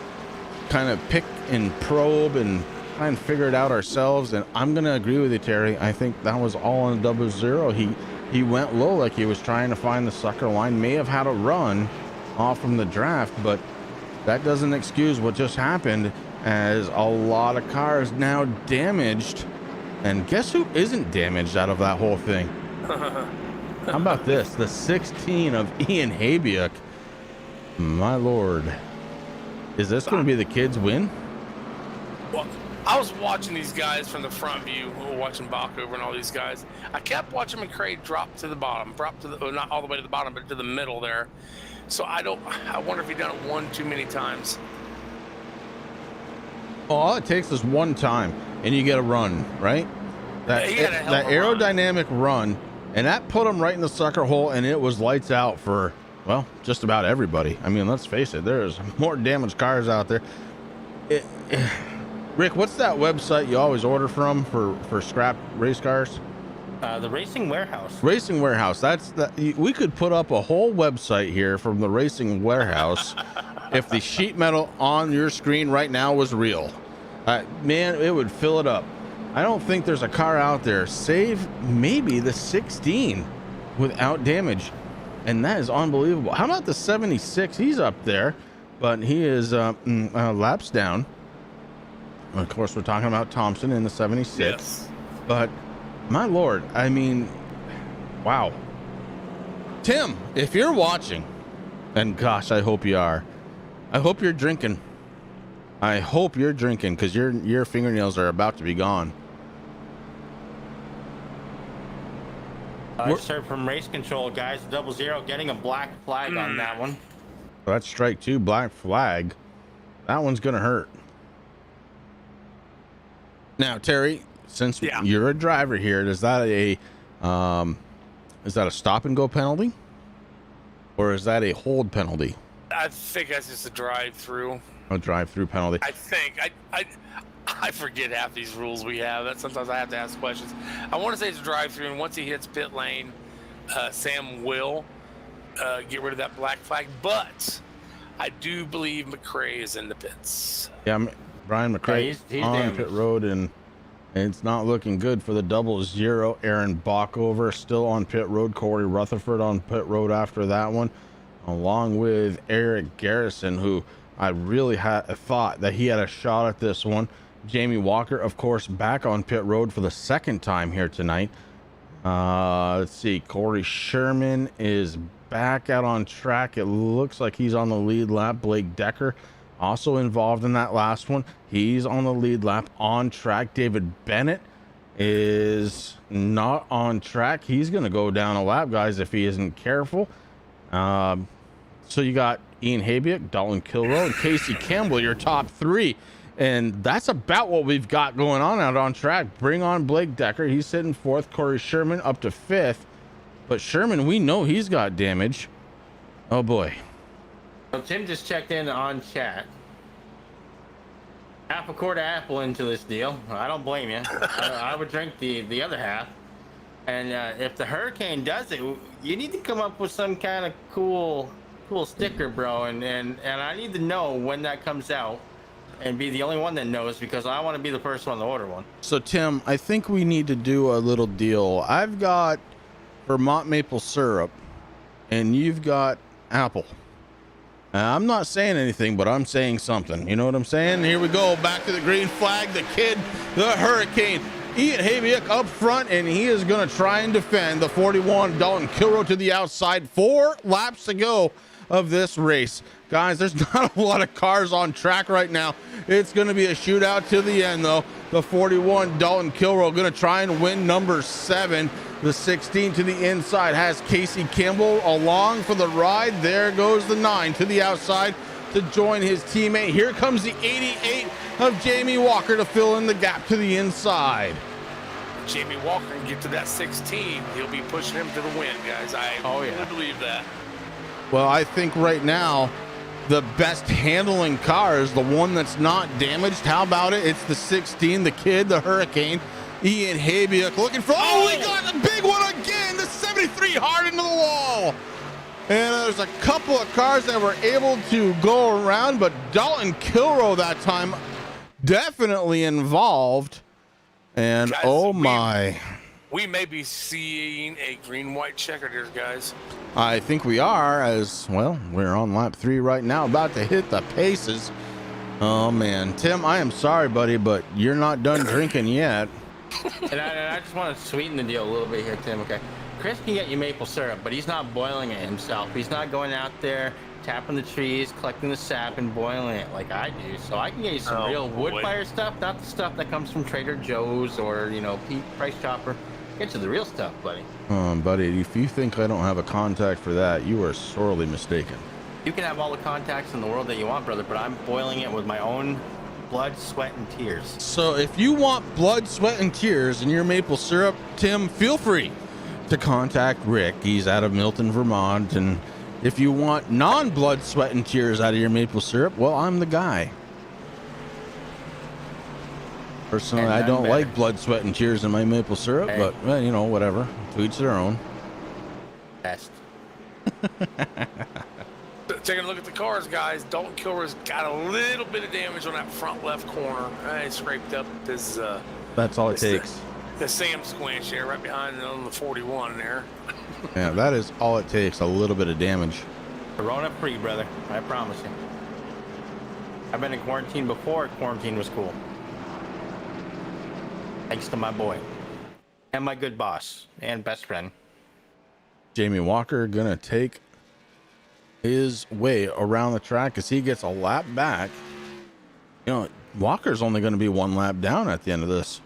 Speaker 4: kind of pick and probe and try and figure it out ourselves, and I'm going to agree with you, Terry. I think that was all on 00. He went low like he was trying to find the sucker line. May have had a run off from the draft, but that doesn't excuse what just happened, as a lot of cars now damaged And guess who isn't damaged out of that whole thing? How about this? The 16 of Ian Habiuk. My Lord. Is this going to be the kids' win?
Speaker 6: Well, I was watching these guys from the front view, watching Bachover and all these guys. I kept watching McRae drop to the bottom, not all the way to the bottom, but to the middle there. So I wonder if he done it one too many times.
Speaker 4: Well, all it takes is one time, and you get a run, right? That aerodynamic run, and that put him right in the sucker hole, and it was lights out for, well, just about everybody. I mean, let's face it, there's more damaged cars out there. Rick, what's that website you always order from for scrap race cars?
Speaker 10: The Racing Warehouse.
Speaker 4: Racing Warehouse. We could put up a whole website here from the Racing Warehouse if the sheet metal on your screen right now was real. Man, it would fill it up. I don't think there's a car out there, save maybe the 16, without damage. And that is unbelievable. How about the 76? He's up there, but he is laps down. Of course, we're talking about Thompson in the 76.
Speaker 6: Yes.
Speaker 4: But my Lord, I mean, wow. Tim, if you're watching, and gosh, I hope you are, I hope you're drinking. I hope you're drinking, because your fingernails are about to be gone.
Speaker 10: Sir, from Race Control, guys, 00 getting a black flag on that one.
Speaker 4: That's strike 2, black flag. That one's gonna hurt. Now, Terry, since you're a driver here, is that a stop and go penalty, or is that a hold penalty?
Speaker 6: I think that's just a drive-through.
Speaker 4: A drive-through penalty.
Speaker 6: I think I forget half these rules we have. That sometimes I have to ask questions. I want to say it's a drive-through, and once he hits pit lane, Sam will get rid of that black flag. But I do believe McRae is in the pits.
Speaker 4: Yeah, Brian McRae
Speaker 10: he's
Speaker 4: on
Speaker 10: damaged.
Speaker 4: pit road, and it's not looking good for the 00. Aaron Bachover still on pit road. Corey Rutherford on pit road after that one, along with Eric Garrison, who I really thought that he had a shot at this one. Jamie Walker, of course, back on pit road for the second time here tonight. Let's see. Corey Sherman is back out on track. It looks like he's on the lead lap. Blake Decker also involved in that last one. He's on the lead lap on track. David Bennett is not on track. He's going to go down a lap, guys, if he isn't careful. So you got Ian Habiuk, Dalton Kilroe, and Casey Campbell, your top three. And that's about what we've got going on out on track. Bring on Blake Decker. He's sitting fourth. Corey Sherman up to fifth. But Sherman, we know he's got damage. Oh, boy.
Speaker 10: So Tim just checked in on chat. Half a quart of apple into this deal. I don't blame you. I would drink the other half. And if the Hurricane does it, you need to come up with some kind of cool sticker, bro. And I need to know when that comes out and be the only one that knows, because I want to be the first one to order one.
Speaker 4: So, Tim, I think we need to do a little deal. I've got Vermont maple syrup, and you've got apple. I'm not saying anything, but I'm saying something. You know what I'm saying? Here we go. Back to the green flag. The kid, the Hurricane. Ian Habiuk up front, and he is going to try and defend the 41. Dalton Kilroe to the outside. 4 laps to go of this race. Guys, there's not a lot of cars on track right now. It's going to be a shootout to the end, though. The 41, Dalton Kilroe, going to try and win number 7. The 16 to the inside has Casey Campbell along for the ride. There goes the 9 to the outside to join his teammate. Here comes the 88 of Jamie Walker to fill in the gap to the inside.
Speaker 6: Jamie Walker can get to that 16. He'll be pushing him to the win, guys. I really believe that.
Speaker 4: Well, I think right now the best handling car is the one that's not damaged. How about it? It's the 16, the kid, the Hurricane. Ian Habiuk looking for, he got the big one again, the 73 hard into the wall. And there's a couple of cars that were able to go around, but Dalton Kilroe that time definitely involved. And
Speaker 6: guys,
Speaker 4: oh my.
Speaker 6: We may be seeing a green-white checkered here, guys.
Speaker 4: I think we are, as well, we're on lap 3 right now, about to hit the paces. Oh man, Tim, I am sorry, buddy, but you're not done drinking yet.
Speaker 10: And I just want to sweeten the deal a little bit here, Tim. Okay, Chris can get you maple syrup, but he's not boiling it himself. He's not going out there tapping the trees, collecting the sap, and boiling it like I do. So I can get you some real wood fire stuff, not the stuff that comes from Trader Joe's or Pete Price Chopper. Get you the real stuff, buddy.
Speaker 4: Buddy, if you think I don't have a contact for that, you are sorely mistaken.
Speaker 10: You can have all the contacts in the world that you want, brother, but I'm boiling it with my own blood, sweat, and tears.
Speaker 4: So if you want blood, sweat, and tears in your maple syrup, Tim, feel free to contact Rick. He's out of Milton, Vermont. And if you want non-blood, sweat, and tears out of your maple syrup, well, I'm the guy. Personally, I don't like blood, sweat, and tears in my maple syrup, but, well, whatever. To each their own.
Speaker 10: Best.
Speaker 6: Taking a look at the cars, guys. Dalton Kilroy's got a little bit of damage on that front left corner. I scraped up this.
Speaker 4: That's all it takes.
Speaker 6: The Sam Squinch there, right behind on the 41 there.
Speaker 4: Yeah, that is all it takes. A little bit of damage.
Speaker 10: Corona free, brother. I promise you. I've been in quarantine before. Quarantine was cool. Thanks to my boy. And my good boss. And best friend.
Speaker 4: Jamie Walker gonna take his way around the track as he gets a lap back. Walker's only going to be one lap down at the end of this.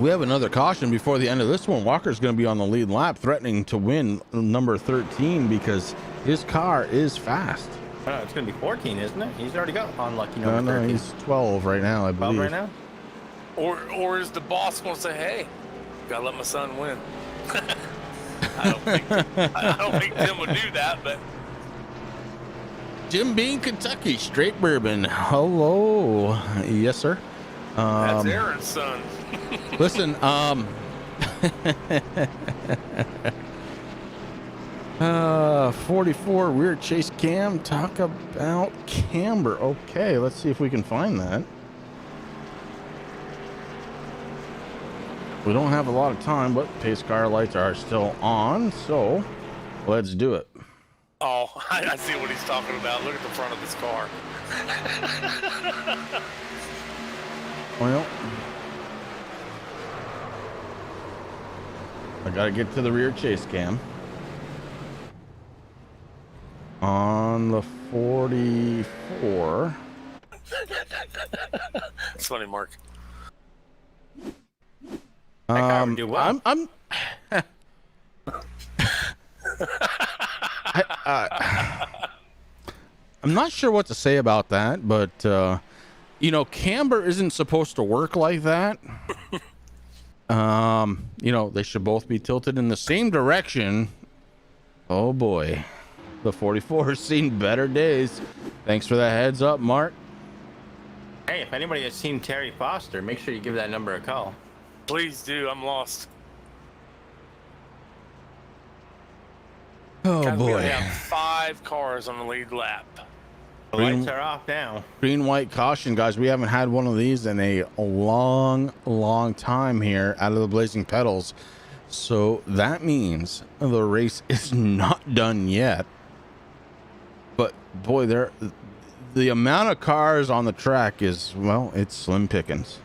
Speaker 4: We have another caution before the end of this one. Walker's going to be on the lead lap, threatening to win number 13 because his car is fast.
Speaker 10: It's going to be 14, isn't it? He's already got unlucky number 13.
Speaker 4: No, he's 12 right now, I believe.
Speaker 10: 12 right now?
Speaker 6: Or is the boss going to say, hey, gotta let my son win? I don't think Tim would do that, but
Speaker 4: Jim Beam, Kentucky, straight bourbon. Hello. Yes, sir.
Speaker 6: That's Aaron's son.
Speaker 4: Listen, 44 rear chase cam. Talk about camber. Okay, let's see if we can find that. We don't have a lot of time, but pace car lights are still on, so let's do it.
Speaker 6: Oh, I see what he's talking about. Look at the front of this car.
Speaker 4: Well, I gotta get to the rear chase cam. On the 44.
Speaker 6: It's funny, Mark.
Speaker 4: I'm not sure what to say about that, but camber isn't supposed to work like that. They should both be tilted in the same direction. Oh boy, the 44 has seen better days. Thanks for that heads up, Mark.
Speaker 10: Hey, if anybody has seen Terry Foster, make sure you give that number a call.
Speaker 6: Please do. I'm lost.
Speaker 4: Oh boy.
Speaker 6: We have 5 cars on the lead lap.
Speaker 10: The lights are off now.
Speaker 4: Green, white caution, guys. We haven't had one of these in a long time here out of the Blazing Pedals. So that means the race is not done yet. But boy, the amount of cars on the track is, well, it's slim pickings.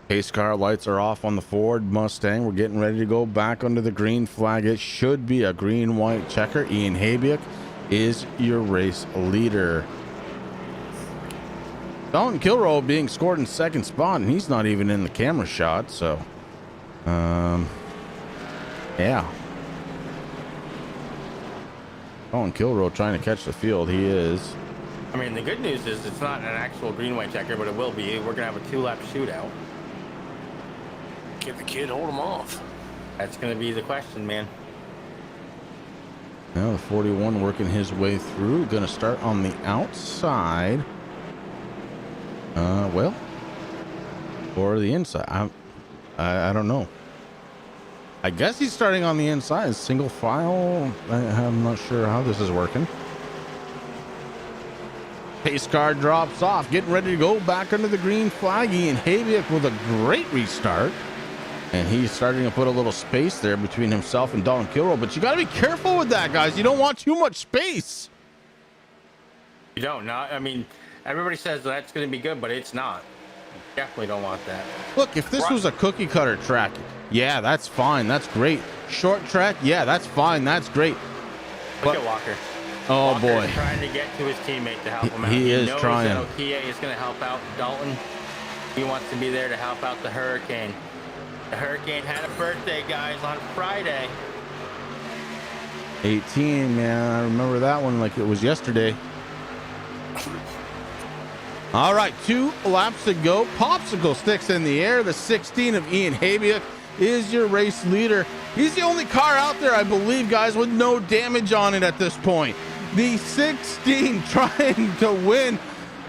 Speaker 4: Pace car lights are off on the Ford Mustang. We're getting ready to go back under the green flag. It should be a green-white checker. Ian Habiak is your race leader. Dalton Kilroy being scored in second spot, and he's not even in the camera shot, so yeah. Dalton Kilroy trying to catch the field. He is.
Speaker 10: I mean, the good news is it's not an actual green-white checker, but it will be. We're going to have a 2-lap shootout.
Speaker 6: Can the kid hold him off?
Speaker 10: That's going to be the question, man.
Speaker 4: Now the 41 working his way through. Going to start on the outside. Well, or the inside. I don't know. I guess he's starting on the inside. Single file. I'm not sure how this is working. Pace car drops off. Getting ready to go back under the green flag. Ian Habiak with a great restart. And he's starting to put a little space there between himself and Dalton Kilroy. But you got to be careful with that, guys. You don't want too much space.
Speaker 10: You don't. I mean, everybody says that's going to be good, but it's not. Definitely don't want that.
Speaker 4: Look, if this was a cookie cutter track, yeah, that's fine. That's great. Short track, yeah, that's fine. That's great.
Speaker 10: Look at Walker.
Speaker 4: Oh,
Speaker 10: Walker's
Speaker 4: boy.
Speaker 10: trying to get to his teammate to help him out.
Speaker 4: He is
Speaker 10: knows
Speaker 4: trying.
Speaker 10: That Okia is going to help out Dalton. He wants to be there to help out the Hurricane. The Hurricane had a birthday, guys, on Friday.
Speaker 4: 18, man. I remember that one like it was yesterday. All right, 2 laps to go. Popsicle sticks in the air. The 16 of Ian Habiak is your race leader. He's the only car out there, I believe, guys, with no damage on it at this point. The 16 trying to win.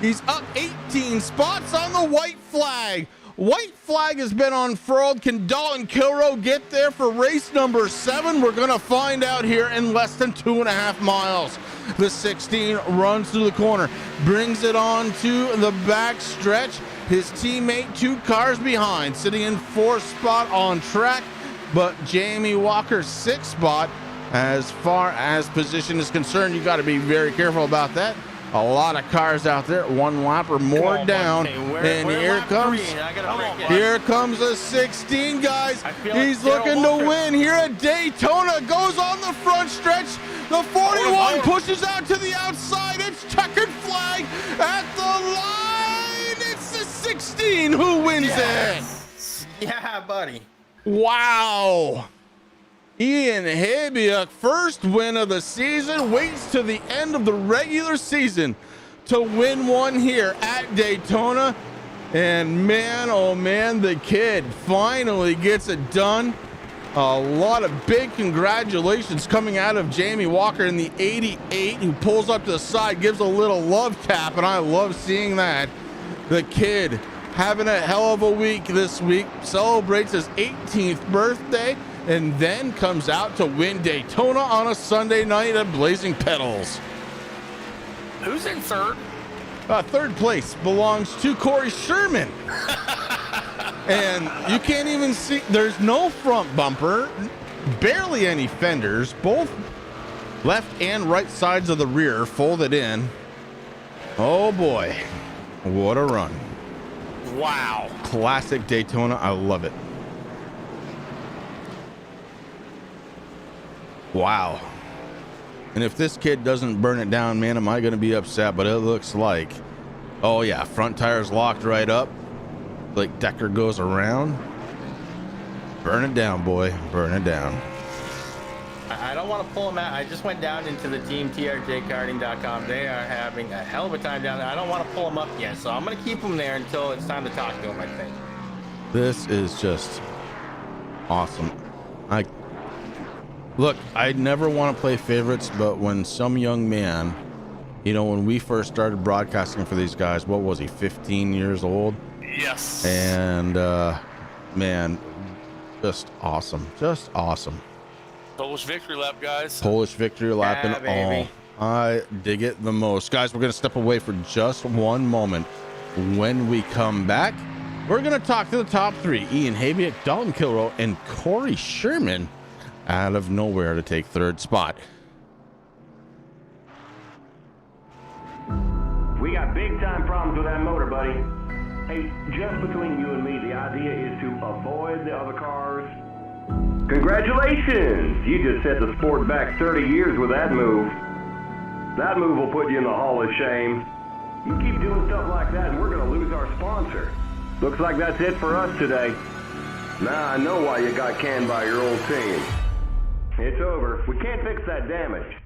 Speaker 4: He's up 18 spots on the white flag. White flag has been unfurled. Can Dalton Kilroe get there for race number 7? We're going to find out here in less than 2.5 miles. The 16 runs through the corner, brings it on to the back stretch. His teammate 2 cars behind, sitting in 4th spot on track, but Jamie Walker's 6th spot. As far as position is concerned, you got to be very careful about that. A lot of cars out there, 1 lap or more down, and here comes the 16, guys. He's looking to win here at Daytona. Goes on the front stretch. The 41 pushes out to the outside. It's checkered flag at the line. It's the 16 who wins it.
Speaker 10: Yeah, buddy.
Speaker 4: Wow. Ian Habiak, first win of the season, waits to the end of the regular season to win one here at Daytona. And man, oh man, the kid finally gets it done. A lot of big congratulations coming out of Jamie Walker in the 88, who pulls up to the side, gives a little love tap, and I love seeing that. The kid having a hell of a week this week, celebrates his 18th birthday, and then comes out to win Daytona on a Sunday night at Blazing Pedals.
Speaker 6: Who's in third?
Speaker 4: Third place belongs to Corey Sherman. And you can't even see, there's no front bumper, barely any fenders, both left and right sides of the rear folded in. Oh boy, what a run.
Speaker 6: Wow.
Speaker 4: Classic Daytona, I love it. Wow. And if this kid doesn't burn it down, man, am I going to be upset? But it looks like, oh yeah, front tire's locked right up. Like Decker goes around. Burn it down, boy. Burn it down.
Speaker 10: I don't want to pull them out. I just went down into the team, trjkarting.com. They are having a hell of a time down there. I don't want to pull them up yet, so I'm going to keep them there until it's time to talk to them, I think.
Speaker 4: This is just awesome. Look, I never want to play favorites, but when some young man, you know, when we first started broadcasting for these guys, what was he, 15 years old?
Speaker 6: Yes.
Speaker 4: And, man, just awesome. Just awesome.
Speaker 6: Polish victory lap, guys.
Speaker 4: Polish victory lap and all. I dig it the most. Guys, we're going to step away for just one moment. When we come back, we're going to talk to the top 3. Ian Habiak, Dalton Kilroe, and Corey Sherman out of nowhere to take 3rd spot.
Speaker 17: We got big time problems with that motor, buddy. Hey, just between you and me, the idea is to avoid the other cars. Congratulations! You just set the sport back 30 years with that move. That move will put you in the Hall of Shame. You keep doing stuff like that and we're going to lose our sponsor. Looks like that's it for us today. Now I know why you got canned by your old team. It's over. We can't fix that damage.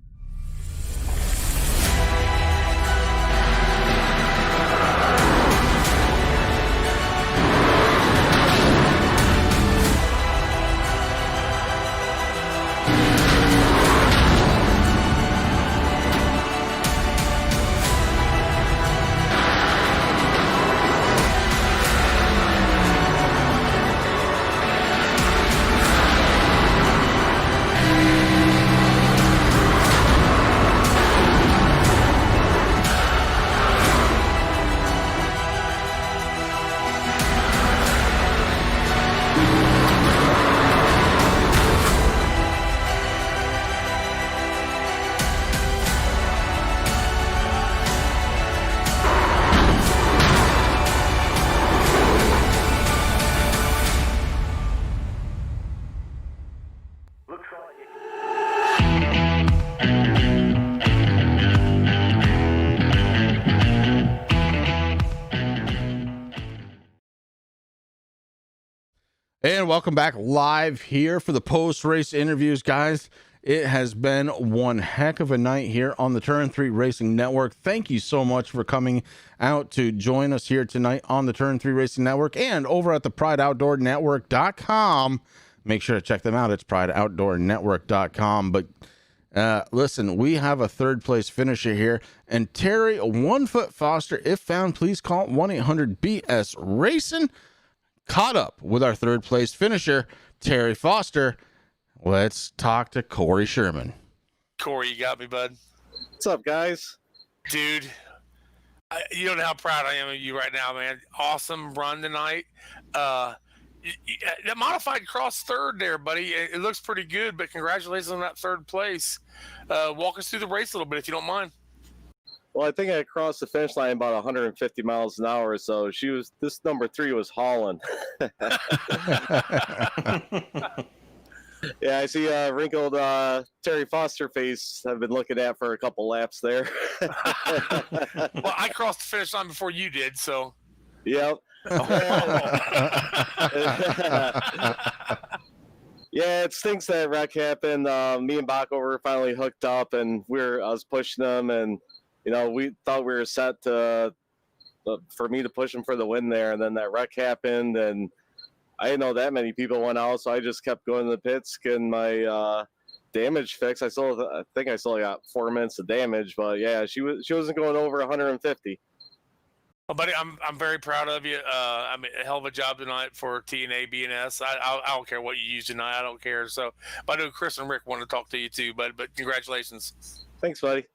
Speaker 4: And welcome back live here for the post-race interviews, guys. It has been one heck of a night here on the Turn 3 Racing Network. Thank you so much for coming out to join us here tonight on the Turn 3 Racing Network and over at the PrideOutdoorNetwork.com. Make sure to check them out. It's PrideOutdoorNetwork.com. But listen, we have a third place finisher here. And Terry, 1 foot Foster, if found, please call 1-800-BS Racing. Caught up with our third place finisher, Terry Foster. Let's talk to Corey Sherman.
Speaker 6: Corey, you got me, bud.
Speaker 18: What's up, guys?
Speaker 6: Dude, you don't know how proud I am of you right now, man. Awesome run tonight. That modified cross third there, buddy. It looks pretty good, but congratulations on that third place. Walk us through the race a little bit, if you don't mind.
Speaker 18: Well, I think I crossed the finish line about 150 miles an hour, so this number 3 was hauling. Yeah, I see wrinkled Terry Foster face I've been looking at for a couple laps there.
Speaker 6: Well, I crossed the finish line before you did, so.
Speaker 18: Yep. Yeah, it stinks that wreck happened. Me and Baco were finally hooked up, and I was pushing them, and we thought we were set to for me to push him for the win there, and then that wreck happened, and I didn't know that many people went out, so I just kept going to the pits, getting my damage fixed. I think I still got 4 minutes of damage, but yeah, she wasn't going over 150.
Speaker 6: Well, buddy, I'm very proud of you. I mean, a hell of a job tonight for TNA BNS. I don't care what you use tonight. I don't care. So, but I know Chris and Rick want to talk to you too, but congratulations.
Speaker 18: Thanks, buddy.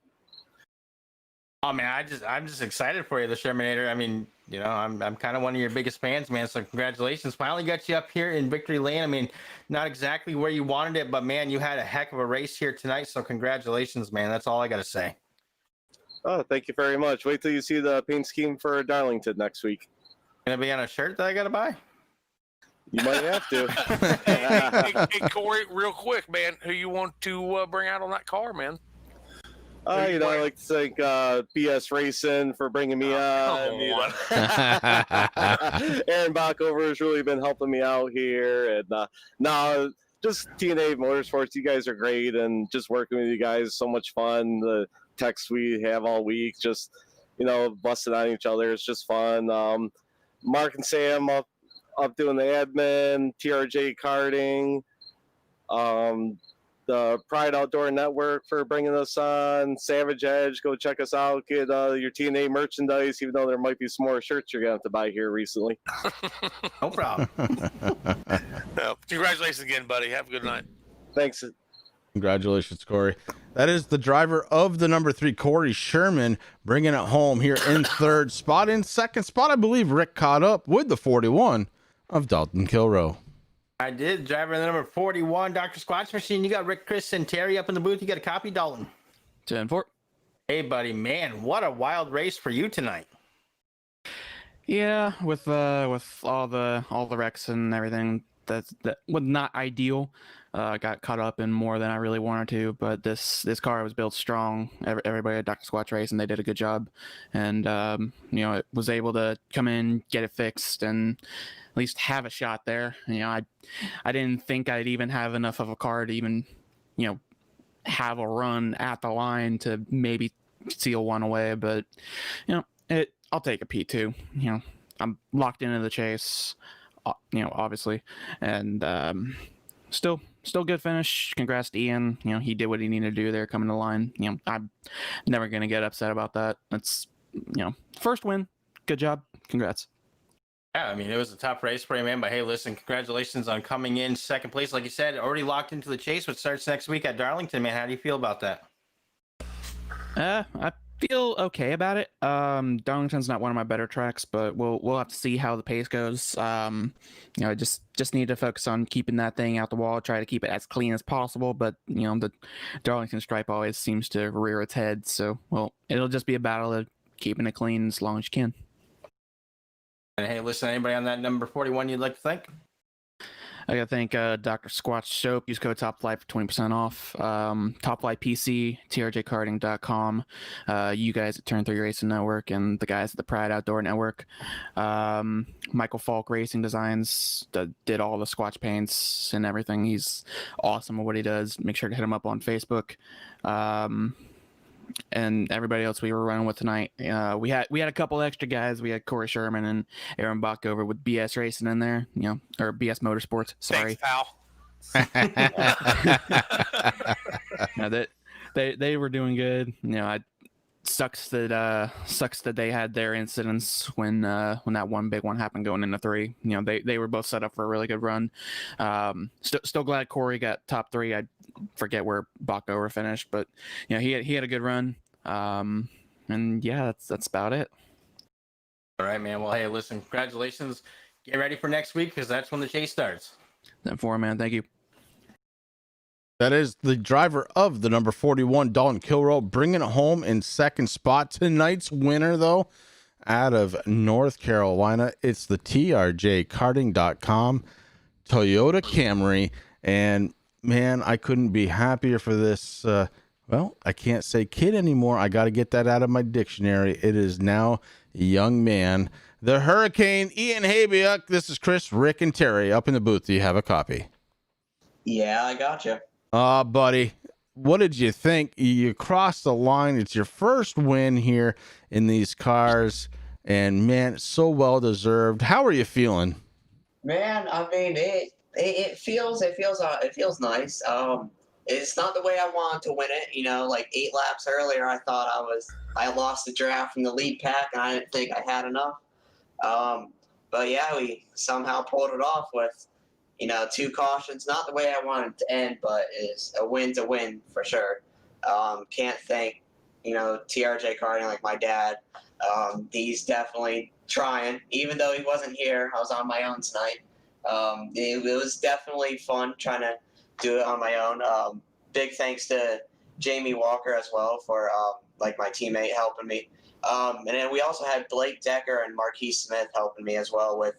Speaker 10: Oh man, I'm just excited for you, the Shermanator. I mean, I'm kind of one of your biggest fans, man. So congratulations. Finally got you up here in victory lane. I mean, not exactly where you wanted it, but man, you had a heck of a race here tonight. So congratulations, man. That's all I got to say.
Speaker 18: Oh, thank you very much. Wait till you see the paint scheme for Darlington next week.
Speaker 10: Gonna be on a shirt that I gotta buy?
Speaker 18: You might have to.
Speaker 6: Hey, Corey, real quick, man, who you want to bring out on that car, man?
Speaker 18: I like to thank BS Racing for bringing me on. Aaron Backover has really been helping me out here. And just TNA Motorsports, you guys are great. And just working with you guys is so much fun. The texts we have all week, just, busting on each other. It's just fun. Mark and Sam up doing the admin, TRJ Karting. The Pride Outdoor Network for bringing us on. Savage Edge, go check us out. Get your TNA merchandise, even though there might be some more shirts you're going to have to buy here recently.
Speaker 10: No problem.
Speaker 6: No, congratulations again, buddy. Have a good night.
Speaker 18: Thanks.
Speaker 4: Congratulations, Corey. That is the driver of the number 3, Corey Sherman, bringing it home here in third spot. In second spot, I believe Rick caught up with the 41 of Dalton Kilroe.
Speaker 10: I did. Driver number 41, Dr. Squatch Machine. You got Rick, Chris, and Terry up in the booth. You got a copy, Dalton?
Speaker 19: 10-4.
Speaker 10: Hey, buddy, man, what a wild race for you tonight.
Speaker 19: Yeah, with all the wrecks and everything, that was not ideal. Got caught up in more than I really wanted to, but this car was built strong. Everybody at Dr. Squatch Racing, they did a good job, and it was able to come in, get it fixed, and at least have a shot there. I didn't think I'd even have enough of a car to even have a run at the line to maybe seal one away, but I'll take a P2. I'm locked into the chase, obviously, and still good finish. Congrats to Ian. He did what he needed to do there coming to the line. I'm never going to get upset about that. That's, first win. Good job. Congrats.
Speaker 10: Yeah, I mean, it was a tough race for you, man. But hey, listen, congratulations on coming in second place. Like you said, already locked into the chase, which starts next week at Darlington, man. How do you feel about that?
Speaker 19: I feel okay about it. Darlington's not one of my better tracks, but we'll have to see how the pace goes. Just need to focus on keeping that thing out the wall, try to keep it as clean as possible. But the Darlington stripe always seems to rear its head, so it'll just be a battle of keeping it clean as long as you can.
Speaker 10: And hey, listen, anybody on that number 41 you'd like to thank?
Speaker 19: I gotta thank Dr. Squatch Soap. Use code TOPFLY for 20% off. TOPFLY PC, trjkarting.com. You guys at Turn 3 Racing Network and the guys at the Pride Outdoor Network. Michael Falk Racing Designs did all the Squatch paints and everything. He's awesome at what he does. Make sure to hit him up on Facebook. And everybody else we were running with tonight. We had a couple extra guys. We had Corey Sherman and Aaron Bach over with BS Racing in there, or BS Motorsports. Sorry,
Speaker 6: thanks,
Speaker 19: pal. No, they were doing good. Sucks that they had their incidents when that one big one happened going into 3. They were both set up for a really good run. Still glad Corey got top 3. I forget where Bachover finished, but he had a good run. And yeah, that's about it.
Speaker 10: All right, man. Well, hey, listen, congratulations. Get ready for next week because that's when the chase starts.
Speaker 19: 10-4, man. Thank you.
Speaker 4: That is the driver of the number 41, Dalton Kilrow, bringing it home in second spot. Tonight's winner, though, out of North Carolina, it's the TRJkarting.com Toyota Camry. And, man, I couldn't be happier for this. Well, I can't say kid anymore. I got to get that out of my dictionary. It is now young man. The Hurricane, Ian Habiuk. This is Chris, Rick, and Terry up in the booth. Do you have a copy?
Speaker 20: Yeah, I got you.
Speaker 4: Buddy, what did you think? You crossed the line. It's your first win here in these cars, and man, so well deserved. How are you feeling?
Speaker 20: Man, I mean, it feels nice. It's not the way I wanted to win it. Like 8 laps earlier, I thought I lost the draft from the lead pack, and I didn't think I had enough. But yeah, we somehow pulled it off with 2 cautions. Not the way I wanted to end, but is a win to win for sure. Can't thank, TRJ Karting like my dad. He's definitely trying, even though he wasn't here. I was on my own tonight. It was definitely fun trying to do it on my own. Big thanks to Jamie Walker as well for my teammate helping me. And then we also had Blake Decker and Marquise Smith helping me as well with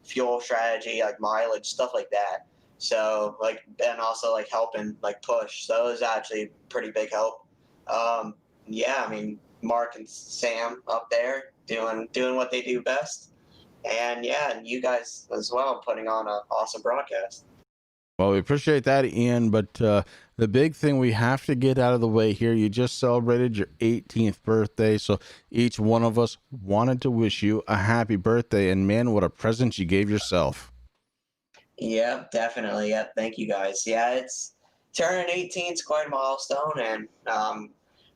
Speaker 20: fuel strategy, like mileage, stuff like that. So and also helping push. So it was actually pretty big help. Yeah, I mean, Mark and Sam up there doing what they do best. And yeah, and you guys as well putting on an awesome broadcast.
Speaker 4: Well, we appreciate that, Ian, but the big thing we have to get out of the way here, you just celebrated your 18th birthday, so each one of us wanted to wish you a happy birthday, and man, what a present you gave yourself.
Speaker 20: Yeah, definitely. Yeah, thank you guys. Yeah, it's turning 18 is quite a milestone, and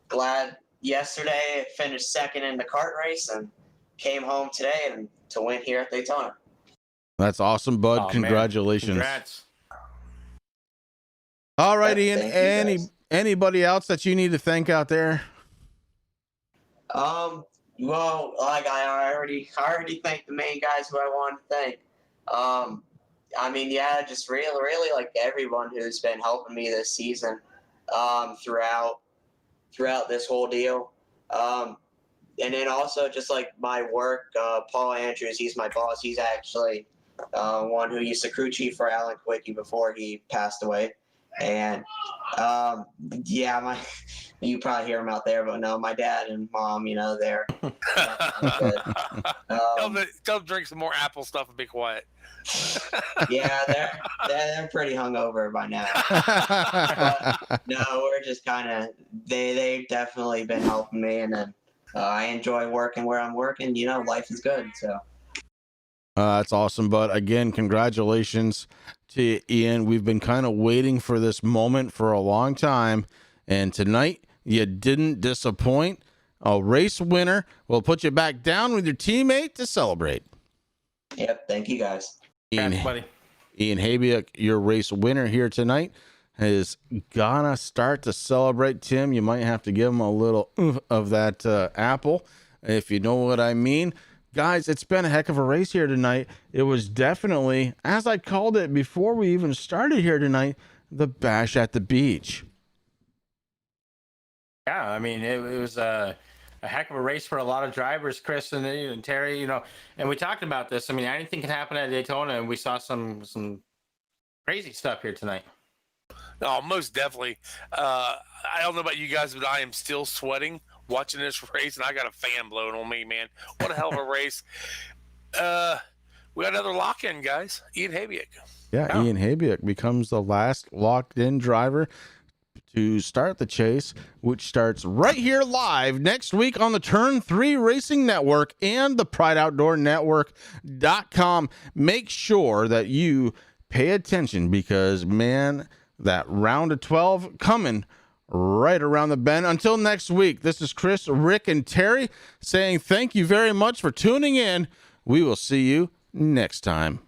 Speaker 20: glad yesterday I finished second in the kart race and came home today and to win here at Daytona.
Speaker 4: That's awesome, bud.
Speaker 10: Oh,
Speaker 4: congratulations.
Speaker 10: Man. Congrats.
Speaker 4: All right, Ian. Anybody else that you need to thank out there?
Speaker 20: Well, I already thanked the main guys who I wanted to thank. I mean, yeah, just really everyone who's been helping me this season, throughout this whole deal. And then also just my work, Paul Andrews, he's my boss. He's actually one who used to crew chief for Alan Quickie before he passed away. And yeah, you probably hear him out there, but no, my dad and mom, they're good.
Speaker 6: Tell them drink some more apple stuff and be quiet.
Speaker 20: Yeah, they're pretty hungover by now. But no, we're just kind of they've definitely been helping me, and then I enjoy working where I'm working. Life is good, so.
Speaker 4: That's awesome, bud. Again, congratulations to Ian. We've been kind of waiting for this moment for a long time, and tonight you didn't disappoint. A race winner will put you back down with your teammate to celebrate.
Speaker 20: Yep, thank you guys.
Speaker 4: Ian Habiuk, your race winner here tonight, is gonna start to celebrate. Tim, you might have to give him a little of that apple, if you know what I mean. Guys, it's been a heck of a race here tonight. It was definitely, as I called it before we even started here tonight, the bash at the beach.
Speaker 10: Yeah, I mean, it was a heck of a race for a lot of drivers, Chris and Terry, and we talked about this. I mean, anything can happen at Daytona, and we saw some Crazy stuff here tonight.
Speaker 6: Oh, most definitely. I don't know about you guys, but I am still sweating watching this race, and I got a fan blowing on me, man. What a hell of a race. We got another lock-in, guys. Ian Habiak.
Speaker 4: Yeah, Ian Habiak becomes the last locked-in driver to start the chase, which starts right here live next week on the Turn 3 Racing Network and the PrideOutdoorNetwork.com. Make sure that you pay attention because, man, that round of 12 coming right around the bend. Until next week, this is Chris, Rick, and Terry saying thank you very much for tuning in. We will see you next time.